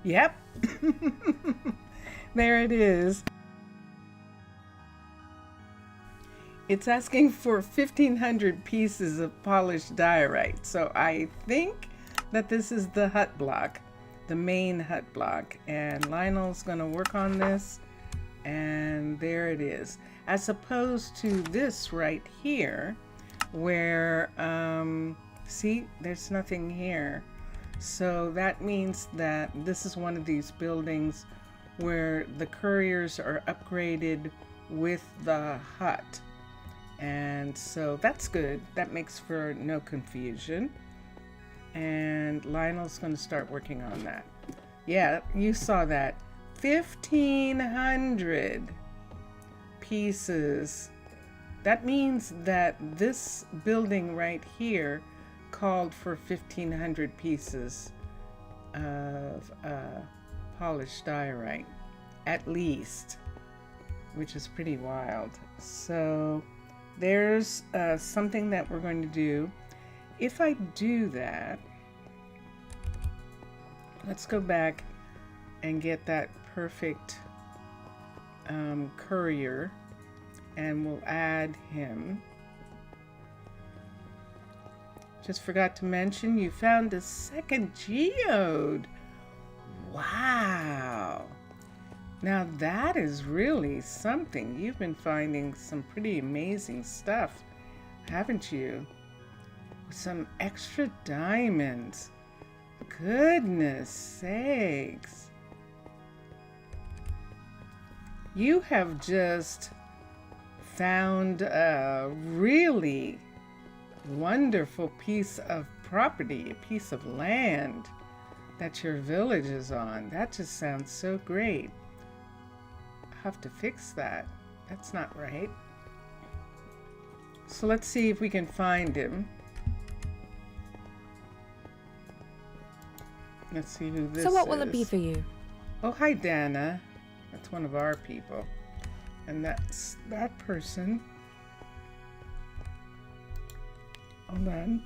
yep. There it is. It's asking for 1,500 pieces of polished diorite. So I think that this is the hut block, the main hut block. And Lionel's gonna work on this. And there it is. As opposed to this right here, where, see, there's nothing here. So that means that this is one of these buildings where the couriers are upgraded with the hut. And so that's good. That makes for no confusion. And Lionel's going to start working on that. Yeah, you saw that. 1,500 pieces. That means that this building right here called for 1,500 pieces of polished diorite, at least, which is pretty wild. So there's something that we're going to do. If I do that, let's go back and get that perfect courier, and we'll add him. Just forgot to mention, you found a second geode. Wow. Now that is really something. You've been finding some pretty amazing stuff, haven't you? Some extra diamonds. Goodness sakes. You have just found a really wonderful piece of property, a piece of land that your village is on. That just sounds so great. I have to fix that. That's not right. So let's see if we can find him. Let's see who this is. So what will it be for you? Oh, hi, Dana. That's one of our people. And that's that person. Hold on.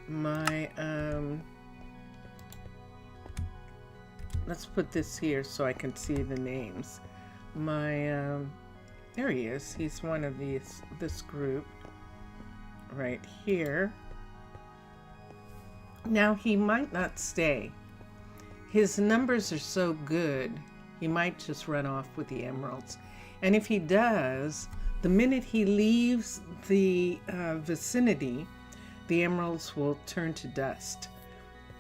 My, let's put this here so I can see the names. My, there he is. He's one of this group right here. Now, he might not stay. His numbers are so good, he might just run off with the emeralds. And if he does, the minute he leaves the vicinity, the emeralds will turn to dust,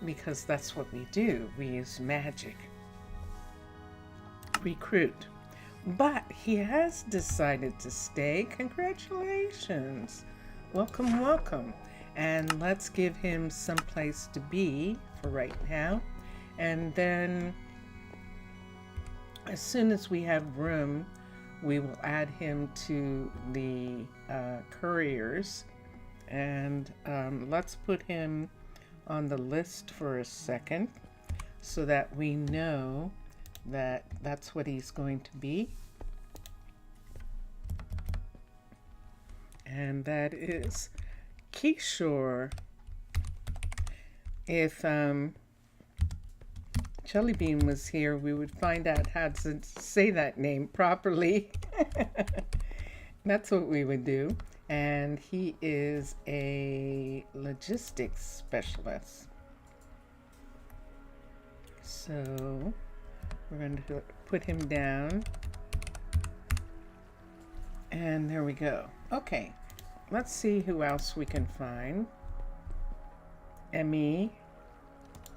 because that's what we do. We use magic. Recruit. But he has decided to stay. Congratulations. Welcome, welcome. And let's give him some place to be for right now. And then As soon as we have room, we will add him to the couriers. And let's put him on the list for a second so that we know that that's what he's going to be. And that is Kishore. If Jellybean was here, we would find out how to say that name properly. That's what we would do. And he is a logistics specialist. So we're going to put him down. And there we go. Okay, let's see who else we can find. Emmy.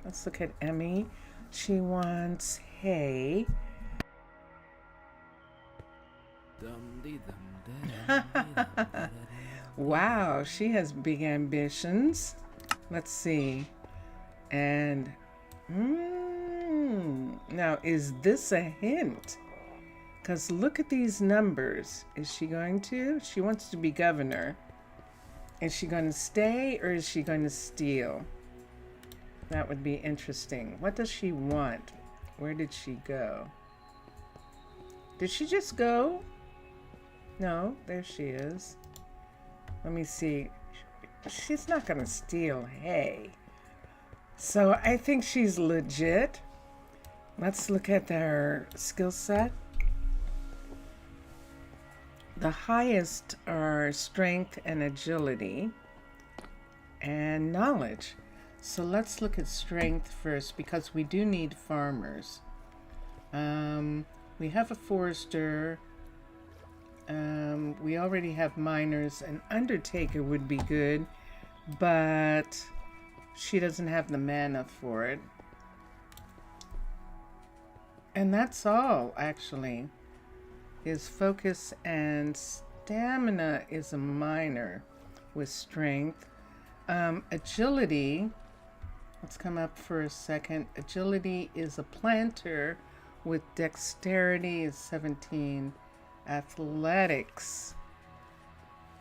Let's look at Emmy. She wants hay. Wow, she has big ambitions. Let's see. And now, is this a hint? Because look at these numbers. Is she going to? She wants to be governor. Is she going to stay or is she going to steal? That would be interesting. What does she want? Where did she go? Did she just go? No, there she is. Let me see. She's not going to steal hay. So I think she's legit. Let's look at her skill set. The highest are strength and agility and knowledge. So let's look at strength first because we do need farmers. We have a forester. We already have miners. An undertaker would be good, but she doesn't have the mana for it. And that's all, actually. His focus and stamina is a minor with strength. Agility, let's come up for a second. Agility is a planter with dexterity is 17. Athletics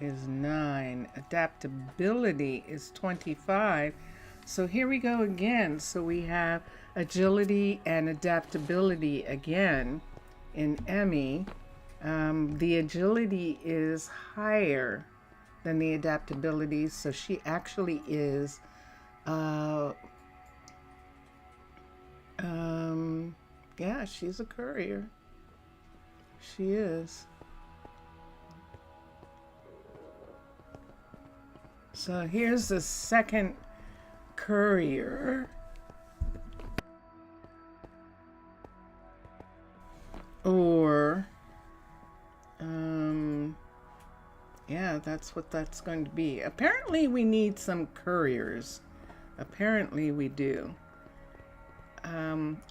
is 9. Adaptability is 25. So here we go again. So we have agility and adaptability again in Emmy. The agility is higher than the adaptability, so she actually is yeah, she's a courier. She is. So here's the second courier. Or yeah, that's what that's going to be. Apparently we need some couriers. Apparently we do.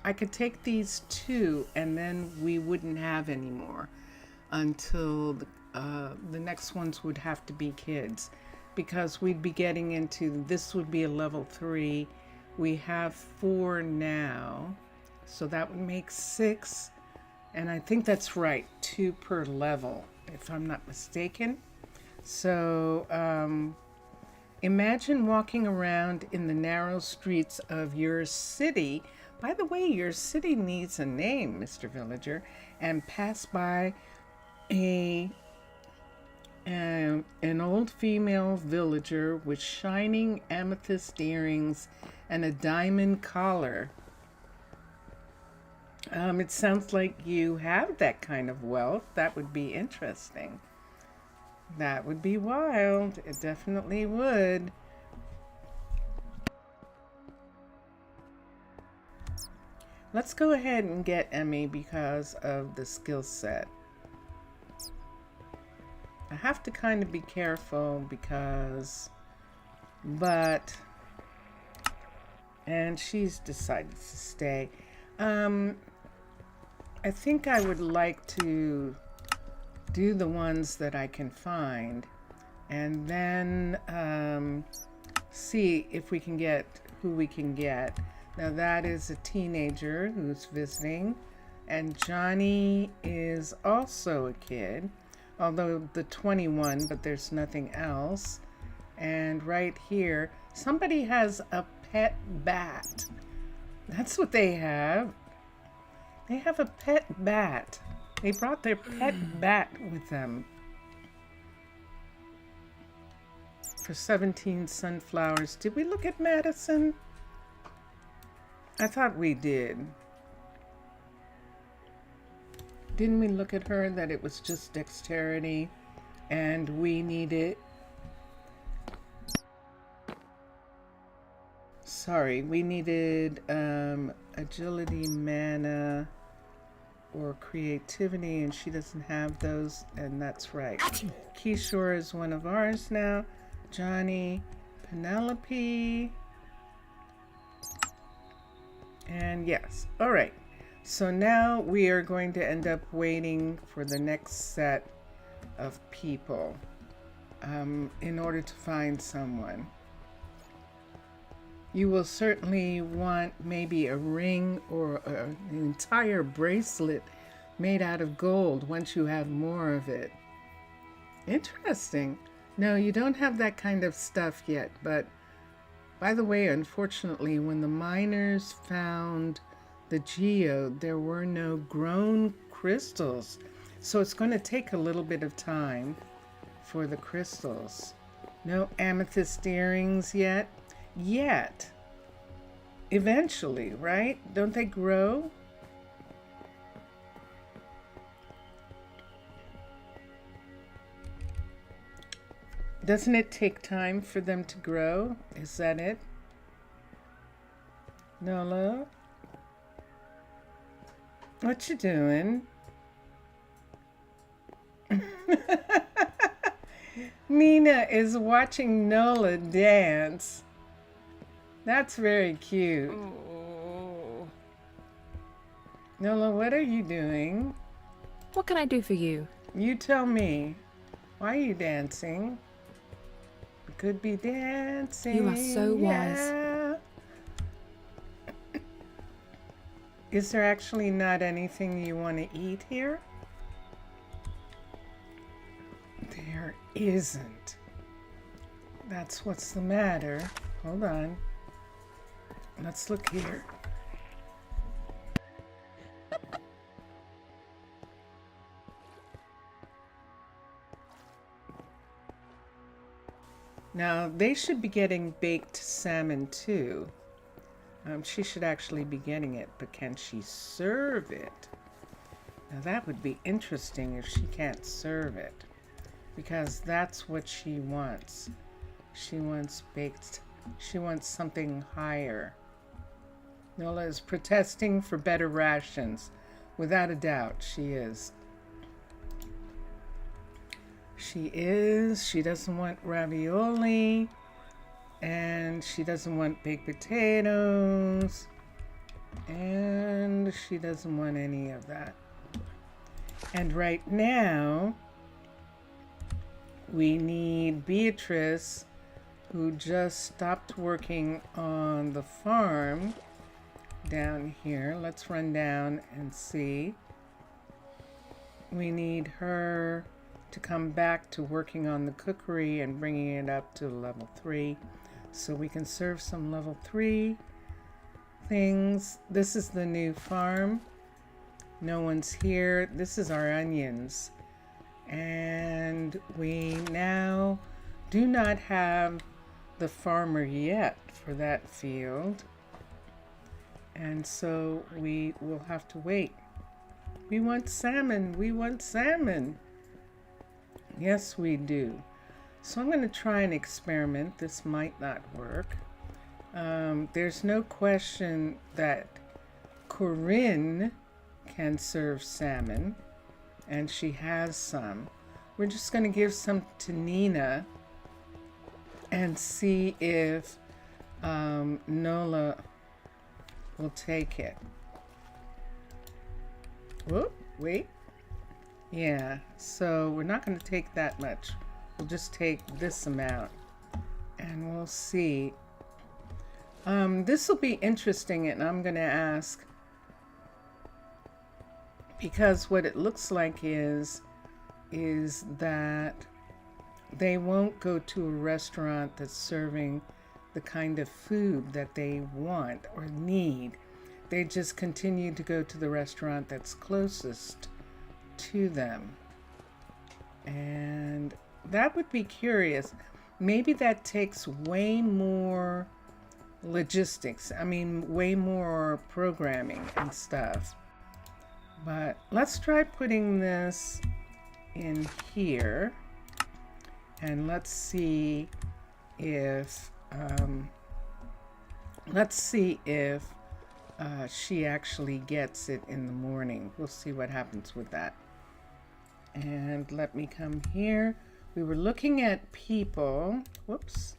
I could take these two and then we wouldn't have any more until the next ones would have to be kids, because we'd be getting into, this would be a level 3. We have 4 now, so that would make 6. And I think that's right, 2 per level, if I'm not mistaken. So imagine walking around in the narrow streets of your city. By the way, your city needs a name, Mr. Villager, and pass by an old female villager with shining amethyst earrings and a diamond collar. It sounds like you have that kind of wealth. That would be interesting. That would be wild. It definitely would. Let's go ahead and get Emmy because of the skill set. I have to kind of be careful because, and she's decided to stay. I think I would like to do the ones that I can find and then see if we can get who we can get. Now that is a teenager who's visiting. And Johnny is also a kid, although the 21, but there's nothing else. And right here, somebody has a pet bat. That's what they have. They have a pet bat. They brought their pet bat with them. For 17 sunflowers. Did we look at Madison? I thought we did. Didn't we look at her that it was just dexterity and we needed... Sorry, we needed agility, mana, or creativity, and she doesn't have those, and that's right. Kishore is one of ours now. Johnny, Penelope, and yes. All right. So now we are going to end up waiting for the next set of people in order to find someone. You will certainly want maybe a ring or an entire bracelet made out of gold once you have more of it. Interesting. No, you don't have that kind of stuff yet, but by the way, unfortunately, when the miners found the geode, there were no grown crystals. So it's going to take a little bit of time for the crystals. No amethyst earrings yet. Eventually, right? Don't they grow? Doesn't it take time for them to grow? Is that it? Nola? What you doing? Nina is watching Nola dance. That's very cute. Oh. Nola, what are you doing? What can I do for you? You tell me. Why are you dancing? We could be dancing. You are so wise. Is there actually not anything you want to eat here? There isn't. That's what's the matter. Hold on. Let's look here. Now, they should be getting baked salmon too. She should actually be getting it, but can she serve it? Now, that would be interesting if she can't serve it, because that's what she wants. She wants baked, she wants something higher. Nola is protesting for better rations. Without a doubt, she is. She is. She doesn't want ravioli. And she doesn't want baked potatoes. And she doesn't want any of that. And right now, we need Beatrice, who just stopped working on the farm down here. Let's run down and see. We need her to come back to working on the cookery and bringing it up to level 3 so we can serve some level 3 things. This is the new farm. No one's here. This is our onions. And we now do not have the farmer yet for that field. And so we will have to wait. We want salmon. We want salmon. Yes, we do. So I'm going to try an experiment. This might not work. There's no question that Corinne can serve salmon, and she has some. We're just going to give some to Nina and see if Nola will take it. Whoop, wait. Yeah, so we're not going to take that much. We'll just take this amount and we'll see. This will be interesting, and I'm going to ask because what it looks like is that they won't go to a restaurant that's serving the kind of food that they want or need. They just continue to go to the restaurant that's closest to them. And that would be curious. Maybe that takes way more logistics. I mean, way more programming and stuff. But let's try putting this in here. And let's see if she actually gets it in the morning. We'll see what happens with that. And let me come here. We were looking at people. Whoops.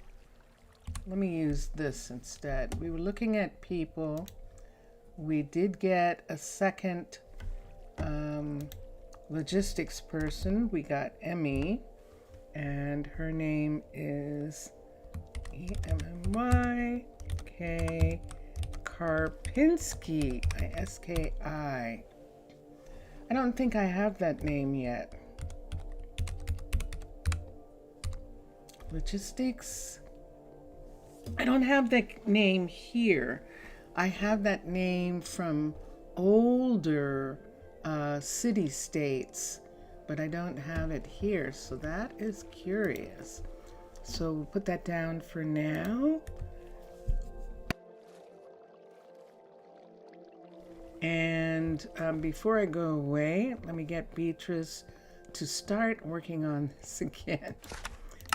Let me use this instead. We were looking at people. We did get a second logistics person. We got Emmy. And her name is Emmy Karpinski, I-S-K-I. I don't think I have that name yet. Logistics. I don't have that name here. I have that name from older city-states, but I don't have it here, so that is curious. So we'll put that down for now. And before I go away, let me get Beatrice to start working on this again.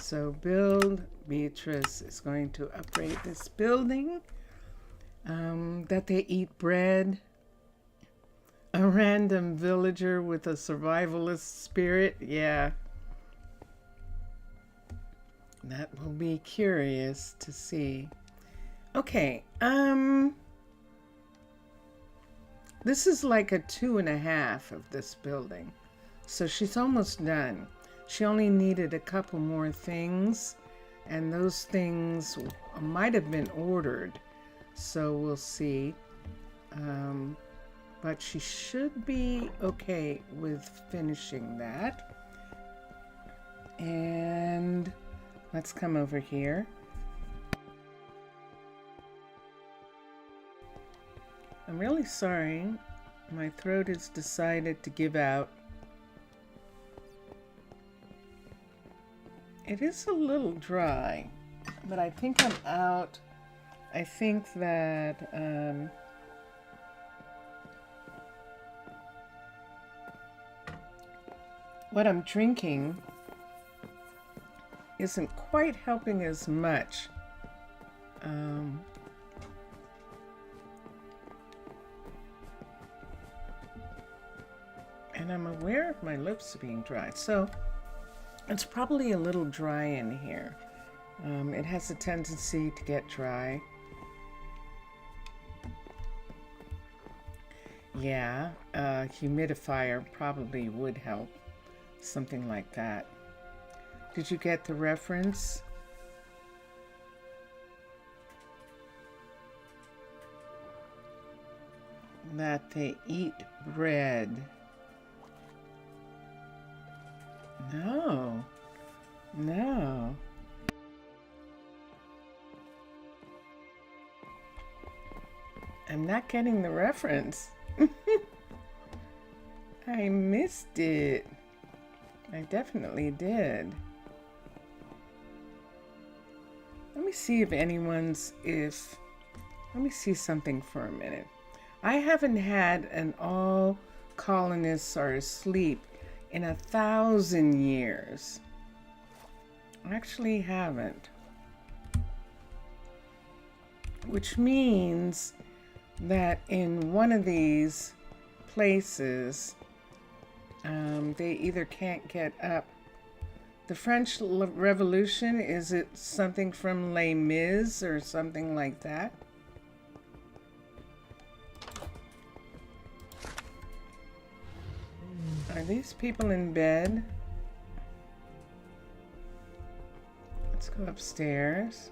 So build, Beatrice is going to upgrade this building. That they eat bread. A random villager with a survivalist spirit, yeah. That will be curious to see. Okay, this is like a 2.5 of this building. So she's almost done. She only needed a couple more things, and those things might have been ordered. So we'll see. But she should be okay with finishing that. And let's come over here. I'm really sorry. My throat has decided to give out. It is a little dry, but I think I'm out. I think that what I'm drinking isn't quite helping as much. And I'm aware of my lips being dry, so it's probably a little dry in here. It has a tendency to get dry. Yeah, a humidifier probably would help. Something like that. Did you get the reference? That they eat bread. No. No. I'm not getting the reference. I missed it. I definitely did. Let me see if anyone's, let me see something for a minute. I haven't had an all colonists are asleep in 1,000 years. I actually haven't. Which means that in one of these places, they either can't get up. The French Revolution, is it something from Les Mis or something like that? Are these people in bed? Let's go upstairs.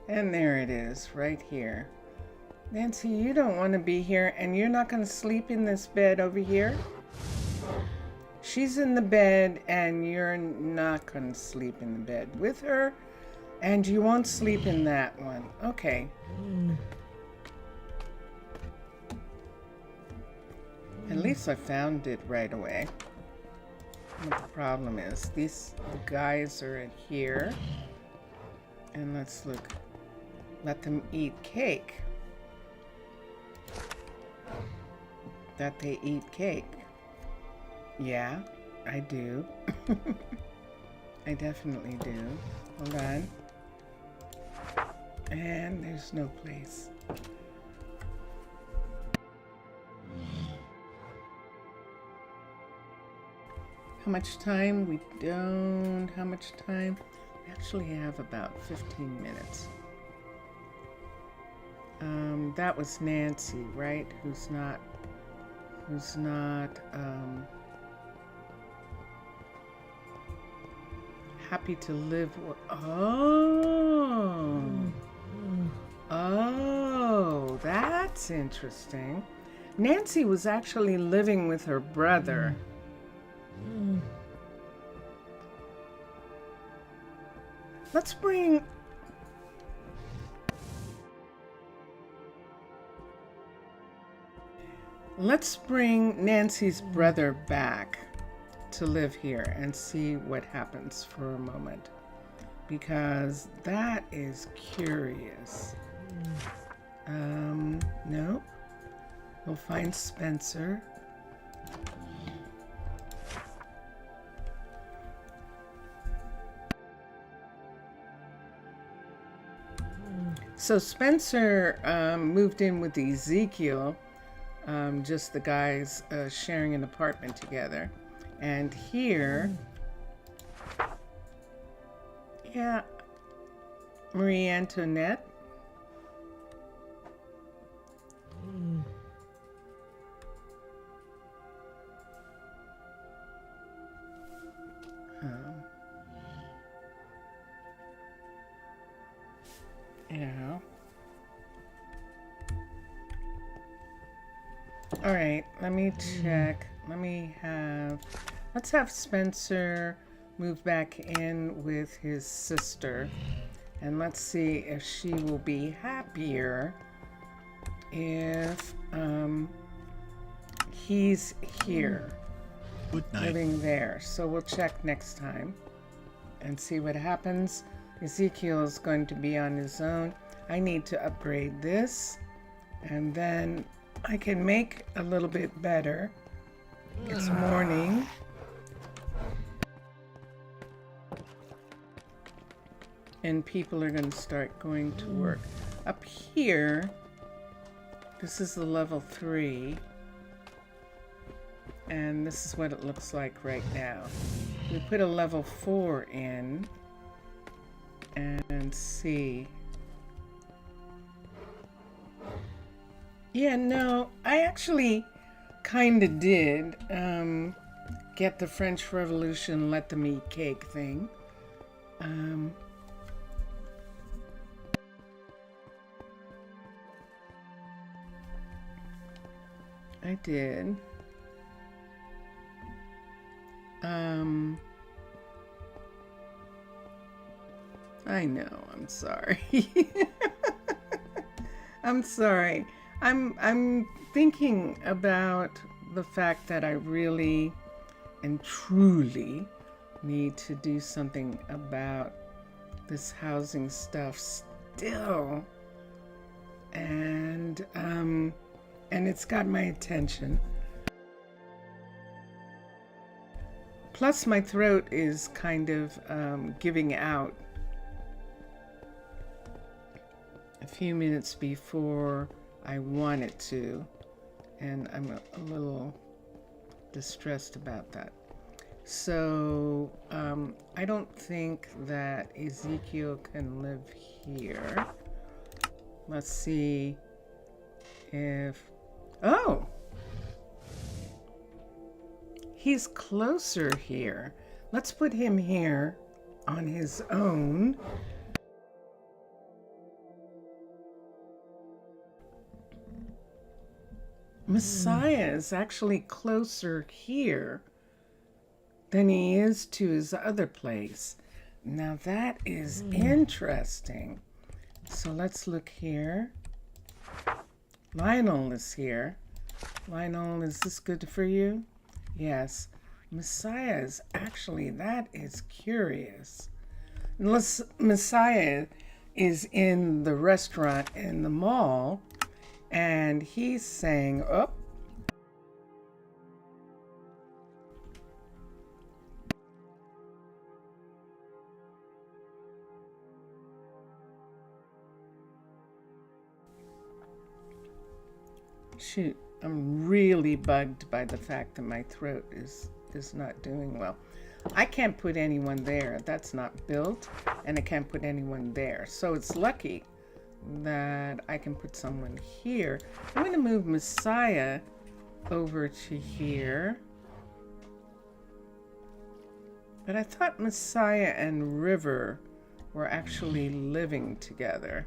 And there it is, right here. Nancy, you don't want to be here, and you're not going to sleep in this bed over here? She's in the bed, and you're not going to sleep in the bed with her, and you won't sleep in that one. Okay. At least I found it right away. What the problem is, these guys are in here, and let's look. Let them eat cake. That they eat cake. Yeah, I do. I definitely do. Hold on. And there's no place. How much time? We don't. How much time? We actually have about 15 minutes. That was Nancy, right? Who's not happy to live. Oh, that's interesting. Nancy was actually living with her brother. Let's bring Nancy's brother back to live here and see what happens for a moment, because that is curious. Nope. We'll find Spencer. So Spencer moved in with Ezekiel, just the guys sharing an apartment together. And here, yeah, Marie Antoinette. Yeah. All right, let me check. Let's have Spencer move back in with his sister, and let's see if she will be happier if he's here. Good night. Living there. So we'll check next time and see what happens. Ezekiel is going to be on his own. I need to upgrade this, and then I can make a little bit better. It's morning. And people are going to start going to work. Up here, this is the level 3. And this is what it looks like right now. We put a level 4 in and see. Yeah, no, I actually kind of did get the French Revolution let them eat cake thing. I did. I know, I'm sorry. I'm sorry. I'm thinking about the fact that I really and truly need to do something about this housing stuff still. And it's got my attention. Plus my throat is kind of giving out a few minutes before I want it to, and I'm a little distressed about that. So I don't think that Ezekiel can live here. Let's see if, oh, he's closer here. Let's put him here on his own. Messiah is actually closer here than he is to his other place. Now that is interesting. So let's look here. Lionel is here. Lionel, is this good for you? Yes. Messiah is actually, that is curious. Messiah is in the restaurant in the mall, and he's saying, oh, shoot, I'm really bugged by the fact that my throat is not doing well. I can't put anyone there. That's not built, and I can't put anyone there. So it's lucky that I can put someone here. I'm going to move Messiah over to here. But I thought Messiah and River were actually living together.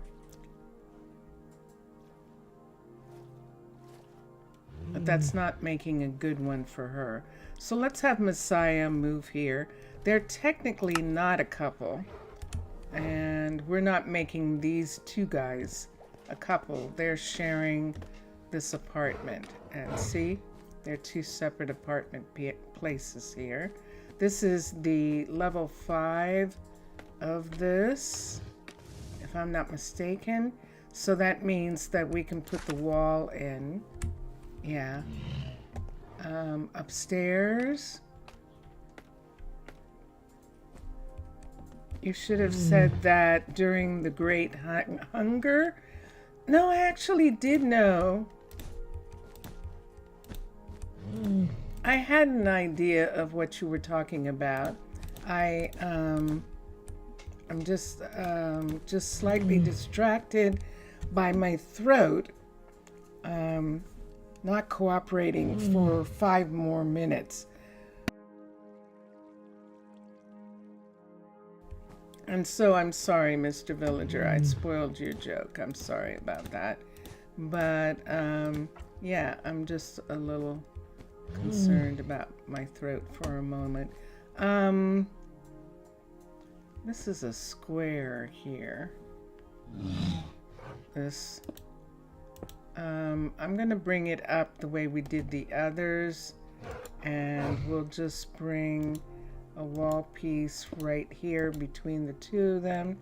But that's not making a good one for her. So let's have Messiah move here. They're technically not a couple. And we're not making these two guys a couple. They're sharing this apartment. And see, they're two separate apartment places here. This is the level 5 of this, if I'm not mistaken. So that means that we can put the wall in. Yeah. Upstairs. You should have said that during the Great Hunger. No, I actually did know. I had an idea of what you were talking about. I'm just slightly distracted by my throat. Not cooperating for 5 more minutes. And so I'm sorry, Mr. Villager, I spoiled your joke. I'm sorry about that. But yeah, I'm just a little concerned about my throat for a moment. This is a square here. This. I'm going to bring it up the way we did the others, and we'll just bring a wall piece right here between the two of them.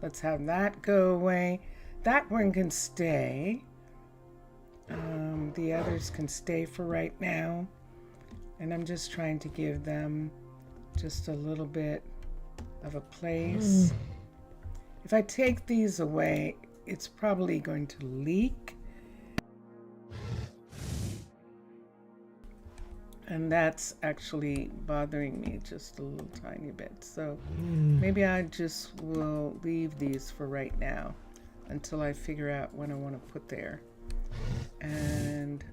Let's have that go away. That one can stay. The others can stay for right now. And I'm just trying to give them just a little bit of a place. If I take these away, it's probably going to leak. And that's actually bothering me just a little tiny bit. So maybe I just will leave these for right now until I figure out what I want to put there. And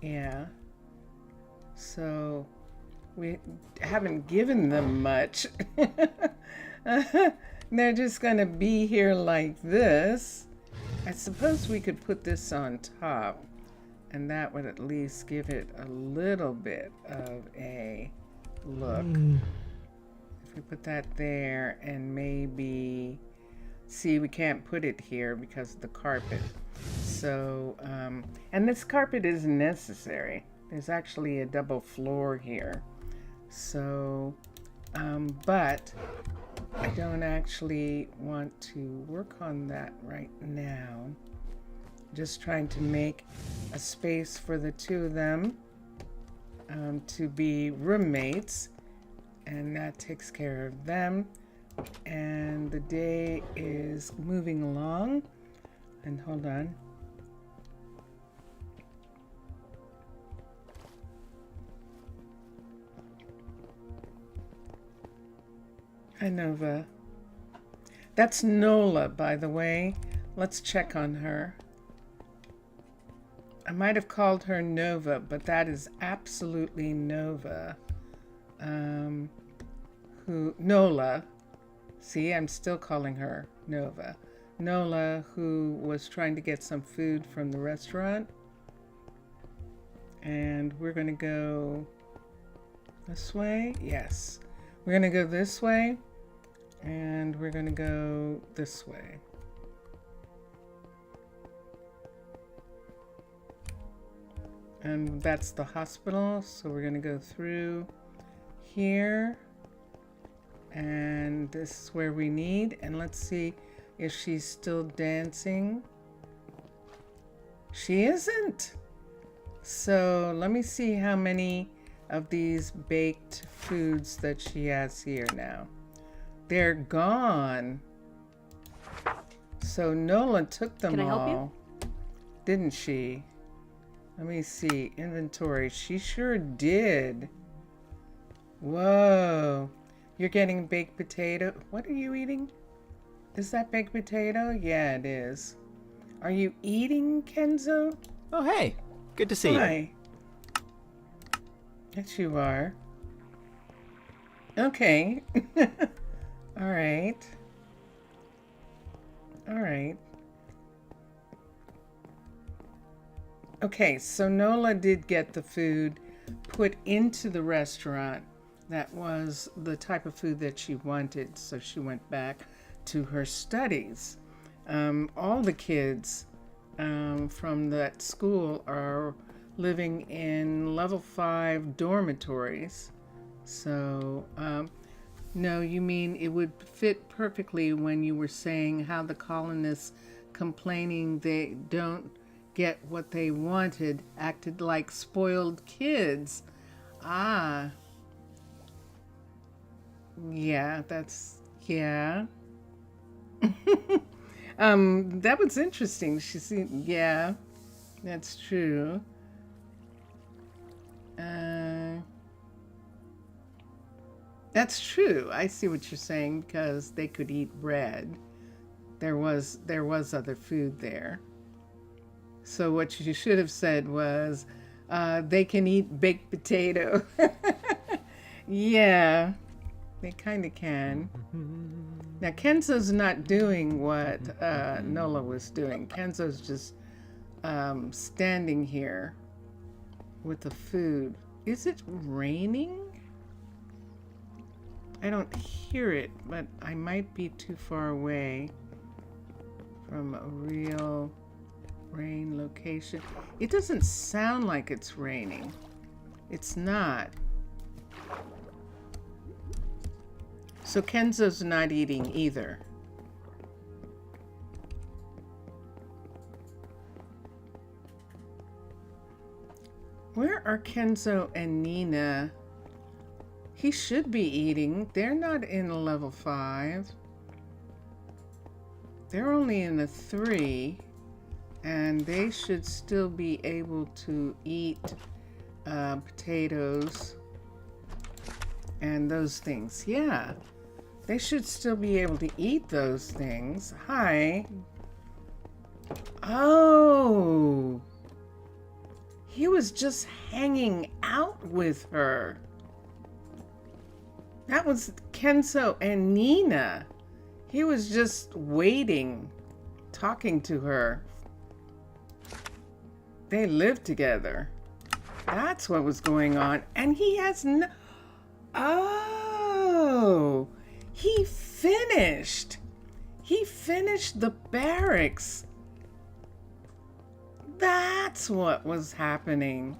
yeah. So we haven't given them much. They're just going to be here like this. I suppose we could put this on top. And that would at least give it a little bit of a look. If we put that there and maybe, see, we can't put it here because of the carpet. So, and this carpet isn't necessary. There's actually a double floor here. So, but I don't actually want to work on that right now. Just trying to make a space for the two of them to be roommates, and that takes care of them. And the day is moving along. And hold on. Hi, Nova. That's Nola, by the way. Let's check on her. I might have called her Nova, but that is absolutely Nova. Nola. See, I'm still calling her Nova. Nola, who was trying to get some food from the restaurant. And we're going to go this way. Yes. We're going to go this way. And we're going to go this way. And that's the hospital. So we're going to go through here. And this is where we need. And let's see if she's still dancing. She isn't. So let me see how many of these baked foods that she has here now. They're gone. So Nola took them all. Can I help you? Didn't she? Let me see. Inventory. She sure did. Whoa. You're getting baked potato. What are you eating? Is that baked potato? Yeah, it is. Are you eating, Kenzo? Oh, hey. Good to see you. Hi. Yes, you are. Okay. All right. All right. Okay, so Nola did get the food put into the restaurant. That was the type of food that she wanted, so she went back to her studies. All the kids from that school are living in level 5 dormitories. So, no, you mean it would fit perfectly when you were saying how the colonists complaining they don't get what they wanted acted like spoiled kids. Ah. Yeah, yeah. That was interesting. She said, yeah, that's true. That's true. I see what you're saying because they could eat bread. There was other food there. So what you should have said was, they can eat baked potato. Yeah, they kind of can. Now Kenzo's not doing what Nola was doing. Kenzo's just standing here with the food. Is it raining? I don't hear it, but I might be too far away from a real rain location. It doesn't sound like it's raining. It's not. So Kenzo's not eating either. Where are Kenzo and Nina? He should be eating. They're not in a level 5. They're only in a 3. And they should still be able to eat potatoes and those things. Yeah, they should still be able to eat those things. Hi. Oh, he was just hanging out with her. That was Kenzo and Nina. He was just waiting, talking to her. They lived together. That's what was going on. And he has no... Oh, he finished. He finished the barracks. That's what was happening.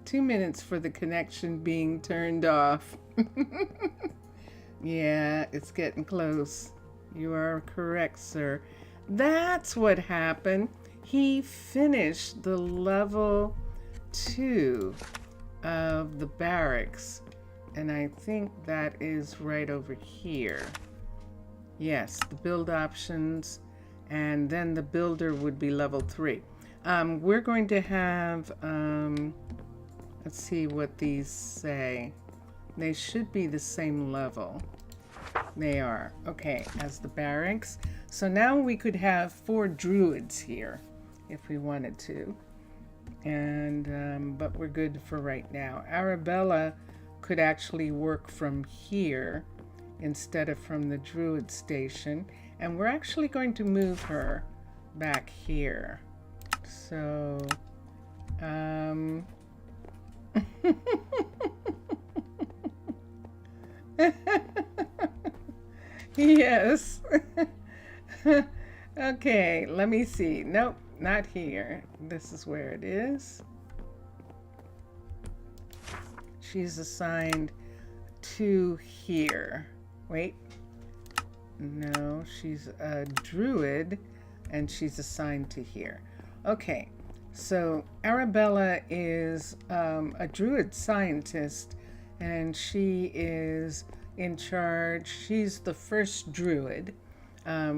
2 minutes for the connection being turned off. Yeah, it's getting close. You are correct, sir. That's what happened. He finished the level 2 of the barracks. And I think that is right over here. Yes, the build options. And then the builder would be level 3. We're going to have, let's see what these say. They should be the same level. They are. Okay, as the barracks. So now we could have 4 druids here if we wanted to. And, but we're good for right now. Arabella could actually work from here instead of from the Druid station. And we're actually going to move her back here. So, yes. Okay, let me see. Nope, not here. This is where it is. She's assigned to here. Wait. No, she's a druid and she's assigned to here. Okay, so Arabella is a druid scientist and she is in charge. She's the first druid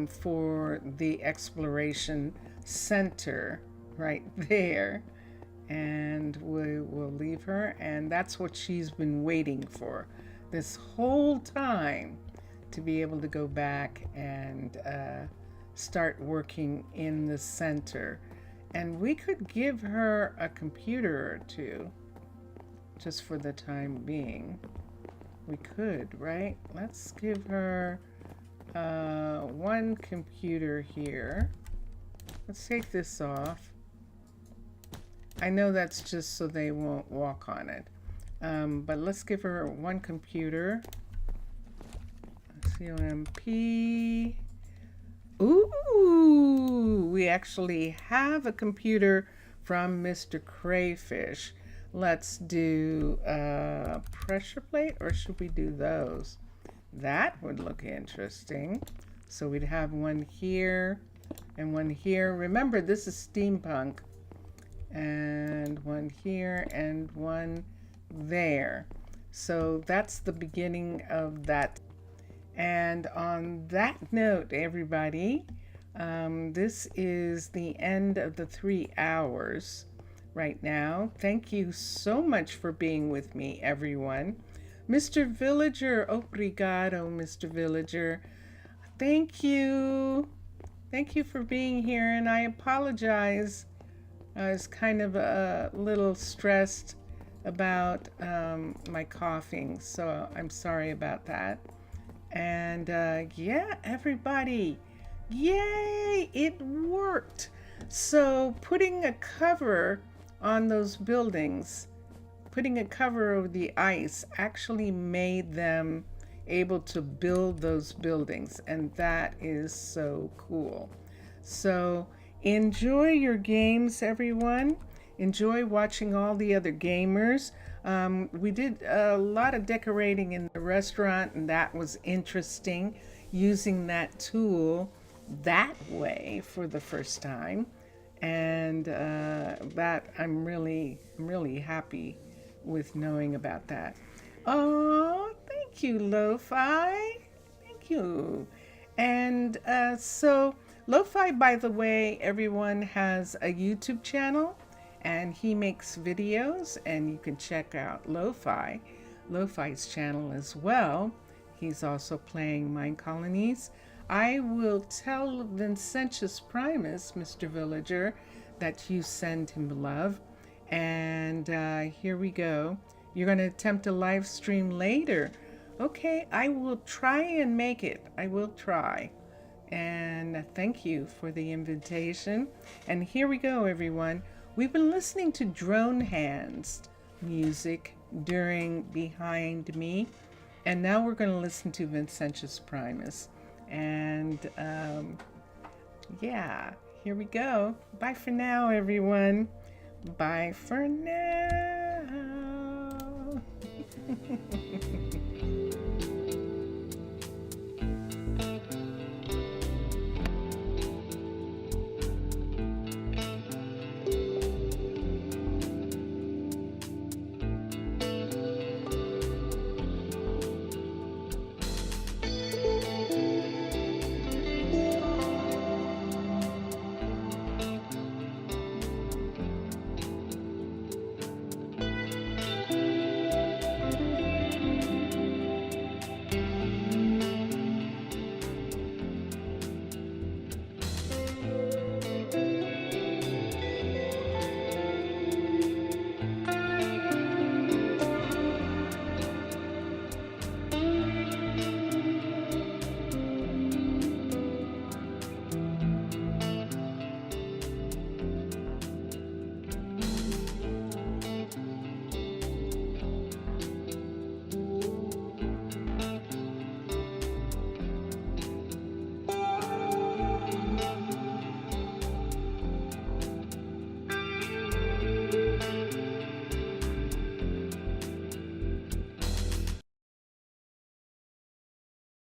for the exploration center right there. And we will leave her, and that's what she's been waiting for this whole time, to be able to go back and start working in the center. And we could give her a computer or two just for the time being. We could, right? Let's give her one computer here. Let's take this off. I know that's just so they won't walk on it. But let's give her one computer. COMP. Ooh, we actually have a computer from Mr. Crayfish. Let's do pressure plate, or should we do those? That would look interesting. So we'd have one here and one here. Remember, this is steampunk. And one here and one there. So that's the beginning of that. And on that note, everybody, this is the end of the 3 hours right now. Thank you so much for being with me, everyone. Mr. Villager, obrigado, Mr. Villager. Thank you. Thank you for being here, and I apologize. I was kind of a little stressed about my coughing, so I'm sorry about that. And yeah, everybody, yay, it worked. So putting a cover on those buildings, putting a cover over the ice actually made them able to build those buildings, and that is so cool. So enjoy your games, everyone. Enjoy watching all the other gamers. We did a lot of decorating in the restaurant, and that was interesting, using that tool that way for the first time. And that I'm really happy with knowing about that. Oh, thank you, Lo-Fi. Thank you. And so Lo-Fi, by the way, everyone, has a YouTube channel, and he makes videos, and you can check out Lo-Fi's channel as well. He's also playing Minecolonies. I will tell Vincentius Primus, Mr. Villager, that you send him love. And here we go. You're going to attempt a live stream later. Okay, I will try and make it. I will try. And thank you for the invitation. And here we go, everyone. We've been listening to Drone Hands music during Behind Me. And now we're going to listen to Vincentius Primus. And yeah, here we go. Bye for now, everyone. Bye for now.